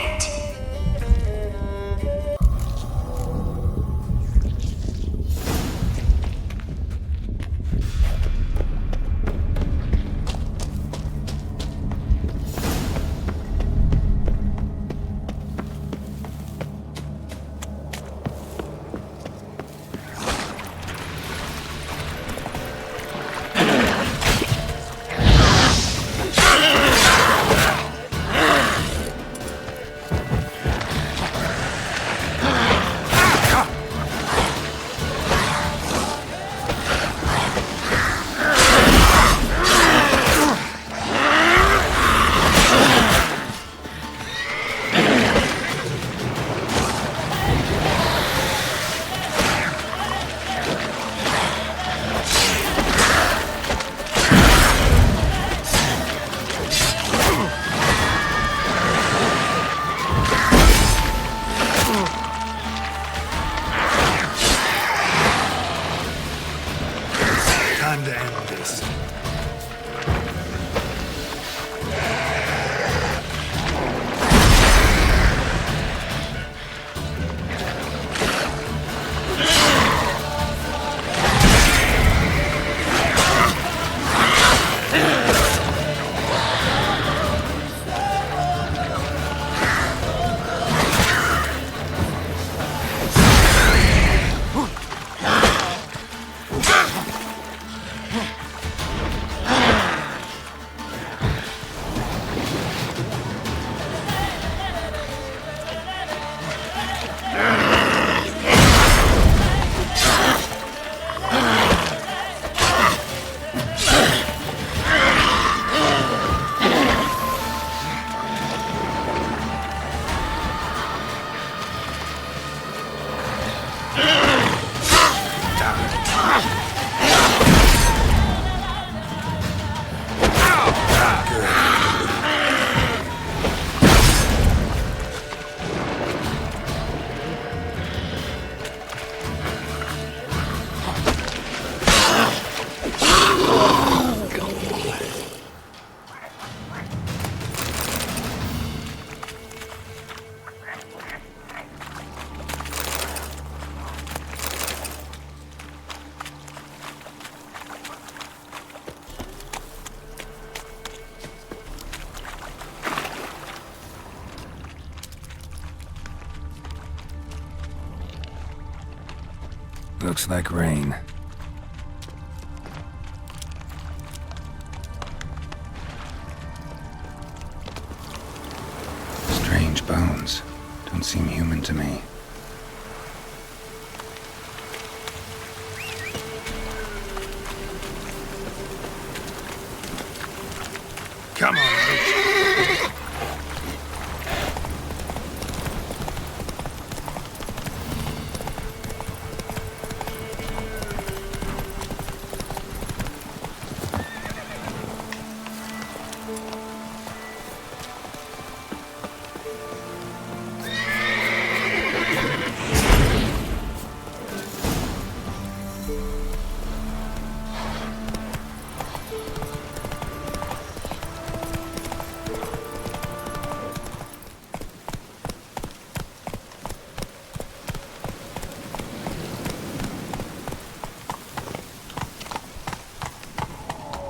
Time to end this. Looks like rain. Strange bones. Don't seem human to me. Come on, Luke.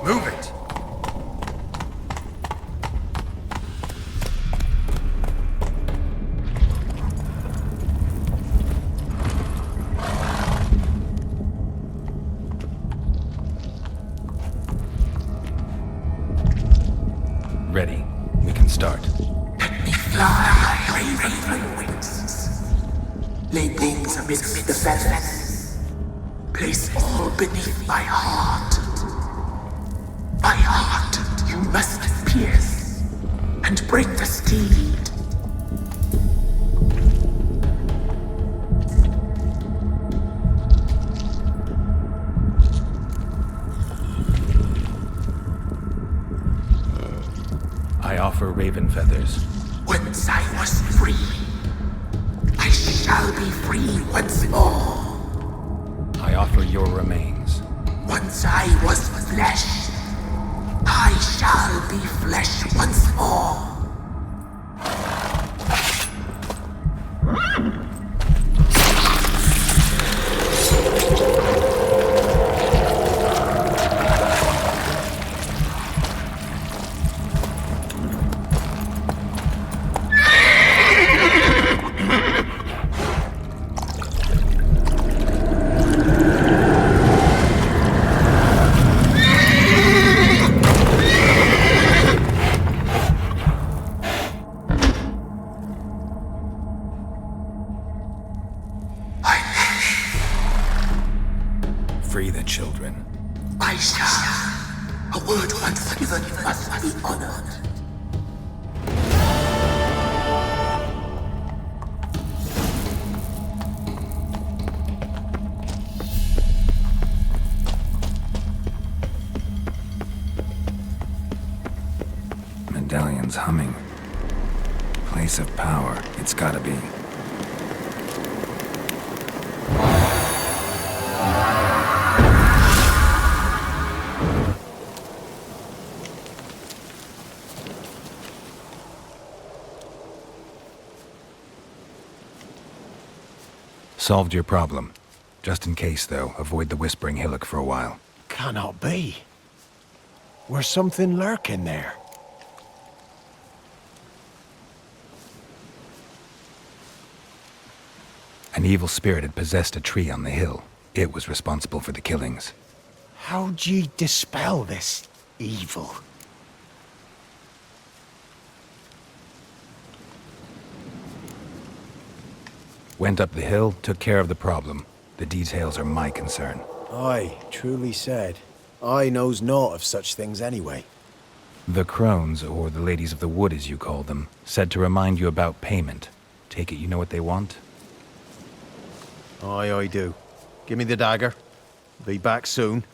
Move it! Ready. We can start. Let me fly, raven wings. Lay wings amidst the feathers. Place all beneath my heart. My heart you must pierce and break the steed. I offer raven feathers. Once I was free, I shall be free once more. I offer your remains. Once I was flesh, I shall be flesh once more. Free the children. I shall. A word once given must be honored. Medallion's humming. Place of power. It's gotta be. Solved your problem. Just in case, though, avoid the Whispering Hillock for a while. Cannot be. Where's something lurking there? An evil spirit had possessed a tree on the hill. It was responsible for the killings. How'd ye dispel this evil? Went up the hill, took care of the problem. The details are my concern. Aye, truly said. I knows naught of such things anyway. The crones, or the ladies of the wood as you call them, said to remind you about payment. Take it you know what they want? Aye, I do. Give me the dagger. Be back soon.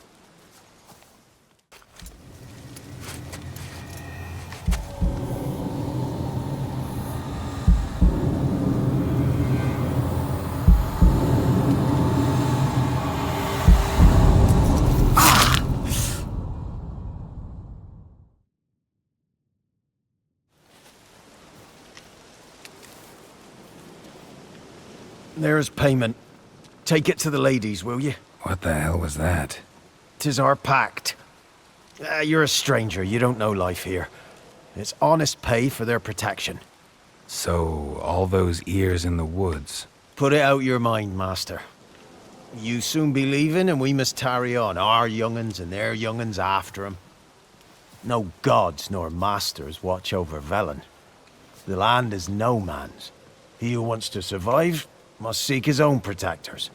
There's payment. Take it to the ladies, will you? What the hell was that? 'Tis our pact. You're a stranger, you don't know life here. It's honest pay for their protection. So, all those ears in the woods. Put it out your mind, master. You soon be leaving and we must tarry on, our young'uns and their young'uns after 'em. No gods nor masters watch over Velen. The land is no man's. He who wants to survive must seek his own protectors.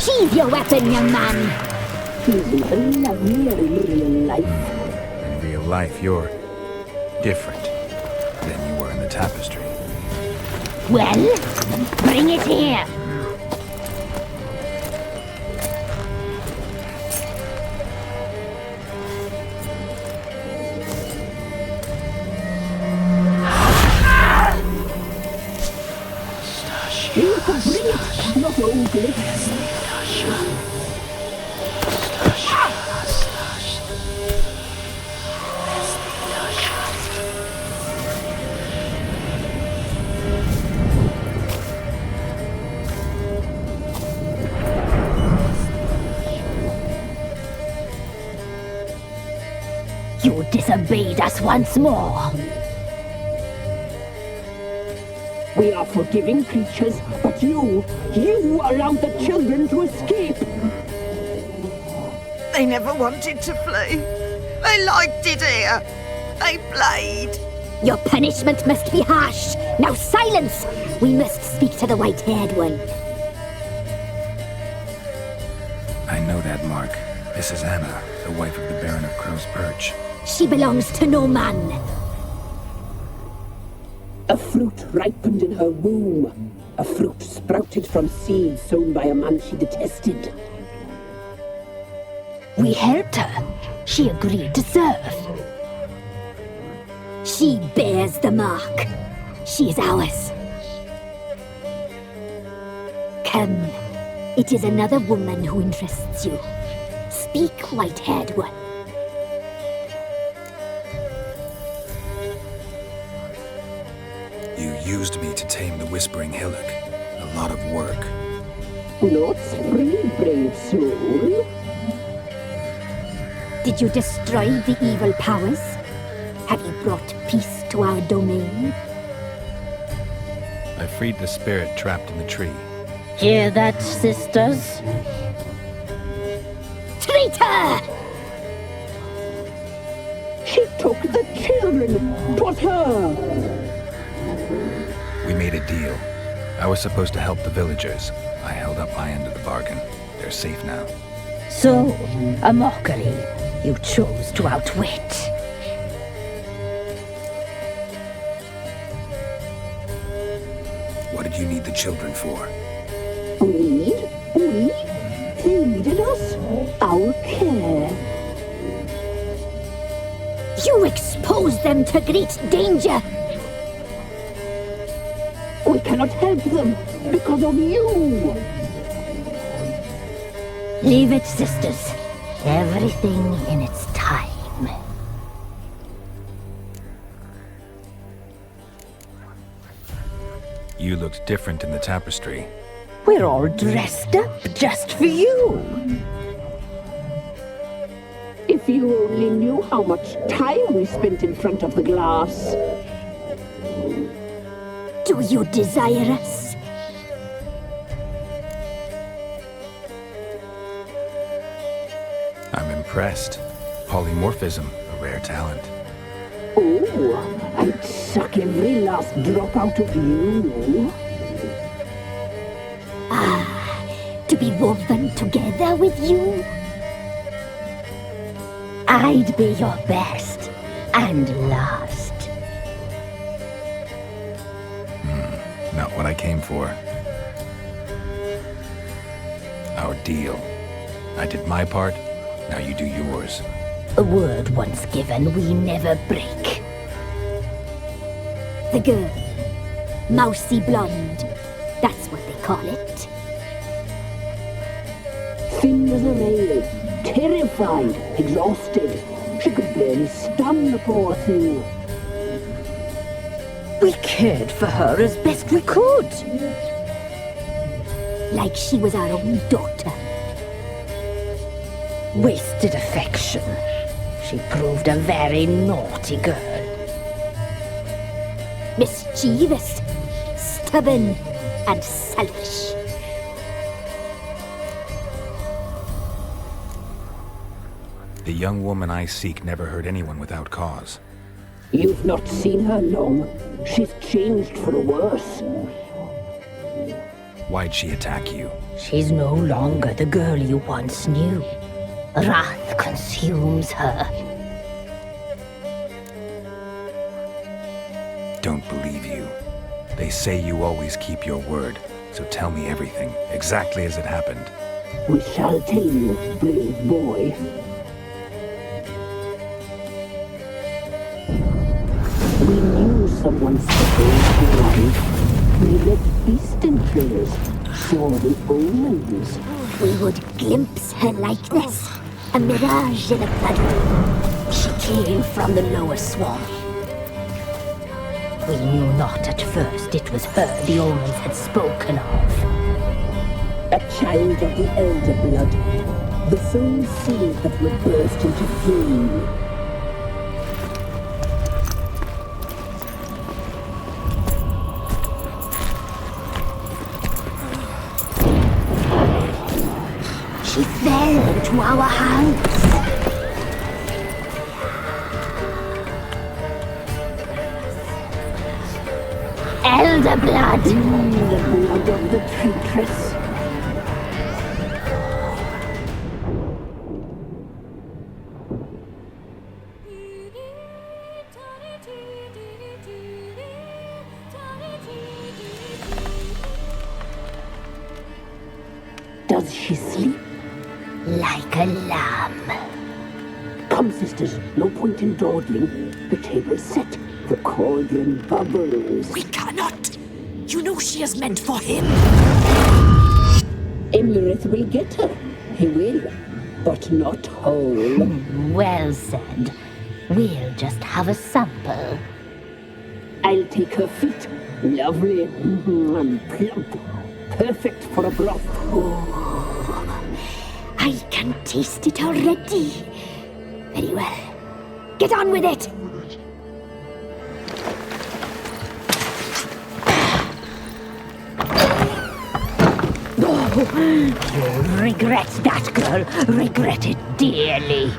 Sheathe your weapon, young man. He's even lovelier in real life. In real life, you're different than you were in the tapestry. Well, bring it here. You can bring it, not old lips. You disobeyed us once more. We are forgiving creatures, but you allowed the children to escape. They never wanted to flee. They liked it here. They played. Your punishment must be harsh. Now silence! We must speak to the white-haired one. I know that mark. This is Anna, the wife of the Baron of Crow's Perch. She belongs to no man. A fruit ripened in her womb. A fruit sprouted from seeds sown by a man she detested. We helped her. She agreed to serve. She bears the mark. She is ours. Come. It is another woman who interests you. Speak, white-haired one. You used me to tame the Whispering Hillock. A lot of work. Not free, brave soul. Did you destroy the evil powers? Have you brought peace to our domain? I freed the spirit trapped in the tree. Hear that, sisters? Traitor! She took the children. 'Twas her. We made a deal. I was supposed to help the villagers. I held up my end of the bargain. They're safe now. So, a mockery you chose to outwit. What did you need the children for? We? They needed us. Our care. You exposed them to great danger. We cannot help them because of you. Leave it, sisters. Everything in its time. You looked different in the tapestry. We're all dressed up just for you. If you only knew how much time we spent in front of the glass. Do you desire us? I'm impressed. Polymorphism, a rare talent. Oh, I'd suck every last drop out of you. To be woven together with you? I'd be your best and last. Not what I came for. Our deal. I did my part, now you do yours. A word once given, we never break. The girl. Mousy blonde. That's what they call it. Thin as a rail, terrified, exhausted. She could barely stand, the poor thing. We cared for her as best we could. Like she was our own daughter. Wasted affection. She proved a very naughty girl. Mischievous, stubborn, and selfish. The young woman I seek never hurt anyone without cause. You've not seen her long. She's changed for the worse. Why'd she attack you? She's no longer the girl you once knew. Wrath consumes her. Don't believe you. They say you always keep your word, so tell me everything, exactly as it happened. We shall tell you, brave boy. We knew someone special in life. We read beast entrails, saw the omens. We would glimpse her likeness, a mirage in a puddle. She came from the lower swamp. We knew not at first it was her the omens had spoken of. A child of the elder blood, the soul seed that would burst into flame. Elder blood! The blood of the traitress. Does she sleep? Like a lamb. Come, sisters, no point in dawdling. The table's set. The cauldron bubbles. We cannot! You know she is meant for him! Emlyrith will get her. He will, but not whole. Well said. We'll just have a sample. I'll take her feet. Lovely and plump. Perfect for a broth. I can taste it already. Very well. Get on with it! You'll regret that, girl. Regret it dearly.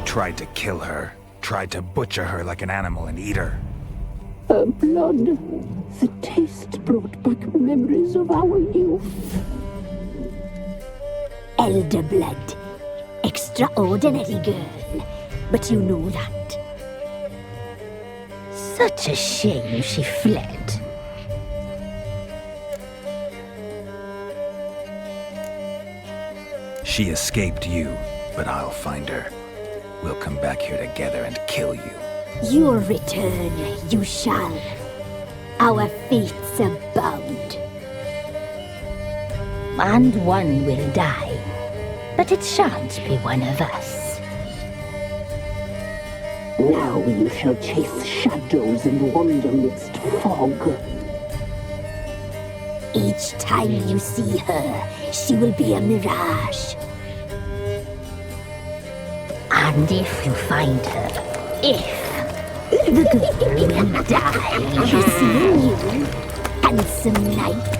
Tried to kill her. Tried to butcher her like an animal and eat her. Her blood. The taste brought back memories of our youth. Elder blood. Extraordinary girl. But you know that. Such a shame she fled. She escaped you, but I'll find her. We'll come back here together and kill you. You'll return, you shall. Our fates are bound. And one will die, but it shan't be one of us. Now you shall chase shadows and wander midst fog. Each time you see her, she will be a mirage. And if you find her, the girl will die. Seeing you, handsome knight.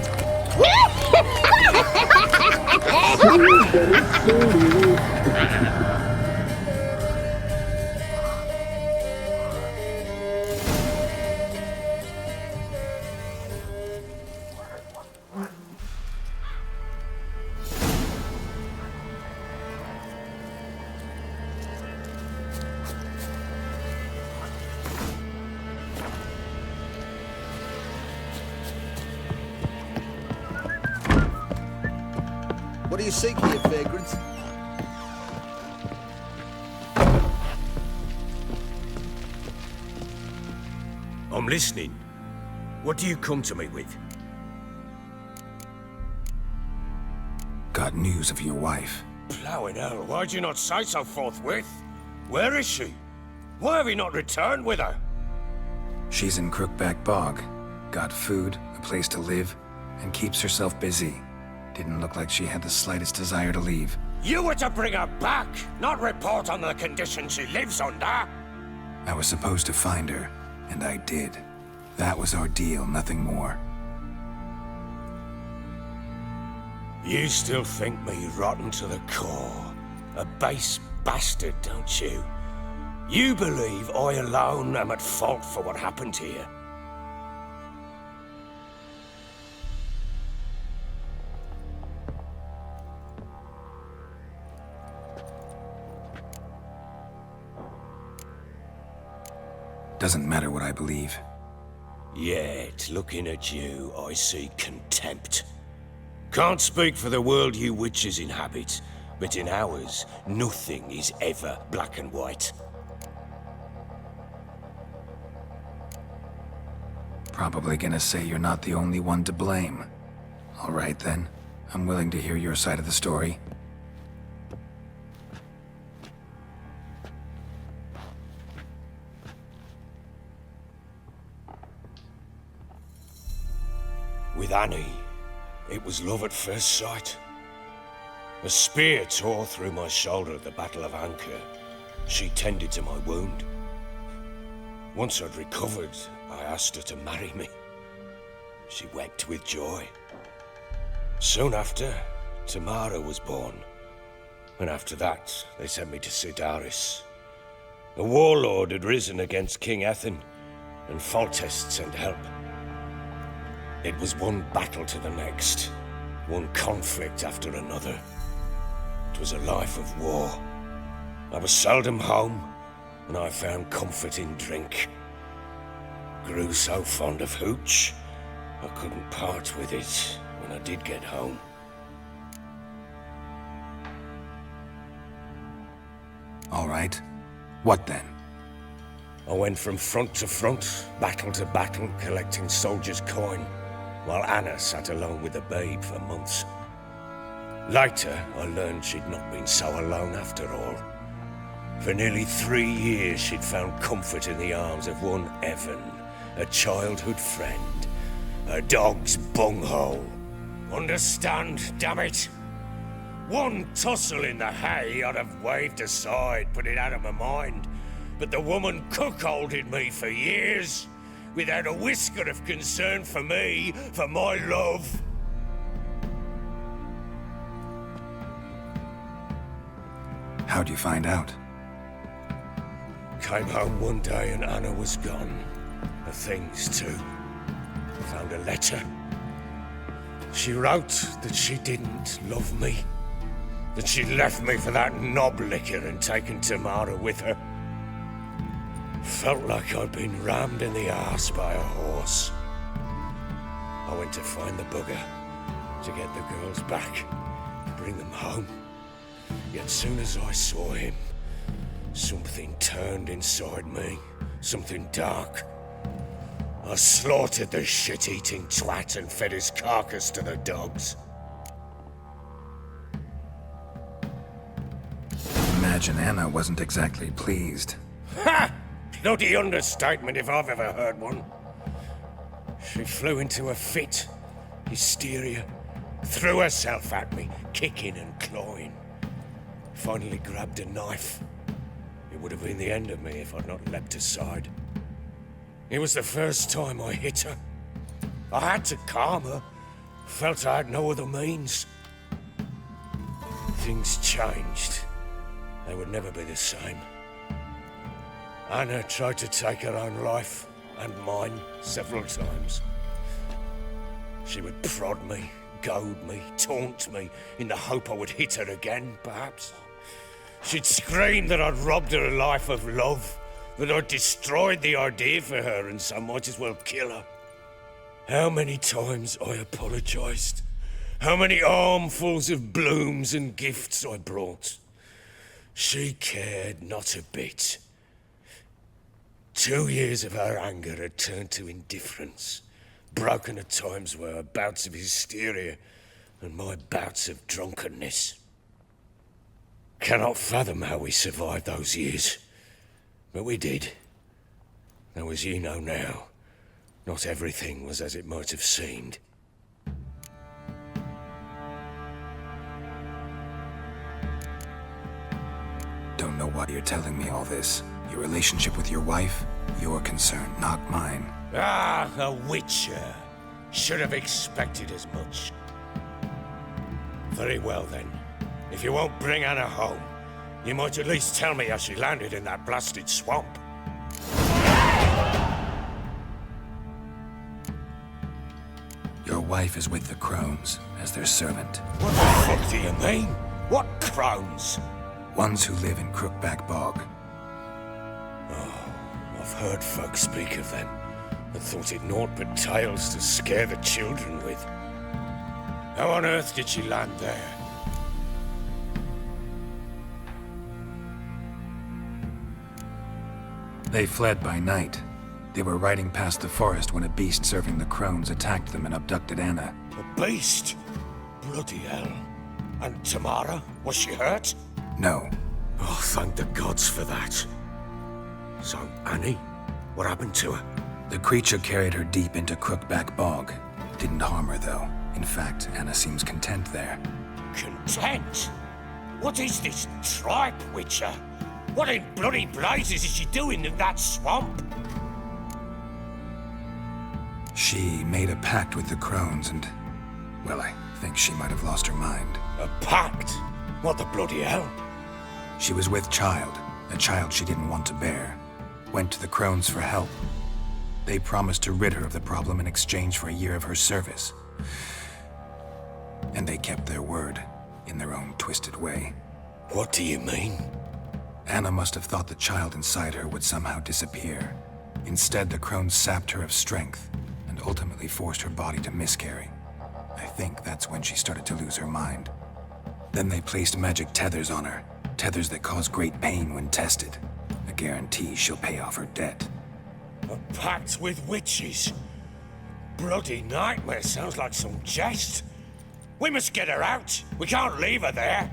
What do you seek here, vagrant? I'm listening. What do you come to me with? Got news of your wife. Plowing hell, why'd you not say so forthwith? Where is she? Why have you not returned with her? She's in Crookback Bog. Got food, a place to live, and keeps herself busy. Didn't look like she had the slightest desire to leave. You were to bring her back, not report on the conditions she lives under. I was supposed to find her, and I did. That was our deal, nothing more. You still think me rotten to the core. A base bastard, don't you? You believe I alone am at fault for what happened here. Doesn't matter what I believe. Yet, looking at you, I see contempt. Can't speak for the world you witches inhabit, but in ours, nothing is ever black and white. Probably gonna say you're not the only one to blame. All right then, I'm willing to hear your side of the story. With Annie, it was love at first sight. A spear tore through my shoulder at the Battle of Anchor. She tended to my wound. Once I'd recovered, I asked her to marry me. She wept with joy. Soon after, Tamara was born. And after that, they sent me to Sidaris. A warlord had risen against King Ethan, and Foltest sent help. It was one battle to the next, one conflict after another. It was a life of war. I was seldom home, and I found comfort in drink. Grew so fond of hooch, I couldn't part with it when I did get home. All right. What then? I went from front to front, battle to battle, collecting soldiers' coin, while Anna sat alone with the babe for months. Later, I learned she'd not been so alone after all. For nearly 3 years, she'd found comfort in the arms of one Evan, a childhood friend, a dog's bunghole. Understand, damn it? One tussle in the hay I'd have waved aside, put it out of my mind, but the woman cuckolded me for years, without a whisker of concern for me, for my love. How'd you find out? Came home one day and Anna was gone. Her things too. Found a letter. She wrote that she didn't love me. That she left me for that knob licker and taken Tamara with her. Felt like I'd been rammed in the arse by a horse. I went to find the bugger, to get the girls back, bring them home. Yet soon as I saw him, something turned inside me, something dark. I slaughtered the shit-eating twat and fed his carcass to the dogs. Imagine Anna wasn't exactly pleased. Ha! Bloody understatement if I've ever heard one. She flew into a fit, hysteria, threw herself at me, kicking and clawing. Finally grabbed a knife. It would have been the end of me if I'd not leapt aside. It was the first time I hit her. I had to calm her. Felt I had no other means. Things changed. They would never be the same. Anna tried to take her own life, and mine, several times. She would prod me, goad me, taunt me, in the hope I would hit her again, perhaps. She'd scream that I'd robbed her life of love, that I'd destroyed the idea for her, and so might as well kill her. How many times I apologized. How many armfuls of blooms and gifts I brought. She cared not a bit. 2 years of her anger had turned to indifference, broken at times were her bouts of hysteria and my bouts of drunkenness. Cannot fathom how we survived those years. But we did. Though as you know now, not everything was as it might have seemed. Don't know why you're telling me all this. Your relationship with your wife? Your concern, not mine. Ah, a witcher. Should have expected as much. Very well then. If you won't bring Anna home, you might at least tell me how she landed in that blasted swamp. Your wife is with the crones, as their servant. What the fuck do you mean? What crones? Ones who live in Crookback Bog. Oh, I've heard folk speak of them, and thought it naught but tales to scare the children with. How on earth did she land there? They fled by night. They were riding past the forest when a beast serving the crones attacked them and abducted Anna. A beast? Bloody hell. And Tamara? Was she hurt? No. Oh, thank the gods for that. So, Annie? What happened to her? The creature carried her deep into Crookback Bog. Didn't harm her, though. In fact, Anna seems content there. Content? What is this tripe, Witcher? What in bloody blazes is she doing in that swamp? She made a pact with the crones and... well, I think she might have lost her mind. A pact? What the bloody hell? She was with child, a child she didn't want to bear. Went to the crones for help. They promised to rid her of the problem in exchange for a year of her service. And they kept their word, in their own twisted way. What do you mean? Anna must have thought the child inside her would somehow disappear. Instead, the crones sapped her of strength, and ultimately forced her body to miscarry. I think that's when she started to lose her mind. Then they placed magic tethers on her, tethers that cause great pain when tested. A guarantee she'll pay off her debt. A pact with witches? Bloody nightmare, sounds like some jest. We must get her out. We can't leave her there.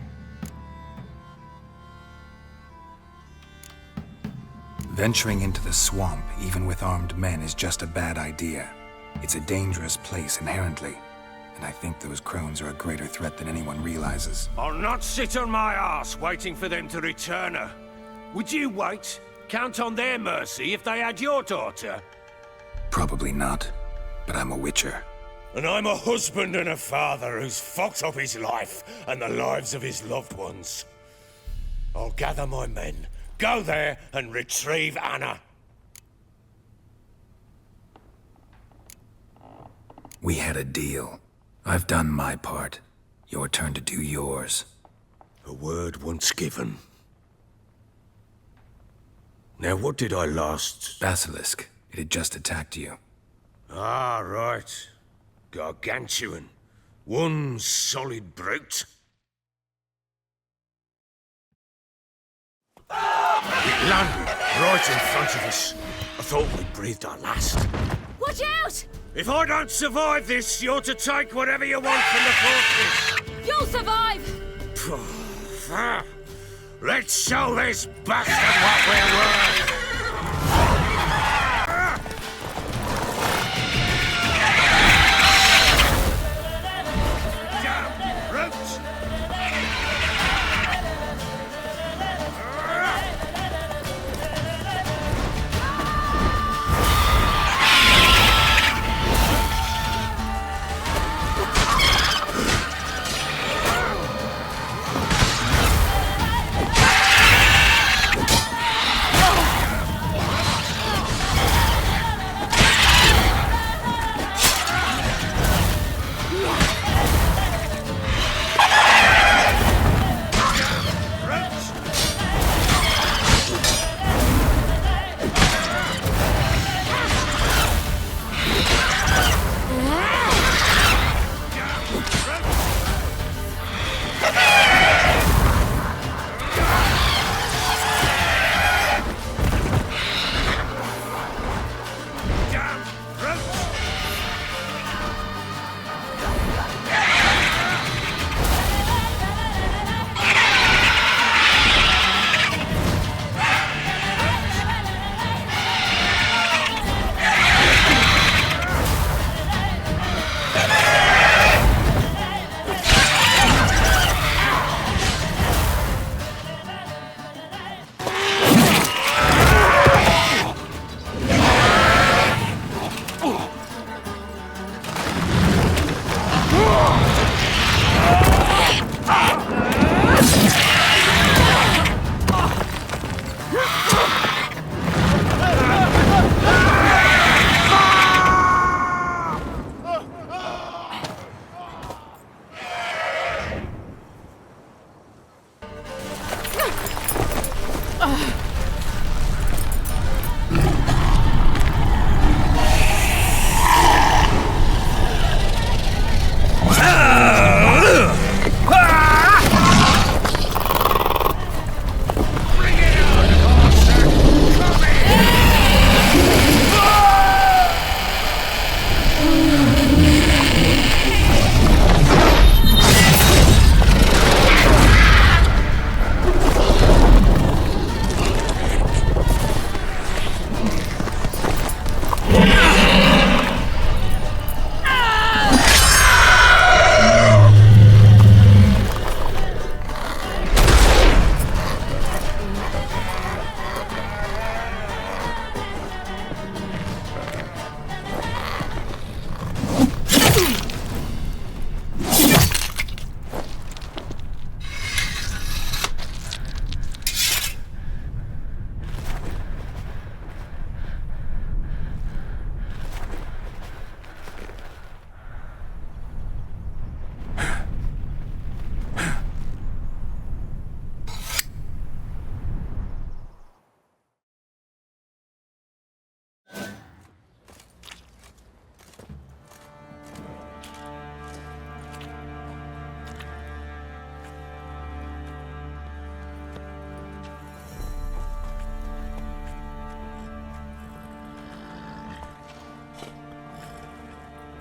Venturing into the swamp, even with armed men, is just a bad idea. It's a dangerous place inherently, and I think those crones are a greater threat than anyone realizes. I'll not sit on my arse waiting for them to return her. Would you wait? Count on their mercy if they had your daughter? Probably not, but I'm a witcher. And I'm a husband and a father who's fucked up his life and the lives of his loved ones. I'll gather my men, go there and retrieve Anna. We had a deal. I've done my part. Your turn to do yours. A word once given. Now, what did I last... Basilisk. It had just attacked you. Ah, right. Gargantuan. One solid brute. It landed right in front of us. I thought we'd breathed our last. Watch out! If I don't survive this, you're to take whatever you want from the fortress. You'll survive! Let's show this bastard what we're worth! Damn brute!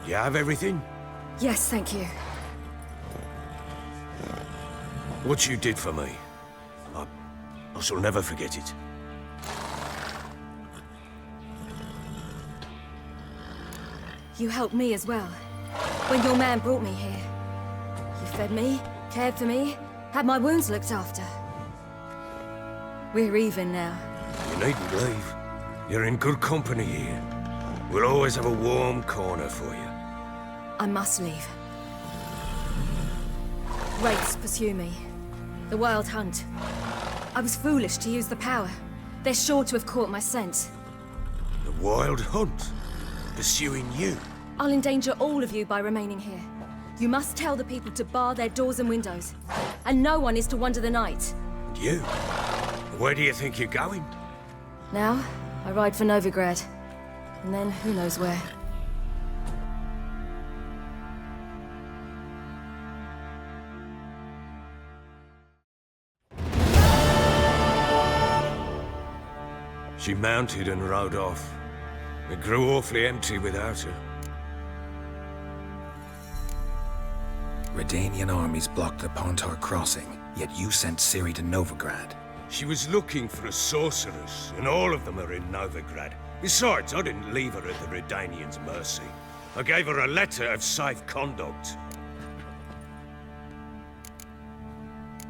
You have everything? Yes, thank you. What you did for me, I shall never forget it. You helped me as well. When your man brought me here. You fed me, cared for me, had my wounds looked after. We're even now. You needn't leave. You're in good company here. We'll always have a warm corner for you. I must leave. Wraiths pursue me. The Wild Hunt. I was foolish to use the power. They're sure to have caught my scent. The Wild Hunt? Pursuing you? I'll endanger all of you by remaining here. You must tell the people to bar their doors and windows. And no one is to wander the night. And you? Where do you think you're going? Now, I ride for Novigrad. And then, who knows where. She mounted and rode off. It grew awfully empty without her. Redanian armies blocked the Pontar crossing, yet you sent Ciri to Novigrad. She was looking for a sorceress, and all of them are in Novigrad. Besides, I didn't leave her at the Redanians' mercy. I gave her a letter of safe conduct.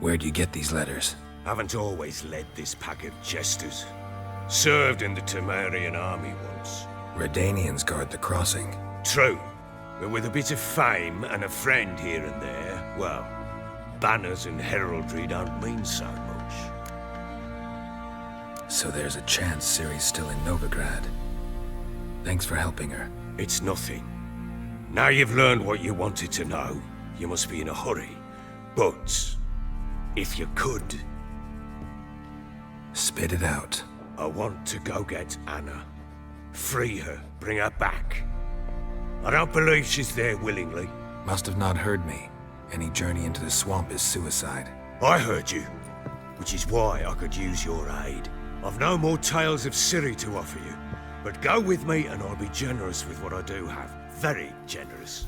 Where'd you get these letters? Haven't always led this pack of jesters. Served in the Temerian army once. Redanians guard the crossing. True. But with a bit of fame and a friend here and there, well, banners and heraldry don't mean so much. So there's a chance Ciri's still in Novigrad. Thanks for helping her. It's nothing. Now you've learned what you wanted to know, you must be in a hurry. But, if you could... Spit it out. I want to go get Anna. Free her, bring her back. I don't believe she's there willingly. Must have not heard me. Any journey into the swamp is suicide. I heard you, which is why I could use your aid. I've no more tales of Ciri to offer you, but go with me and I'll be generous with what I do have. Very generous.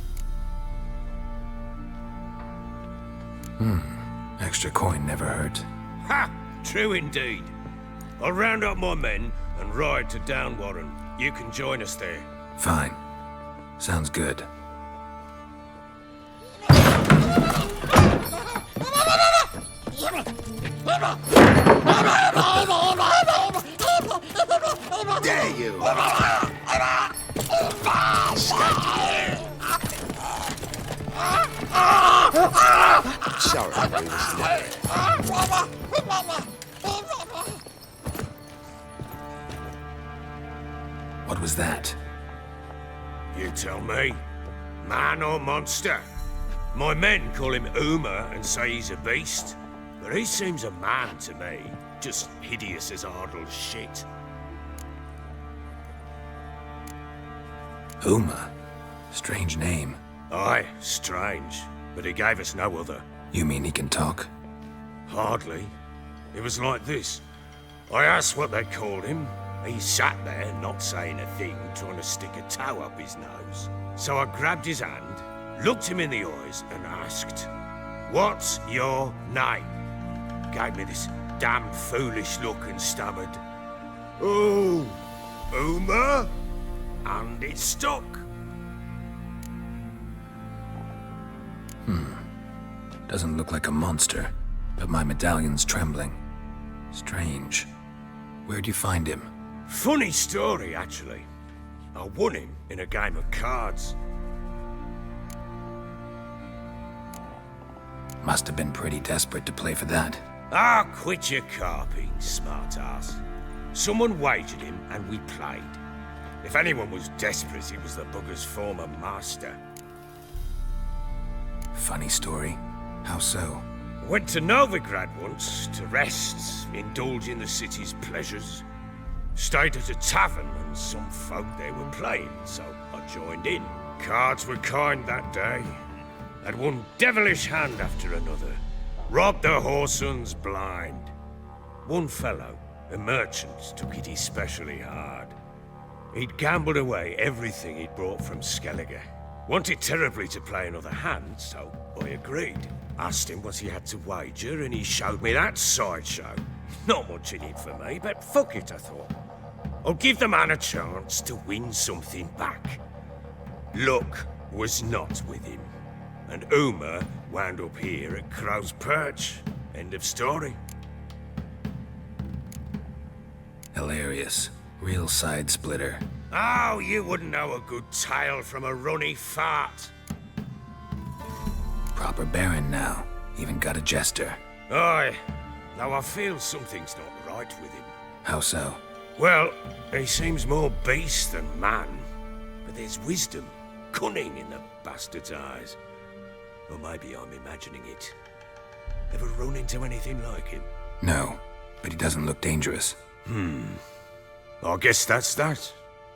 Extra coin never hurt. Ha! True indeed. I'll round up my men and ride to Downwarren. You can join us there. Fine. Sounds good. There you Sorry, I was there. What was that? You tell me. Man or monster? My men call him Uma and say he's a beast. But he seems a man to me. Just hideous as Ardle's shit. Uma? Strange name. Aye, strange. But he gave us no other. You mean he can talk? Hardly. It was like this. I asked what they called him. He sat there, not saying a thing, trying to stick a toe up his nose. So I grabbed his hand, looked him in the eyes, and asked, "What's your name?" Gave me this damn foolish look and stammered, "Oh, Uma?" And it stuck. Doesn't look like a monster, but my medallion's trembling. Strange. Where'd you find him? Funny story, actually. I won him in a game of cards. Must have been pretty desperate to play for that. Ah, quit your carping, smart-ass. Someone wagered him, and we played. If anyone was desperate, it was the bugger's former master. Funny story. How so? Went to Novigrad once, to rest, indulge in the city's pleasures. Stayed at a tavern, and some folk there were playing, so I joined in. Cards were kind that day. Had one devilish hand after another. Robbed the whoresons blind. One fellow, a merchant, took it especially hard. He'd gambled away everything he'd brought from Skellige. Wanted terribly to play another hand, so I agreed. Asked him what he had to wager, and he showed me that sideshow. Not much in it for me, but fuck it, I thought. I'll give the man a chance to win something back. Luck was not with him, and Uma wound up here at Crow's Perch. End of story. Hilarious. Real side splitter. Oh, you wouldn't know a good tale from a runny fart. Proper Baron now. Even got a jester. Aye, though I feel something's not right with him. How so? Well, he seems more beast than man, but there's wisdom, cunning in the bastard's eyes. Or maybe I'm imagining it. Ever run into anything like him? No, but he doesn't look dangerous. I guess that's that.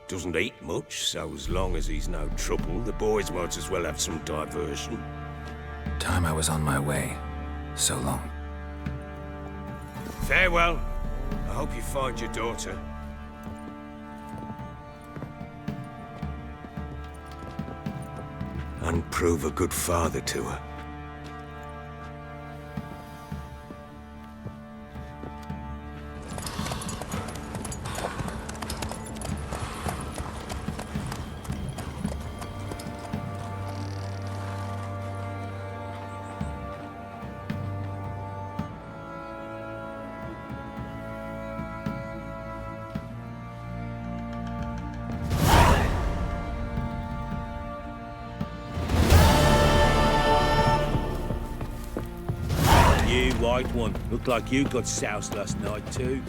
Doesn't eat much, so as long as he's no trouble, the boys might as well have some diversion. Time I was on my way. So long. Farewell. I hope you find your daughter. And prove a good father to her. You, white one. Looked like you got soused last night, too.